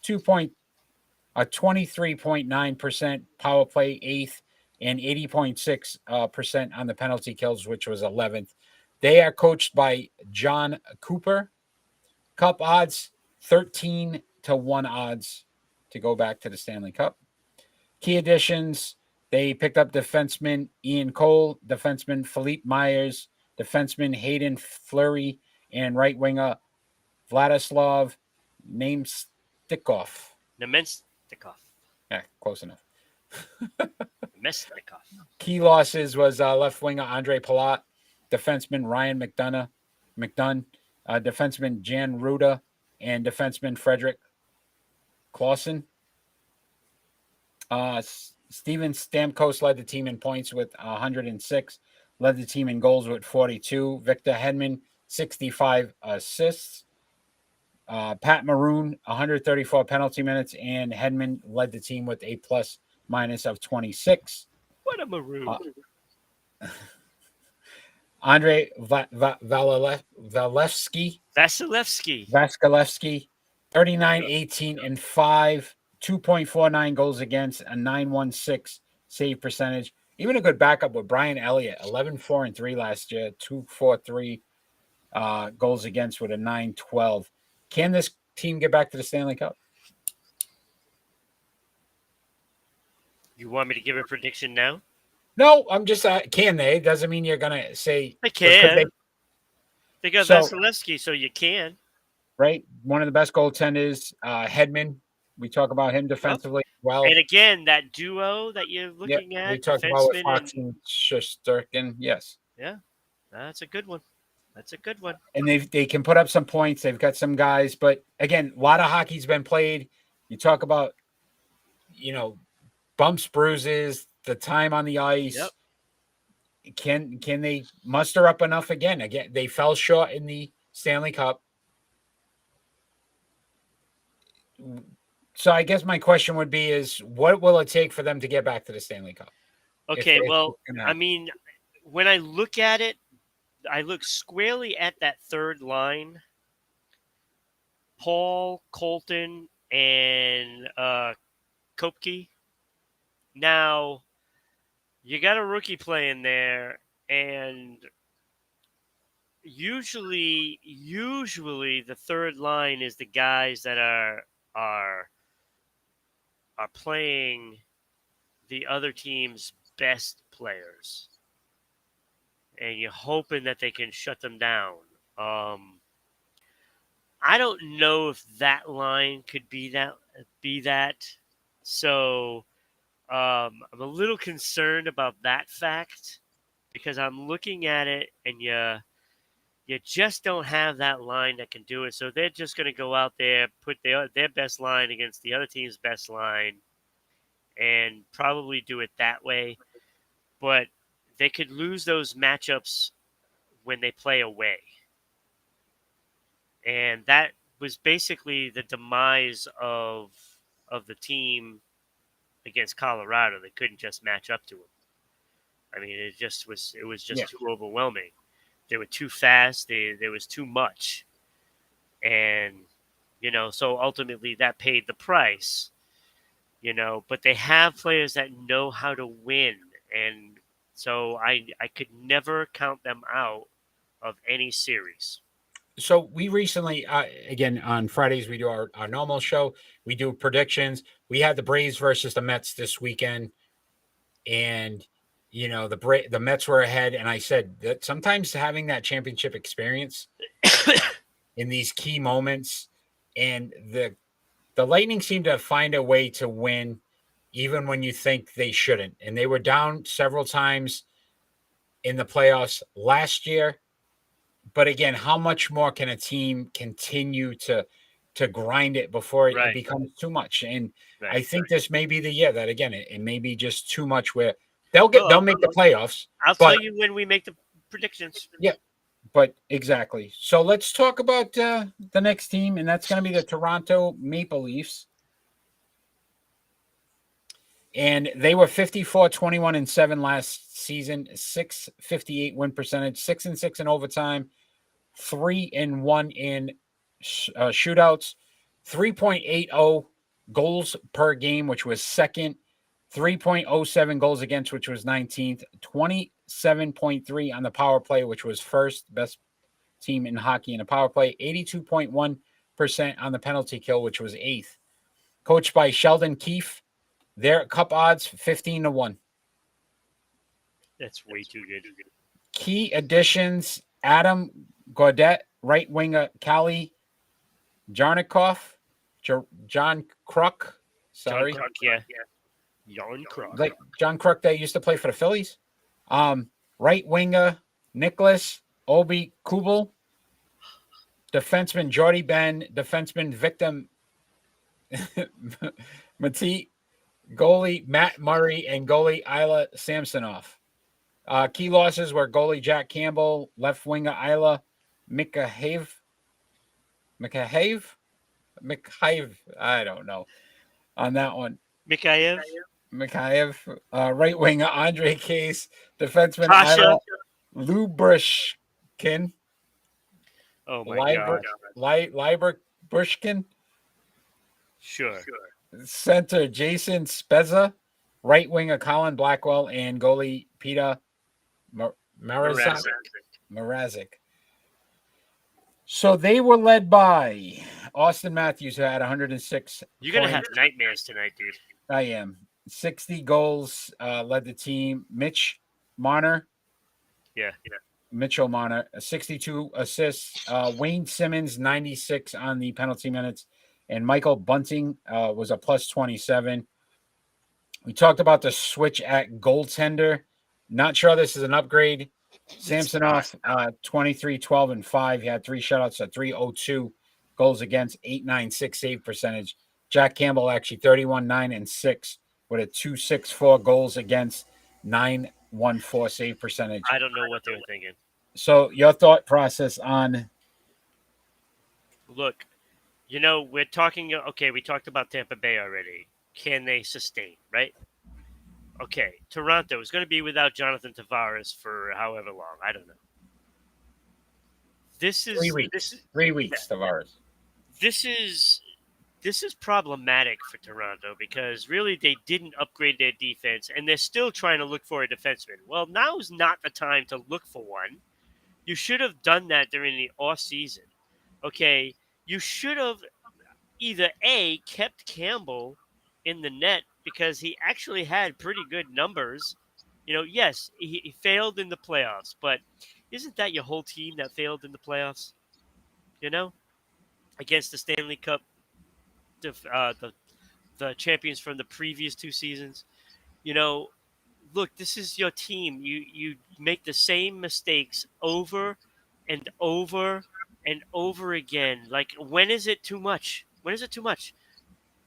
23.9% power play, 8th, and 80.6% on the penalty kills, which was 11th. They are coached by John Cooper. Cup odds, 13-1 odds to go back to the Stanley Cup. Key additions, they picked up defenseman Ian Cole, defenseman Philippe Myers, defenseman Hayden Fleury, and right winger Vladislav Nemestikov. Yeah, close enough. Nemestikov. Key losses was left winger Andre Palat, defenseman Ryan McDunn, defenseman Jan Ruda, and defenseman Frederick Clausen. Steven Stamkos led the team in points with 106, led the team in goals with 42. Victor Hedman, 65 assists. Pat Maroon, 134 penalty minutes, and Hedman led the team with a plus minus of 26. What a maroon. Andre Vasilevsky, 39, 18, and 5, 2.49 goals against, a 916 save percentage. Even a good backup with Brian Elliott, 11, 4, and 3 last year, 243 goals against with a 912. Can this team get back to the Stanley Cup? You want me to give a prediction now? No, I'm just can they? Doesn't mean you're gonna say they can. They got Vasilevsky, so you can. Right, one of the best goaltenders, Hedman. We talk about him defensively as well. And again, that duo that you're looking at, we talked about with Fox and Shesterkin. Yes, yeah, that's a good one. And they can put up some points. They've got some guys, but again, a lot of hockey's been played. You talk about, bumps, bruises, the time on the ice. Yep. can they muster up enough again? Again, they fell short in the Stanley Cup. So I guess my question would be is what will it take for them to get back to the Stanley Cup? Okay, If well, it's gonna- I mean, when I look at it, I look squarely at that third line: Paul, Colton, and Kopke. Now, you got a rookie playing there, and usually the third line is the guys that are playing the other team's best players, and you're hoping that they can shut them down. I don't know if that line could be that. So I'm a little concerned about that fact because I'm looking at it and you just don't have that line that can do it. So they're just going to go out there, put their best line against the other team's best line, and probably do it that way. But they could lose those matchups when they play away. And that was basically the demise of the team against Colorado. They couldn't just match up to them. I mean, it was just too overwhelming. They were too fast. There was too much, and so ultimately that paid the price. But they have players that know how to win, and so I could never count them out of any series. So we recently, again, on Fridays, we do our normal show. We do predictions. We had the Braves versus the Mets this weekend. And, the Mets were ahead. And I said that sometimes having that championship experience in these key moments, and the Lightning seem to find a way to win even when you think they shouldn't. And they were down several times in the playoffs last year. But again, how much more can a team continue to grind it before it becomes too much? And I think this may be the year that again it may be just too much where they'll make the playoffs. I'll tell you when we make the predictions. Yeah, but exactly. So let's talk about the next team, and that's going to be the Toronto Maple Leafs. And they were 54-21-7 last season, 658 win percentage, 6-6 in overtime, 3-1 in shootouts, 3.80 goals per game, which was second, 3.07 goals against, which was 19th, 27.3 on the power play, which was first, best team in hockey in a power play, 82.1% on the penalty kill, which was eighth. Coached by Sheldon Keefe, their cup odds 15-1. That's way too good. Key additions: Adam Gaudette, right winger Kali Jarnikoff, John Kruk. Sorry, John Kruk, yeah. John Kruk. Like John Kruk that used to play for the Phillies. Right winger Nicholas Obi Kubel, defenseman Jordy Ben, defenseman Victor Mati, goalie Matt Murray, and goalie Isla Samsonov. Key losses were goalie Jack Campbell, left winger Isla Mikhaev. I don't know on that one. Mikhaev, right winger Andre Case, defenseman Tasha Isla Lubrishkin. Oh my God. Liber Bushkin. Sure. Center Jason Spezza, right winger Colin Blackwell, and goalie Peter Mrazek. So they were led by Austin Matthews, who had 106. You're going to have nightmares tonight, dude. I am. 60 goals, led the team. Mitch Marner. Yeah. Mitchell Marner, 62 assists. Wayne Simmons, 96 on the penalty minutes. And Michael Bunting was a plus 27. We talked about the switch at goaltender. Not sure this is an upgrade. Samsonov, 23, 12, and 5. He had 3 shutouts at 302 goals against, 8.96 save percentage. Jack Campbell actually 31, 9, and 6 with a 2.64 goals against, 9 .14 save percentage. I don't know what they were thinking. So your thought process on Look, we're talking. Okay, we talked about Tampa Bay already. Can they sustain? Right. Okay, Toronto is going to be without Jonathan Tavares for however long. I don't know. This 3 is weeks. 3 weeks, Tavares. this is this is problematic for Toronto because really they didn't upgrade their defense and they're still trying to look for a defenseman. Well, now is not the time to look for one. You should have done that during the off season. Okay, you should have either A, kept Campbell in the net because he actually had pretty good numbers. Yes, he failed in the playoffs, but isn't that your whole team that failed in the playoffs? You know, against the Stanley Cup, the champions from the previous 2 seasons. You know, look, this is your team. You make the same mistakes over and over and over again. Like, when is it too much? When is it too much?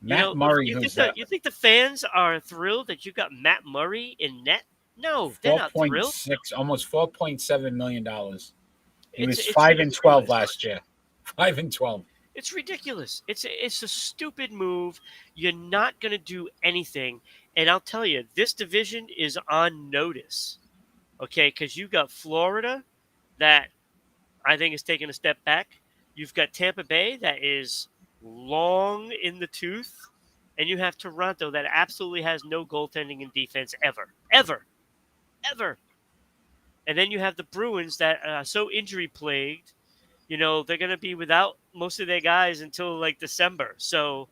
Matt Murray, You think the fans are thrilled that you got Matt Murray in net? No, they're not thrilled. 4.6, almost $4.7 million. He was It's 5-12 ridiculous. last year. 5-12. It's ridiculous. It's a stupid move. You're not going to do anything. And I'll tell you, this division is on notice. Okay, because you got Florida that I think is taking a step back. You've got Tampa Bay that is long in the tooth. And you have Toronto that absolutely has no goaltending and defense ever. Ever. Ever. And then you have the Bruins that are so injury plagued. They're going to be without most of their guys until like December. So,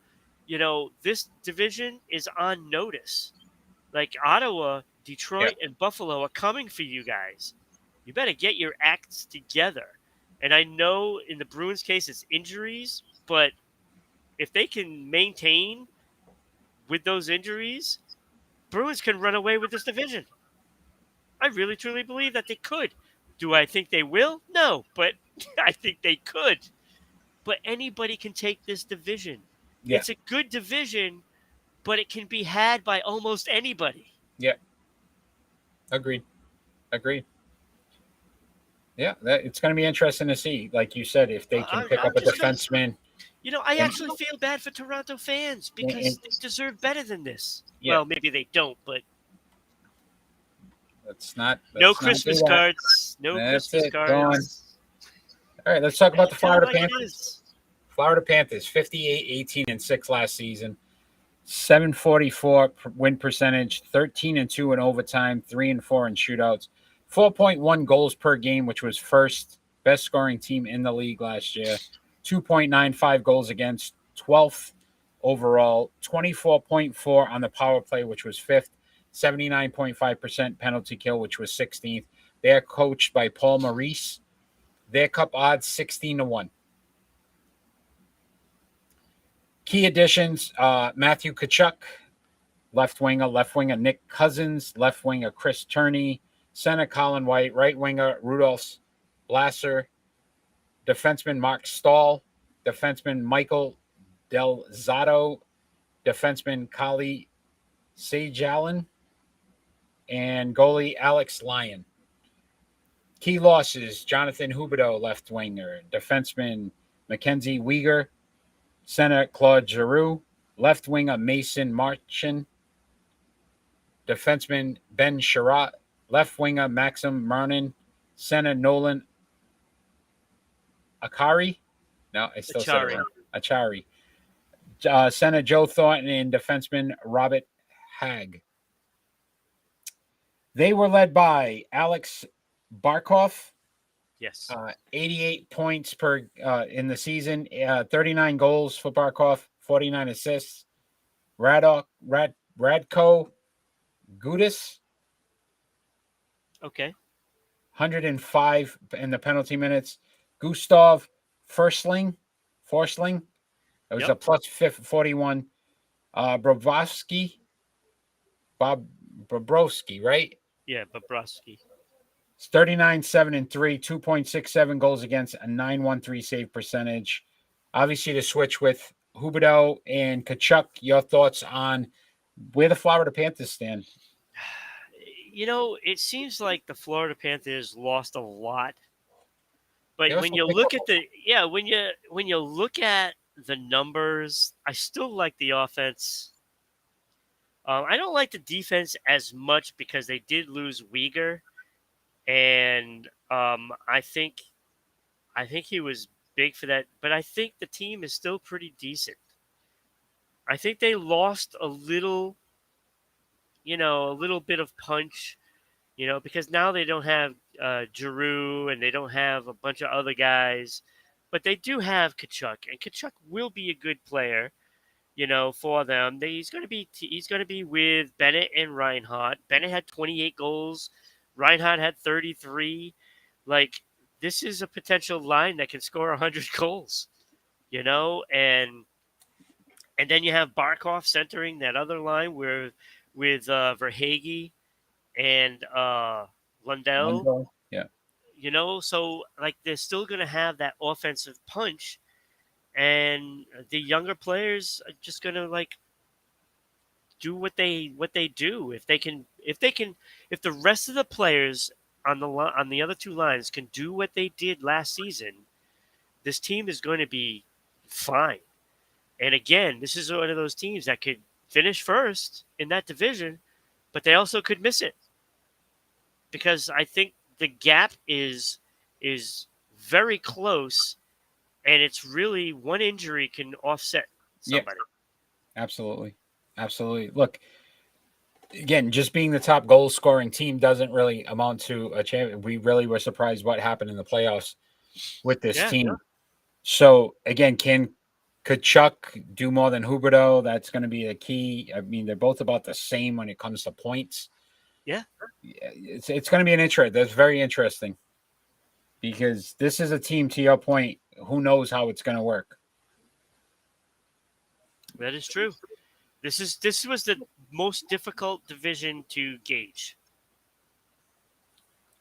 this division is on notice. Like Ottawa, Detroit, and Buffalo are coming for you guys. You better get your acts together. And I know in the Bruins case it's injuries, but if they can maintain with those injuries, Bruins can run away with this division. I really, truly believe that they could. Do I think they will? No, but I think they could. But anybody can take this division. Yeah. It's a good division, but it can be had by almost anybody. Yeah. Agreed. Yeah, it's going to be interesting to see, like you said, if they can pick up a defenseman. I actually feel bad for Toronto fans because they deserve better than this. Yeah. Well, maybe they don't, but no Christmas cards. No Christmas cards. All right, let's talk about the Florida Panthers. Florida Panthers, 58-18-6 last season, 744 win percentage, 13-2 in overtime, 3-4 in shootouts, 4.1 goals per game, which was first best scoring team in the league last year, 2.95 goals against, 12th overall, 24.4 on the power play, which was fifth, 79.5% penalty kill, which was 16th. They're coached by Paul Maurice. Their cup odds 16-1. Key additions: Matthew Tkachuk, left winger Nick Cousins, left winger Chris Turney, center Colin White, right winger Rudolph Blasser, defenseman Mark Stahl, defenseman Michael Del Zotto, defenseman Kali Sajalin, and goalie Alex Lyon. Key losses: Jonathan Huberdeau, left winger, defenseman Mackenzie Weegar, center Claude Giroux, left winger Mason Marchand, defenseman Ben Sherratt, left winger Maxim Marnin, center Nolan Acciari. No, I still said it wrong. Acciari. Center Joe Thornton and defenseman Robert Hagg. They were led by Alex Barkov. Yes. 88 points in the season, 39 goals for Barkov, 49 assists. Radko Gudas. Okay. 105 in the penalty minutes. Gustav Forsling. It was a plus 41. Bobrovsky, right? Yeah, Bobrovsky. It's 39-7-3, 2.67 goals against, a 913 save percentage. Obviously, to switch with Huberdeau and Tkachuk, your thoughts on where the Florida Panthers stand? it seems like the Florida Panthers lost a lot, but They when also you picked look up at when you look at the numbers, I still like the offense. I don't like the defense as much because they did lose Uyghur, and I think he was big for that. But I think the team is still pretty decent. I think they lost a little bit of punch, because now they don't have Giroux and they don't have a bunch of other guys, but they do have Kachuk, and Kachuk will be a good player, for them. He's going to be with Bennett and Reinhardt. Bennett had 28 goals, Reinhardt had 33. Like, this is a potential line that can score 100 goals, and then you have Barkov centering that other line where with Verhage and Lundell. Lundell. Yeah. So like they're still going to have that offensive punch, and the younger players are just going to like do what they do. If the rest of the players on the other two lines can do what they did last season, this team is going to be fine. And again, this is one of those teams that could finish first in that division, but they also could miss it, because I think the gap is very close, and it's really one injury can offset Yeah. somebody. Absolutely. Absolutely. Look, again, just being the top goal scoring team doesn't really amount to a champion. We really were surprised what happened in the playoffs with this Yeah, team. So again, can Kachuk do more than Huberto? That's going to be a key. I mean, they're both about the same when it comes to points. yeah, It's going to be an interest. That's very interesting, because this is a team, to your point, who knows how it's going to work. that is true. This was the most difficult division to gauge.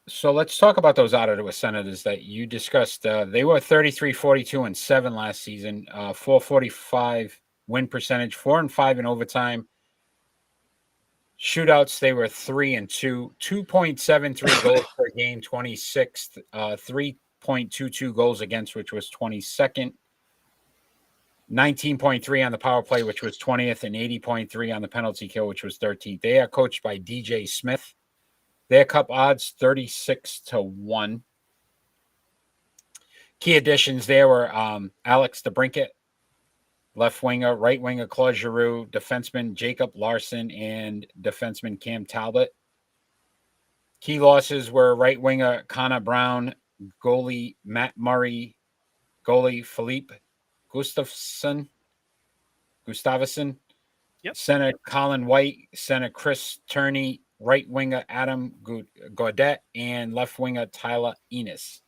So let's talk about those Ottawa Senators that you discussed. They were 33-42-7 last season, 445 win percentage, 4-5 in overtime. Shootouts, they were 3-2, 2.73 goals per game, 26th, 3.22 goals against, which was 22nd, 19.3 on the power play, which was 20th, and 80.3 on the penalty kill, which was 13th. They are coached by DJ Smith. Their cup odds 36-1. Key additions there were Alex DeBrincat, left winger, right winger Claude Giroux, defenseman Jacob Larson, and defenseman Cam Talbot. Key losses were right winger Connor Brown, goalie Matt Murray, goalie Philippe Gustafsson, Yep. center Colin White, center Chris Turney, right winger Adam Gaudet, and left winger Tyler Enos.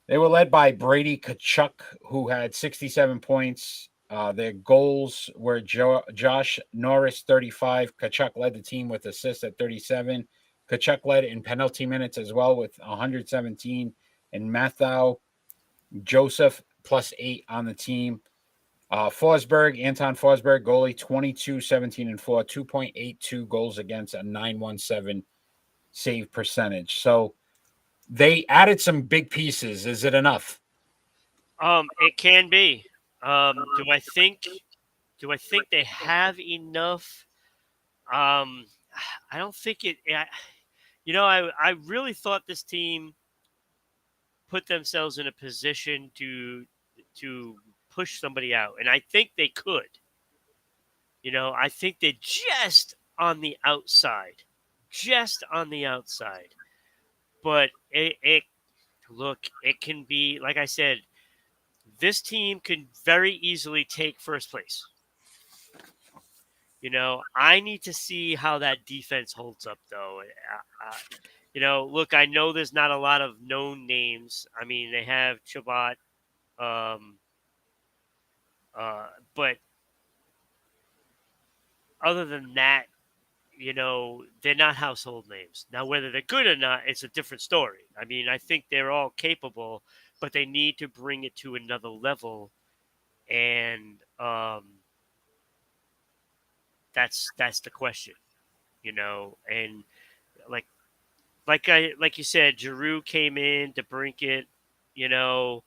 They were led by Brady Kachuk, who had 67 points. Their goals were Josh Norris, 35. Kachuk led the team with assists at 37. Kachuk led in penalty minutes as well with 117. And Mathau Joseph +8 on the team. Anton Forsberg, goalie, 22, 17, and 4, 2.82 goals against, a 917 save percentage. So they added some big pieces. Is it enough? It can be. Do I think they have enough? I don't think it. I really thought this team put themselves in a position to push somebody out, and I think they could. I think they're just on the outside, But it can be like I said. This team can very easily take first place. I need to see how that defense holds up, though. Look, I know there's not a lot of known names. I mean, they have Chabot, um, but other than that, they're not household names. Now, whether they're good or not, it's a different story. I mean, I think they're all capable, but they need to bring it to another level, and that's the question, and like you said, Giroux came in, DeBrincat, you know.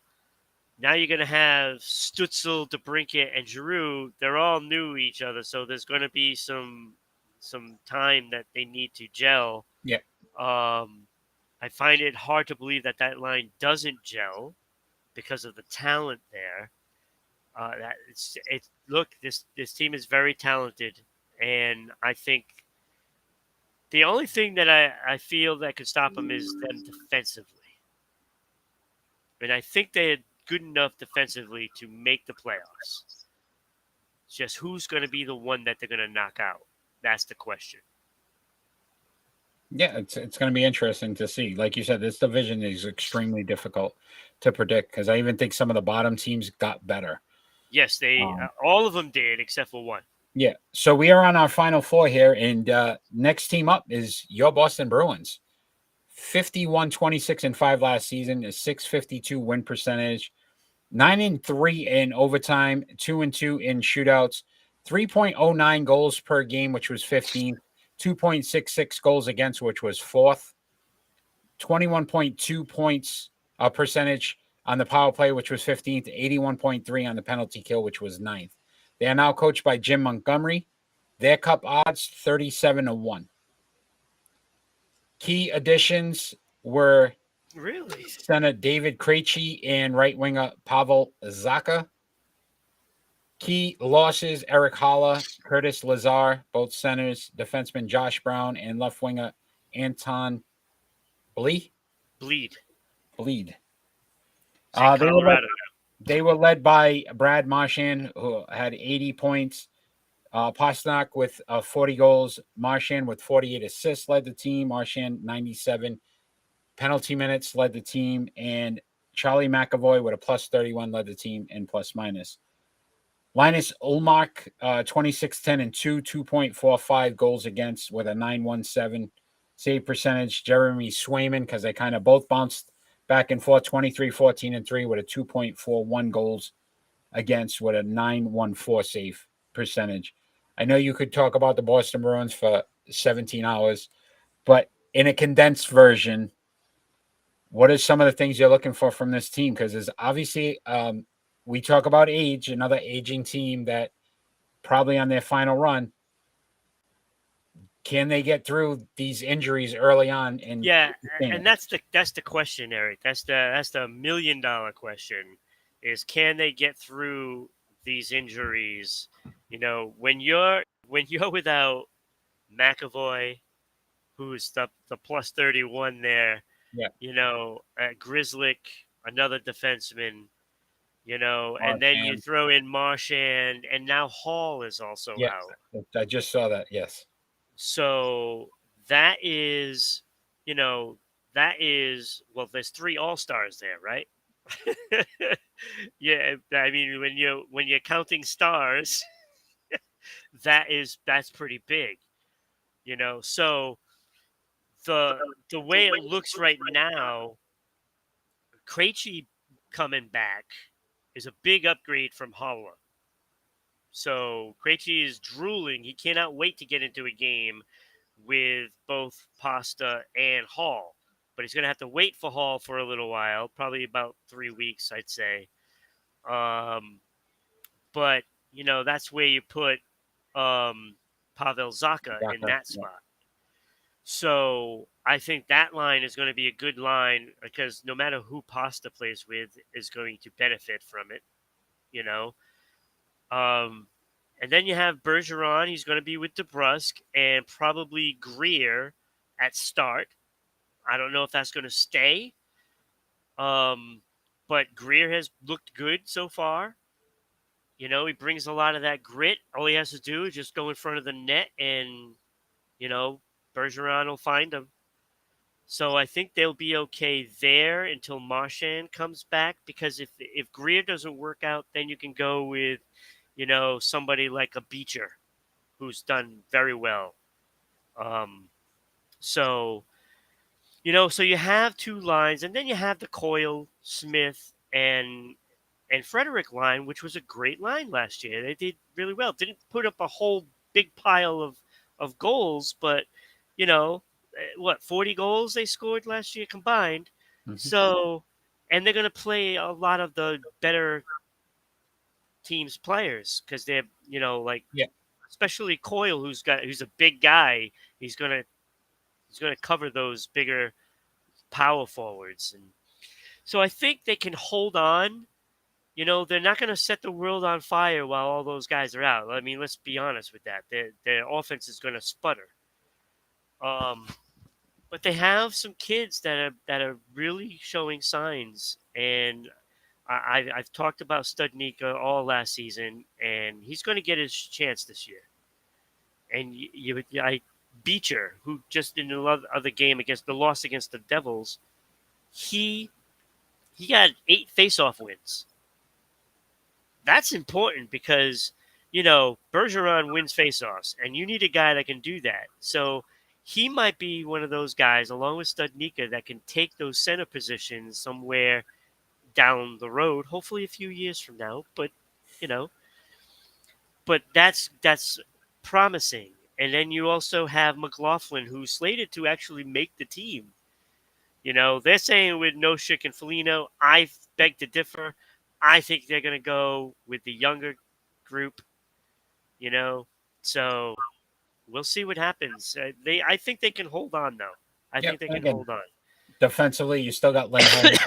Now you're going to have Stutzel, DeBrincat, and Giroux. They're all new to each other, so there's going to be some time that they need to gel. Yeah. I find it hard to believe that that line doesn't gel because of the talent there. That it's look, this team is very talented, and I think the only thing that I feel that could stop them is them defensively. And I think they're good enough defensively to make the playoffs. It's just who's going to be the one that they're going to knock out. That's the question. Yeah, it's going to be interesting to see. Like you said, this division is extremely difficult to predict because I even think some of the bottom teams got better. Yes, they all of them did except for one. Yeah. So we are on our final four here, and next team up is your Boston Bruins. 51-26-5 last season, a 652 win percentage, 9-3 in overtime, 2-2 in shootouts, 3.09 goals per game, which was 15th, 2.66 goals against, which was 4th, 21.2 points percentage on the power play, which was 15th, 81.3 on the penalty kill, which was 9th. They are now coached by Jim Montgomery. Their cup odds 37-1. Key additions were Really? center David Krejci and right winger Pavel Zacha. Key losses: Eric Haula, Curtis Lazar, both centers, defenseman Josh Brown, and left winger Anton Bleed. Bleed. Colorado. They were led by Brad Marchand, who had 80 points. Pasternak with 40 goals. Marchand with 48 assists led the team. Marchand 97 penalty minutes led the team. And Charlie McAvoy with a plus 31 led the team in plus minus. Linus Ullmark, 26-10 and 2.45 goals against with a 9.17 save percentage. Jeremy Swayman, because they kind of both bounced back and forth, 23-14 and 3 with a 2.41 goals against with a 9.14 save percentage. I know you could talk about the Boston Bruins for 17 hours, but in a condensed version, what are some of the things you're looking for from this team? Because there's obviously we talk about age, another aging team that probably on their final run. Can they get through these injuries early on? And that's the question, Eric. That's the $1 million question: is can they get through these injuries? You know, when you're without McAvoy, who's the plus 31 there. Yeah. You know, Grizzlick, another defenseman. You know, and then you throw in Marchand, and now Hall is also out. I just saw that. Yes. So that is, well, there's 3 All-Stars there, right? Yeah, I mean, when you're counting stars, that's pretty big, you know. So the way it looks right now, Krejci coming back is a big upgrade from Haula. So Krejci is drooling. He cannot wait to get into a game with both Pasta and Hall. But he's going to have to wait for Hall for a little while, probably about 3 weeks, I'd say. But, you know, that's where you put Pavel Zacha in that spot. So I think that line is going to be a good line because no matter who Pasta plays with is going to benefit from it, you know. And then you have Bergeron. He's going to be with DeBrusque and probably Greer at start. I don't know if that's going to stay. But Greer has looked good so far. You know, he brings a lot of that grit. All he has to do is just go in front of the net and, you know, Bergeron will find him. So I think they'll be okay there until Marchand comes back because if Greer doesn't work out, then you can go with, you know, somebody like a Beecher who's done very well. So, you know, so you have 2 lines, and then you have the Coyle, Smith, and Frederick line, which was a great line last year. They did really well. Didn't put up a whole big pile of goals, but, you know, 40 goals they scored last year combined. Mhm. So, and they're going to play a lot of the better teams' players because they're, like Yeah. especially Coyle, who's a big guy. He's gonna cover those bigger power forwards, and so I think they can hold on. They're not going to set the world on fire while all those guys are out. I mean, let's be honest with that. Their offense is going to sputter. Um, but they have some kids that are really showing signs, and I've talked about Studnicka all last season, and he's going to get his chance this year. And I Beecher, who just in the other game against the loss against the Devils, he got 8 faceoff wins. That's important because Bergeron wins faceoffs, and you need a guy that can do that. So he might be one of those guys, along with Studnicka, that can take those center positions somewhere down the road, hopefully a few years from now. But you know, but that's promising. And then you also have McLaughlin, who's slated to actually make the team. They're saying with No Shik and Foligno. I beg to differ. I think they're going to go with the younger group. So we'll see what happens. I think they can hold on though. I Yep. think they can Again, hold on. defensively, you still got Lindholm.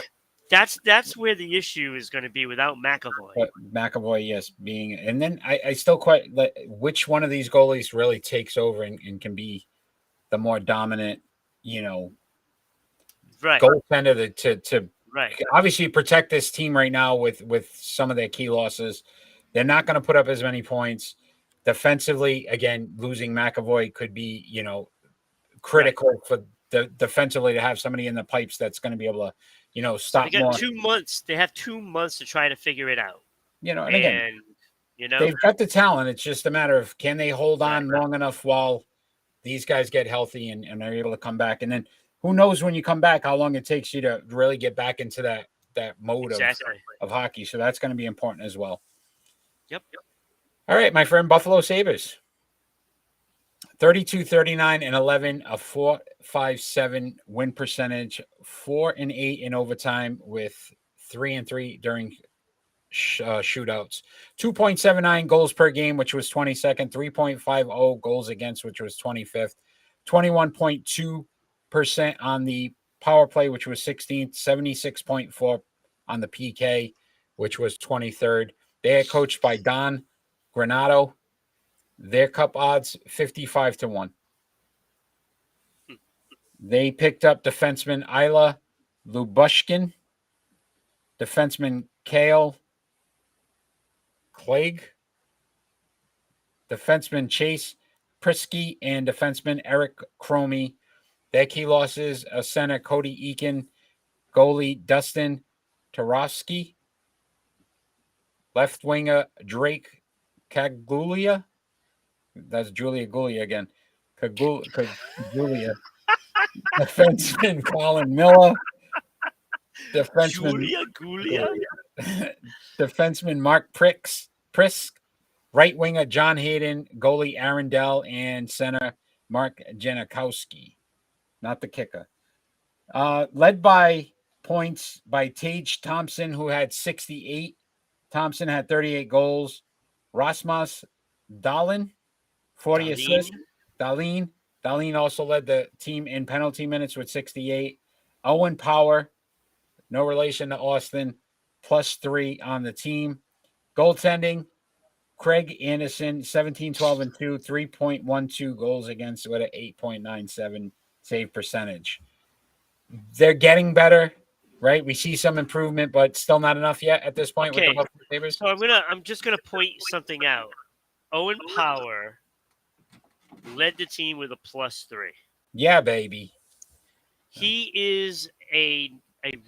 That's where the issue is going to be without McAvoy. But McAvoy, yes, and then I still quite which one of these goalies really takes over and can be the more dominant, Right. goaltender to Right. obviously protect this team right now with some of their key losses. They're not going to put up as many points defensively. Again, losing McAvoy could be critical for the defensively to have somebody in the pipes that's going to be able to So they stop got more. 2 months. They have 2 months to try to figure it out. And again, And they've got the talent. It's just a matter of can they hold on Right. long enough while these guys get healthy and are able to come back. And then who knows when you come back how long it takes you to really get back into that mode Exactly. of hockey. So that's going to be important as well. Yep. All right, my friend, Buffalo Sabres. 32, 39, and 11, a 4.57 win percentage, 4-8 in overtime with 3-3 during shootouts. 2.79 goals per game, which was 22nd. 3.50 goals against, which was 25th. 21.2% on the power play, which was 16th. 76.4 on the PK, which was 23rd. They are coached by Don Granato. Their cup odds 55-1. They picked up defenseman Isla Lubushkin, defenseman Kale Clegg, defenseman Chase Prisky, and defenseman Eric Cromie. Their key losses: center Cody Eakin, goalie Dustin Tarofsky, left winger Drake Kagulia. That's Julia Gulia again. Kagulia. Defenseman Colin Miller. Julia. Defenseman Mark Prisk, right winger John Hayden, goalie Aaron Dell, and center Mark Janikowski, not the kicker. Led by points by Tage Thompson, who had 68. Thompson had 38 goals. Rasmus Dahlin, 40 assists. Dahlin also led the team in penalty minutes with 68. Owen Power, no relation to Austin, +3 on the team. Goaltending, Craig Anderson, 17, 12, and 2, 3.12 goals against with an 8.97 save percentage. They're getting better, right? We see some improvement, but still not enough yet at this point with the Okay. Buffalo Sabres. So I'm just gonna point something out. Owen Power led the team with a +3. Yeah, baby. He is a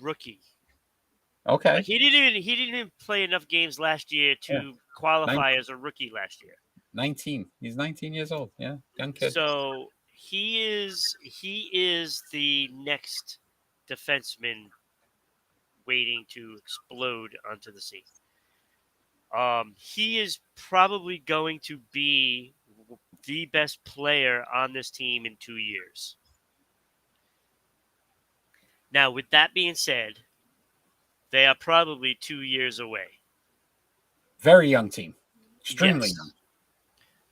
rookie. Okay. Like he didn't even play enough games last year to qualify as a rookie last year. 19. He's 19 years old. Yeah, young kid. So he is the next defenseman waiting to explode onto the scene. He is probably going to be the best player on this team in 2 years. Now, with that being said, they are probably 2 years away. Very young team. Extremely Yes. young.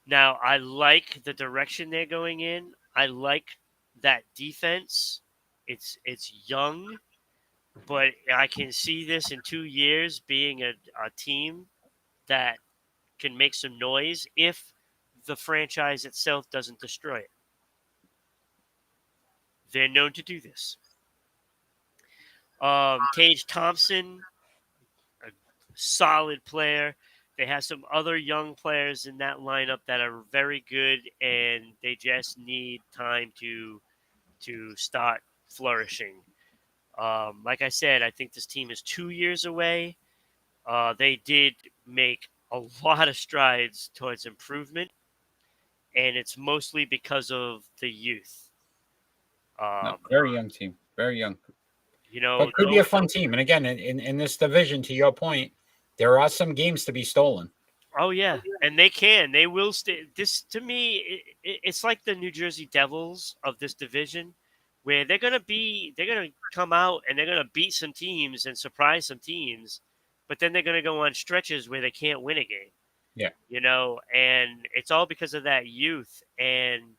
Now, I like the direction they're going in. I like that defense. It's young, but I can see this in 2 years being a team that can make some noise if the franchise itself doesn't destroy it. They're known to do this. Tage Thompson, a solid player. They have some other young players in that lineup that are very good, and they just need time to start flourishing. Like I said, I think this team is 2 years away. They did make a lot of strides towards improvement, and it's mostly because of the youth. No, Um, very young team. Very young. you know, But could be a fun team. And again, in this division, to your point, there are some games to be stolen. oh yeah, and they can. They will stay. This to me, it's like the New Jersey Devils of this division, where they're gonna come out and they're gonna beat some teams and surprise some teams, but then they're gonna go on stretches where they can't win a game. Yeah. And it's all because of that youth. And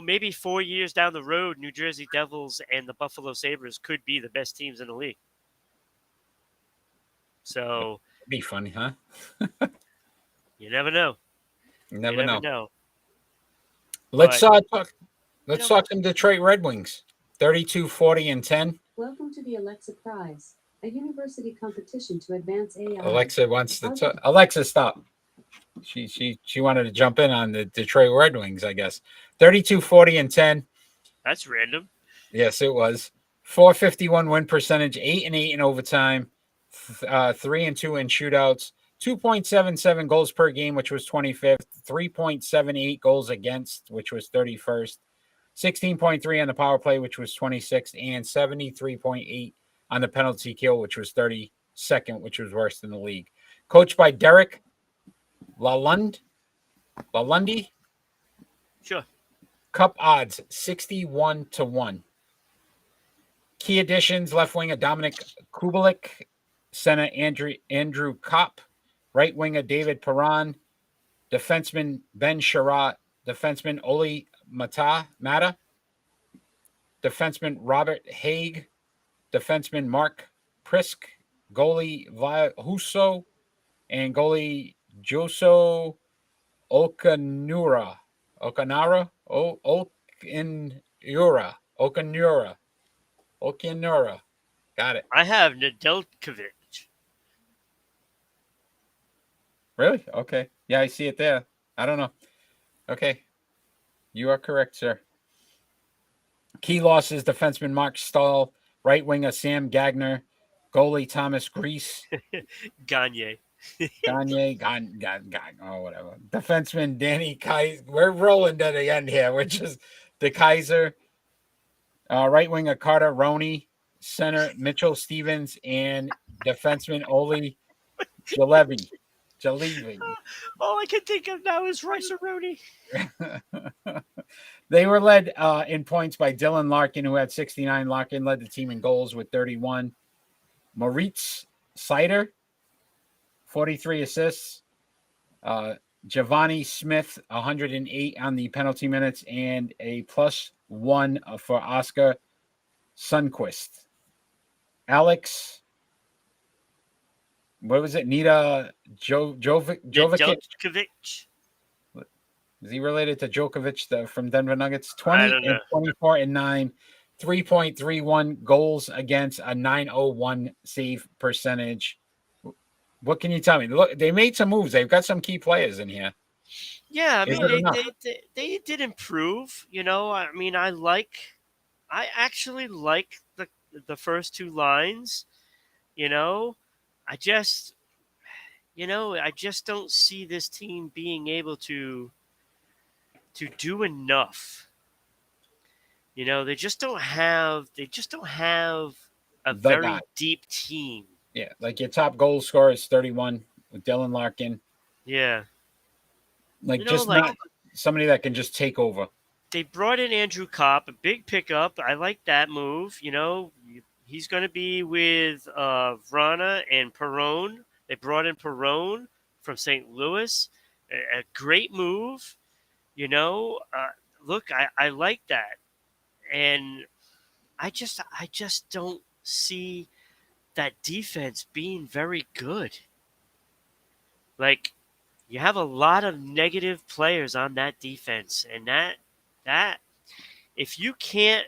maybe 4 years down the road, New Jersey Devils and the Buffalo Sabres could be the best teams in the league. So It'd be funny, huh? you never know. You You never never know. know. Let's But- talk. Let's talk some Detroit Red Wings. 32, 40, and 10. Welcome to the Alexa Prize, a university competition to advance AI. Alexa wants to talk. Alexa, stop. She wanted to jump in on the Detroit Red Wings, I guess. 32, 40, and 10. That's random. Yes, it was. 451 win percentage, 8-8 in overtime, 3-2 in shootouts, 2.77 goals per game, which was 25th, 3.78 goals against, which was 31st, 16.3 on the power play, which was 26th, and 73.8 on the penalty kill, which was 32nd, which was worse than the league. Coached by Derek Lalonde. Sure. Cup odds 61-1. Key additions: left winger Dominic Kubalik, center Andrew Kopp, right winger David Perron, defenseman Ben Sherratt, defenseman Oli Mata, defenseman Robert Haig, defenseman Mark Prisk, goalie Huso, and goalie Joso Okanura. Got it. I have Nedeljkovic. Really? Okay. Yeah, I see it there. I don't know. Okay. You are correct, sir. Key losses: defenseman Mark Stahl, right winger Sam Gagner, goalie Thomas Grease, Gagne. whatever. Defenseman Danny Kaiser. We're rolling to the end here, which is the Kaiser. Right winger Carter Roney, center Mitchell Stevens, and defenseman Oli Jalebi. All I can think of now is Rice-A-Roni. They were led in points by Dylan Larkin, who had 69. Larkin led the team in goals with 31. Moritz Seider, 43 assists. Giovanni Smith, 108 on the penalty minutes, and a +1 for Oscar Sundqvist. Alex, what was it? Nita Jovic? Nedeljkovic. Is he related to Djokovic from Denver Nuggets? I 20 don't and know. 24 and 9, 3.31 goals against, a 901 save percentage. What can you tell me? Look, they made some moves. They've got some key players in here. Yeah, I Is mean it enough? they did improve. I mean, I actually like the first two lines. I just don't see this team being able to do enough. They just don't have a The very guy. deep team. Yeah, like your top goal scorer is 31 with Dylan Larkin. Yeah. Not somebody that can just take over. they brought in Andrew Kopp, a big pickup. I like that move. He's going to be with Vrana and Perone. They brought in Perone from St. Louis. A great move. Look, I like that, and I just don't see that defense being very good. Like, you have a lot of negative players on that defense, and that if you can't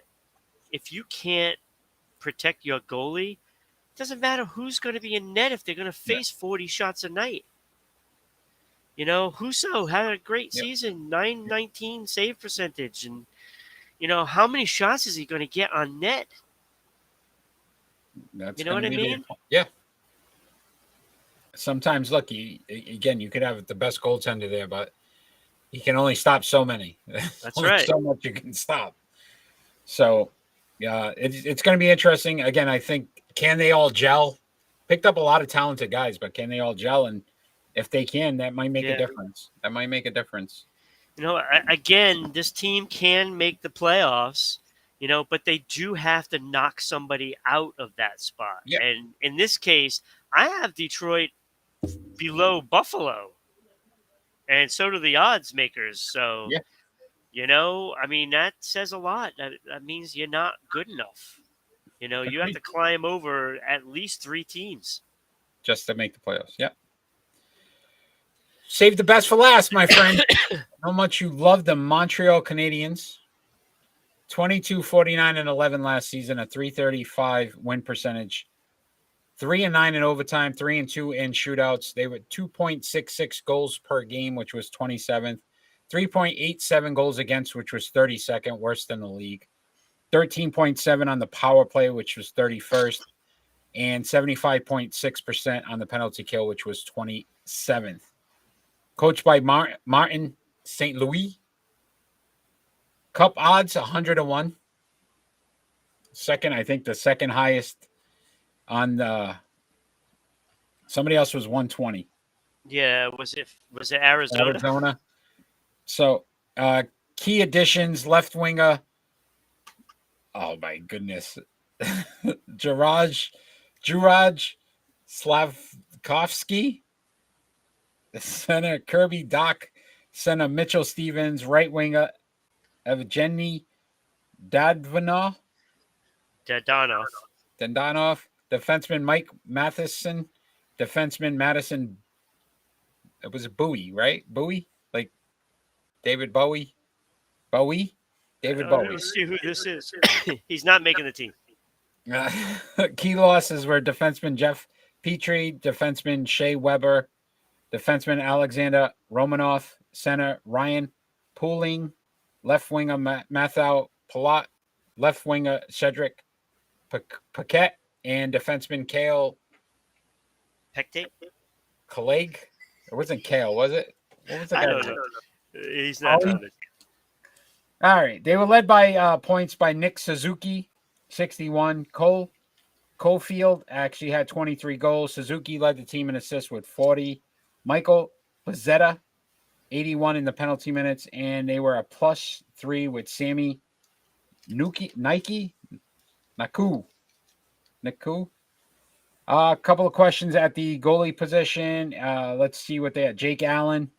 protect your goalie, it doesn't matter who's going to be in net if they're going to Yeah. face 40 shots a night. Husso had a great Yep. season, 919 save percentage, and how many shots is he going to get on net? That's You know what gonna I be mean? yeah. Sometimes, look, you could have the best goaltender there, but he can only stop so many. That's Only right. so much you can stop. So, yeah, it's going to be interesting. Again, I think, can they all gel? Picked up a lot of talented guys, but can they all gel? And if they can, that might make a Yeah. difference. That might make a difference. Again, this team can make the playoffs, but they do have to knock somebody out of that spot. Yeah. And in this case, I have Detroit below Buffalo, and so do the odds makers. So, Yeah. that says a lot. That means you're not good enough. You have to climb over at least 3 teams. Just to make the playoffs. Yep. Save the best for last, my friend. How much you love the Montreal Canadiens. 22-49-11 last season, a .335 win percentage. 3-9 in overtime, 3-2 in shootouts. They were 2.66 goals per game, which was 27th. 3.87 goals against, which was 32nd, worse than the league. 13.7 on the power play, which was 31st. And 75.6% on the penalty kill, which was 27th. Coached by Martin St. Louis. Cup odds 100-1. Second, I think the second highest on the. Somebody else was 120. Yeah, was it Arizona? Arizona. So, key additions: left winger. Oh my goodness, Juraj Slavkovsky. Center Kirby Doc. Center Mitchell Stevens. Right winger Evgeny Dadvanov. Dandanov. Defenseman Mike Matheson. Defenseman Madison. It was Bowie, right? Bowie? Like David Bowie? Bowie? David Let me Bowie. see who this is. He's not making the team. Key losses were defenseman Jeff Petrie, defenseman Shea Weber, defenseman Alexander Romanoff, center Ryan Pooling, left winger Mathau Palat, left winger Cedric Paquette, and defenseman Kale Pectate? Kaleg. It wasn't Kale, was it? What was the I guy's don't name? know. He's not on it. All right. They were led by points by Nick Suzuki, 61. Cofield actually had 23 goals. Suzuki led the team in assists with 40. Michael Pizzetta, 81 in the penalty minutes. And they were a +3 with Sammy Naku. A couple of questions at the goalie position. Let's see what they had. Jake Allen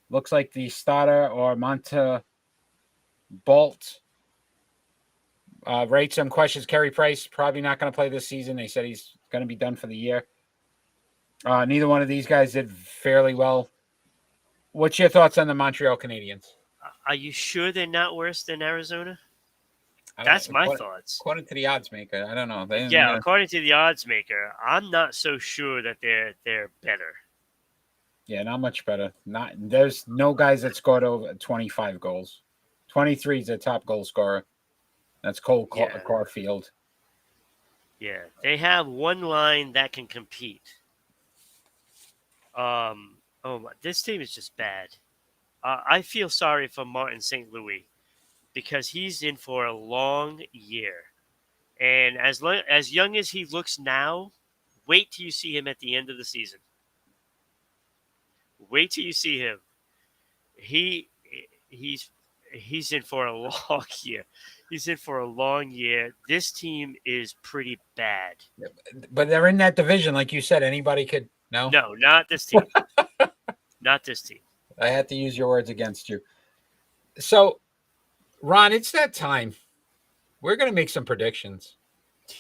looks like the starter, or Monta Bolt. Rate some questions. Carey Price probably not going to play this season. They said he's going to be done for the year. Neither one of these guys did fairly well. What's your thoughts on the Montreal Canadiens? Are you sure they're not worse than Arizona? I don't That's know. my thoughts. According to the odds maker, I don't know. Yeah, according to the odds maker, I'm not so sure that they're better. Yeah, not much better. There's no guys that scored over 25 goals. 23 is their top goal scorer. That's Cole Caulfield. Yeah, they have one line that can compete. This team is just bad. I feel sorry for Martin St. Louis because he's in for a long year. And as young as he looks now, wait till you see him at the end of the season. Wait till you see him. He's he's in for a long year. He's in for a long year. This team is pretty bad. But they're in that division, like you said. Anybody could. No, No, not this team. Not this team. I had to use your words against you. So, Ron, it's that time. We're going to make some predictions.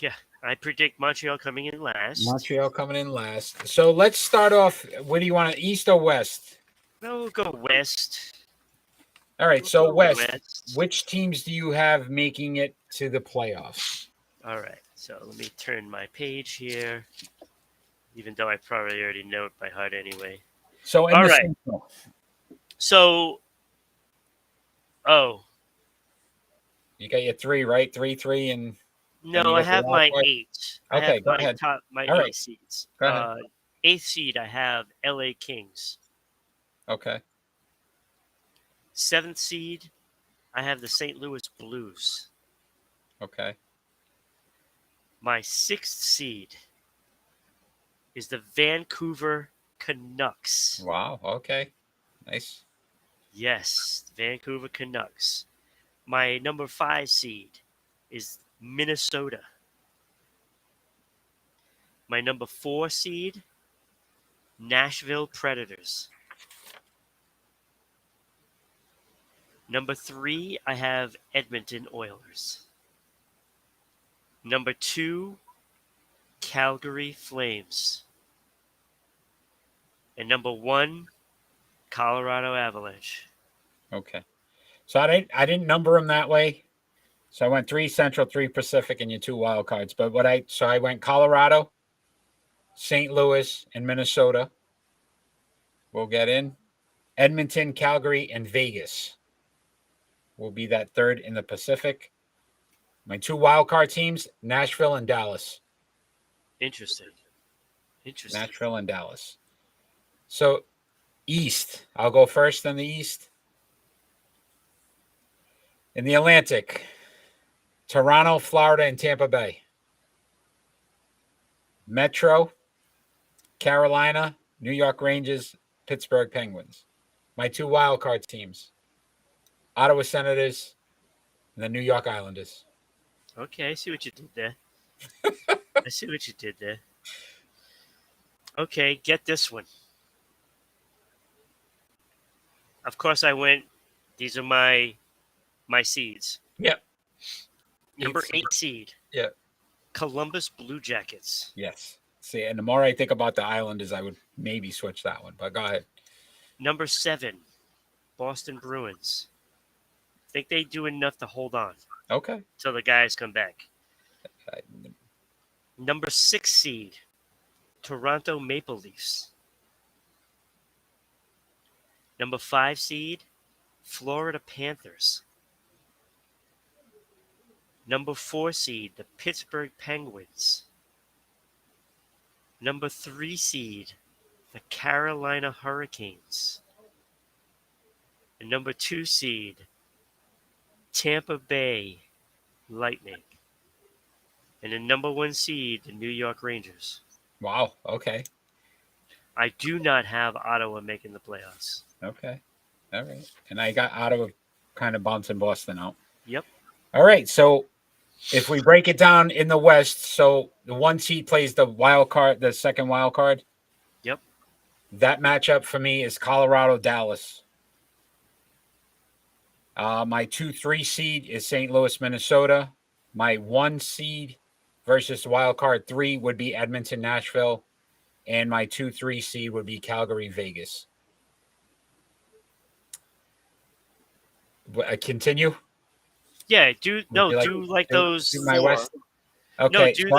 Yeah, I predict Montreal coming in last. Montreal coming in last. So let's start off. What do you want? East or West? No, we'll go West. All right. So We'll go West. Which teams do you have making it to the playoffs? All right. So let me turn my page here. Even though I probably already know it by heart anyway. So in All the right. Central. So, You got your 3, right? 3, and no, you I got the have wild my card? 8. I Okay, have go my ahead. my All 8 right. seeds. Go ahead. 8th seed, I have LA Kings. Okay. 7th seed, I have the St. Louis Blues. Okay. My 6th seed is the Vancouver Canucks. Wow. Okay. Nice. Yes, Vancouver Canucks. My number 5 seed is Minnesota. My number 4 seed, Nashville Predators. Number 3, I have Edmonton Oilers. Number 2, Calgary Flames. And number 1, Colorado Avalanche. Okay. So I didn't number them that way. So I went 3 Central, 3 Pacific, and your 2 wild cards. But I went Colorado, St. Louis, and Minnesota. We'll get in. Edmonton, Calgary, and Vegas will be that third in the Pacific. My 2 wild card teams, Nashville and Dallas. Interesting. Nashville and Dallas. So East. I'll go first in the East. In the Atlantic, Toronto, Florida, and Tampa Bay. Metro, Carolina, New York Rangers, Pittsburgh Penguins. My 2 wild card teams, Ottawa Senators, and the New York Islanders. Okay, I see what you did there. Okay, get this one. Of course, I went. These are my seeds. Yep. Number 8 seed. Yep. Columbus Blue Jackets. Yes. See, and the more I think about the Islanders, I would maybe switch that one. But go ahead. Number 7, Boston Bruins. Think they do enough to hold on Okay. till the guys come back. I- Number 6 seed, Toronto Maple Leafs. Number 5 seed, Florida Panthers. Number 4 seed, the Pittsburgh Penguins. Number 3 seed, the Carolina Hurricanes. And number 2 seed, Tampa Bay Lightning. And the number 1 seed, the New York Rangers. Wow. Okay. I do not have Ottawa making the playoffs. Okay. All right. And I got Ottawa kind of bouncing Boston out. Yep. All right. So if we break it down in the West, so the 1 seed plays the wild card, the second wild card. Yep. That matchup for me is Colorado, Dallas. My 2-3 seed is St. Louis, Minnesota. My 1 seed versus wild card 3 would be Edmonton, Nashville. And my 2-3 seed would be Calgary, Vegas. Continue. Yeah, do those do my 4. West? Okay. No, do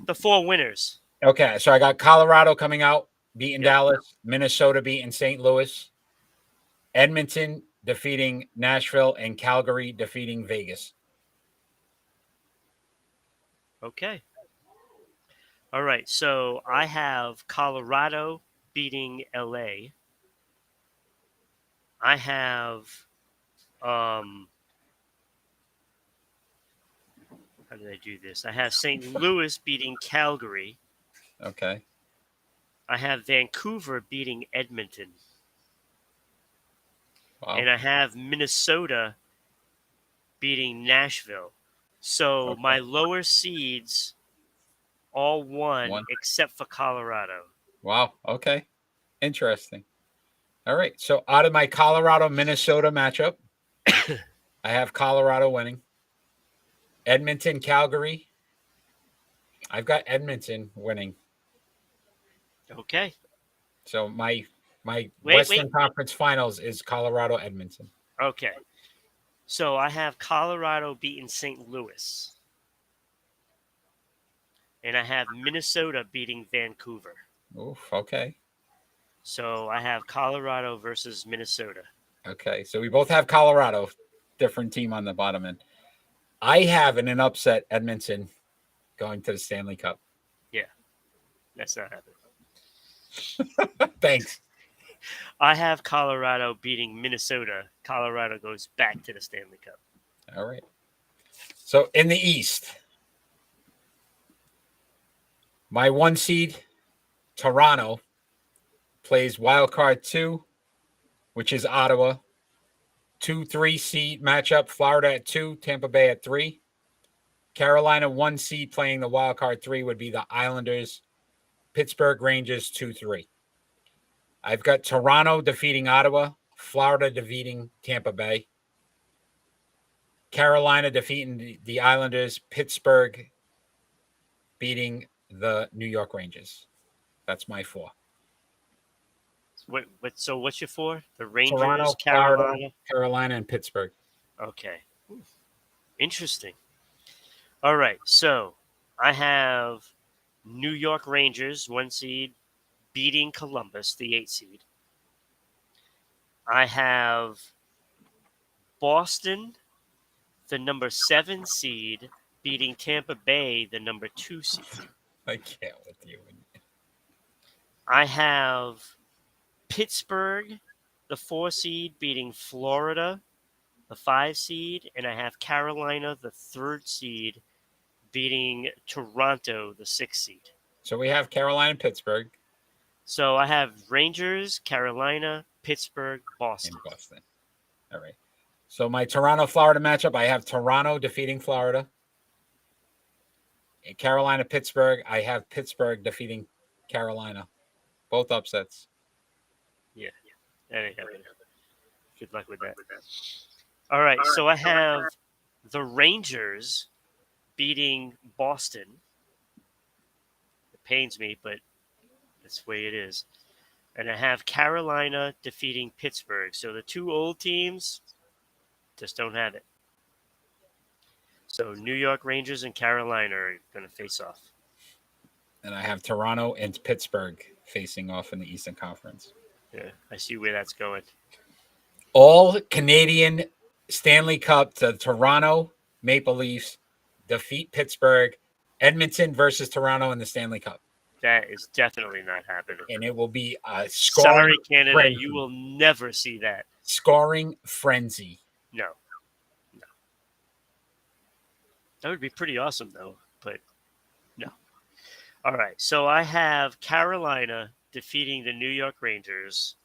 the 4 winners. Okay, so I got Colorado coming out, beating Yep. Dallas, Minnesota beating St. Louis, Edmonton defeating Nashville, and Calgary defeating Vegas. Okay. All right, so I have Colorado beating LA. I have how did I do this? I have St. Louis beating Calgary. Okay. I have Vancouver beating Edmonton. Wow. And I have Minnesota beating Nashville. So Okay. my lower seeds all won Won. except for Colorado. Wow. Okay. Interesting. All right. So out of my Colorado Minnesota matchup, I have Colorado winning. Edmonton Calgary. I've got Edmonton winning. Okay. So my Wait. Western Conference Finals is Colorado Edmonton. Okay. So I have Colorado beating St. Louis. And I have Minnesota beating Vancouver. Oof. Okay. So I have Colorado versus Minnesota. Okay. So we both have Colorado, different team on the bottom end. I have in an upset Edmonton going to the Stanley Cup. Yeah. That's not happening. Thanks. I have Colorado beating Minnesota. Colorado goes back to the Stanley Cup. All right. So in the East, my 1 seed, Toronto, plays wild card 2, which is Ottawa. 2-3 seed matchup, Florida at 2, Tampa Bay at 3. Carolina 1 seed playing the wild card 3 would be the Islanders. Pittsburgh Rangers 2-3. I've got Toronto defeating Ottawa, Florida defeating Tampa Bay, Carolina defeating the Islanders, Pittsburgh beating the New York Rangers. That's my 4. So what's your 4? The Rangers, Toronto, Carolina. Florida, Carolina, and Pittsburgh. Okay. Interesting. All right. So I have New York Rangers, 1 seed, beating Columbus, the 8 seed. I have Boston, the number 7 seed, beating Tampa Bay, the number 2 seed. I can't with you. I have Pittsburgh, the 4 seed, beating Florida, the 5 seed, and I have Carolina, the 3rd seed, beating Toronto, the 6th seed. So we have Carolina and Pittsburgh. So I have Rangers, Carolina, Pittsburgh, Boston. In Boston. All right. So my Toronto-Florida matchup, I have Toronto defeating Florida. In Carolina, Pittsburgh, I have Pittsburgh defeating Carolina. Both upsets. Yeah, that ain't happening. Good luck with that. All right, so I have the Rangers beating Boston. It pains me, but that's the way it is. And I have Carolina defeating Pittsburgh. So the 2 old teams just don't have it. So New York Rangers and Carolina are going to face off. And I have Toronto and Pittsburgh facing off in the Eastern Conference. Yeah, I see where that's going. All Canadian Stanley Cup to Toronto Maple Leafs defeat Pittsburgh. Edmonton versus Toronto in the Stanley Cup. That is definitely not happening. And it will be a scoring Sorry, Canada, frenzy. you will never see that. Scoring frenzy. No. That would be pretty awesome, though, but no. All right, so I have Carolina defeating the New York Rangers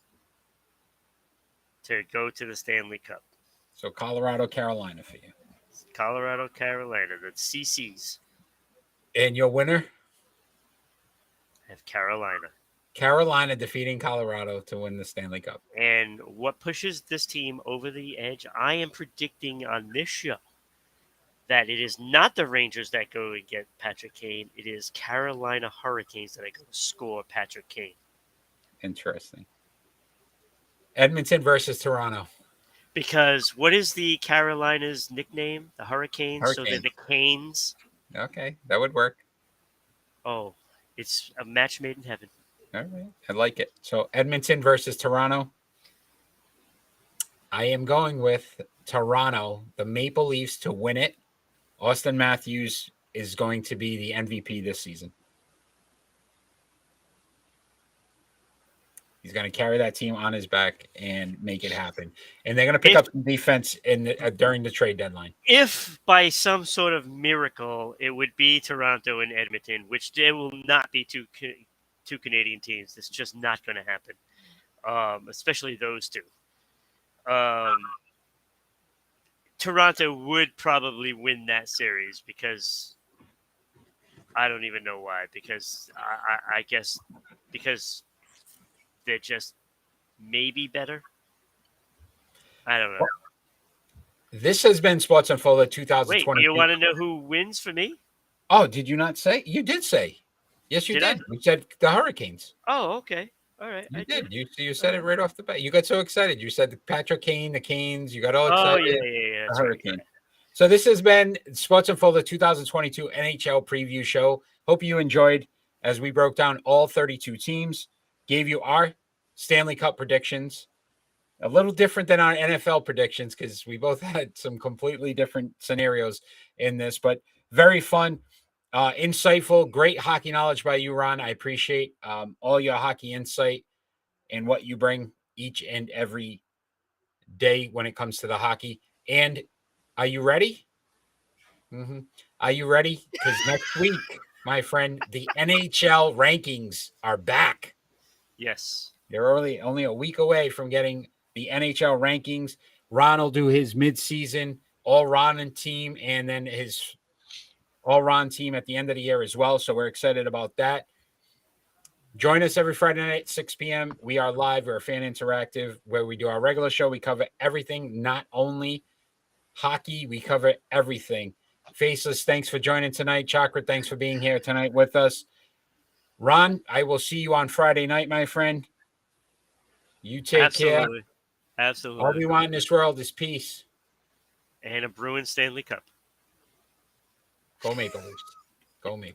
to go to the Stanley Cup. So Colorado, Carolina for you. Colorado, Carolina, the CCs. And your winner? I have Carolina. Carolina defeating Colorado to win the Stanley Cup. And what pushes this team over the edge? I am predicting on this show that it is not the Rangers that go and get Patrick Kane. It is Carolina Hurricanes that are going to score Patrick Kane. Interesting. Edmonton versus Toronto. Because what is the Carolina's nickname? The Hurricanes? So they're the Canes. Okay, that would work. Oh, it's a match made in heaven. All right, I like it. So Edmonton versus Toronto. I am going with Toronto, the Maple Leafs to win it. Austin Matthews is going to be the MVP this season. He's going to carry that team on his back and make it happen. And they're going to pick up some defense during the trade deadline. If by some sort of miracle it would be Toronto and Edmonton, which there will not be two Canadian teams. It's just not going to happen, especially those two. Toronto would probably win that series because I don't even know why. Because I guess because they're just maybe better. I don't know. This has been Sports Unfolded Wait, 2020. do you want to know who wins for me? Oh, did you not say? You did say. Yes, you Did did. I? You said the Hurricanes. Oh, okay. All right. You I did. did. You said it right off the bat. You got so excited. You said Patrick Kane, the Canes. You got all Oh, excited. yeah. The That's right. Hurricane. So this has been Sports Unfolded 2022 NHL preview show. Hope you enjoyed as we broke down all 32 teams, gave you our Stanley Cup predictions. A little different than our NFL predictions because we both had some completely different scenarios in this, but very fun, insightful, great hockey knowledge by you, Ron. I appreciate all your hockey insight and what you bring each and every day when it comes to the hockey. And are you ready? Mm-hmm. Are you ready? Because next week, my friend, the NHL rankings are back. Yes. They're only a week away from getting the NHL rankings. Ron will do his midseason all Ron and team, and then his all Ron team at the end of the year as well. So we're excited about that. Join us every Friday night at 6 p.m. We are live. We're Fan Interactive, where we do our regular show. We cover everything, not only hockey. We cover everything. Faceless, thanks for joining tonight. Chakra, thanks for being here tonight with us. Ron, I will see you on Friday night, my friend. You take care. Absolutely. All we want in this world is peace. And a Bruins Stanley Cup. Go Maple Leafs. Go Maple.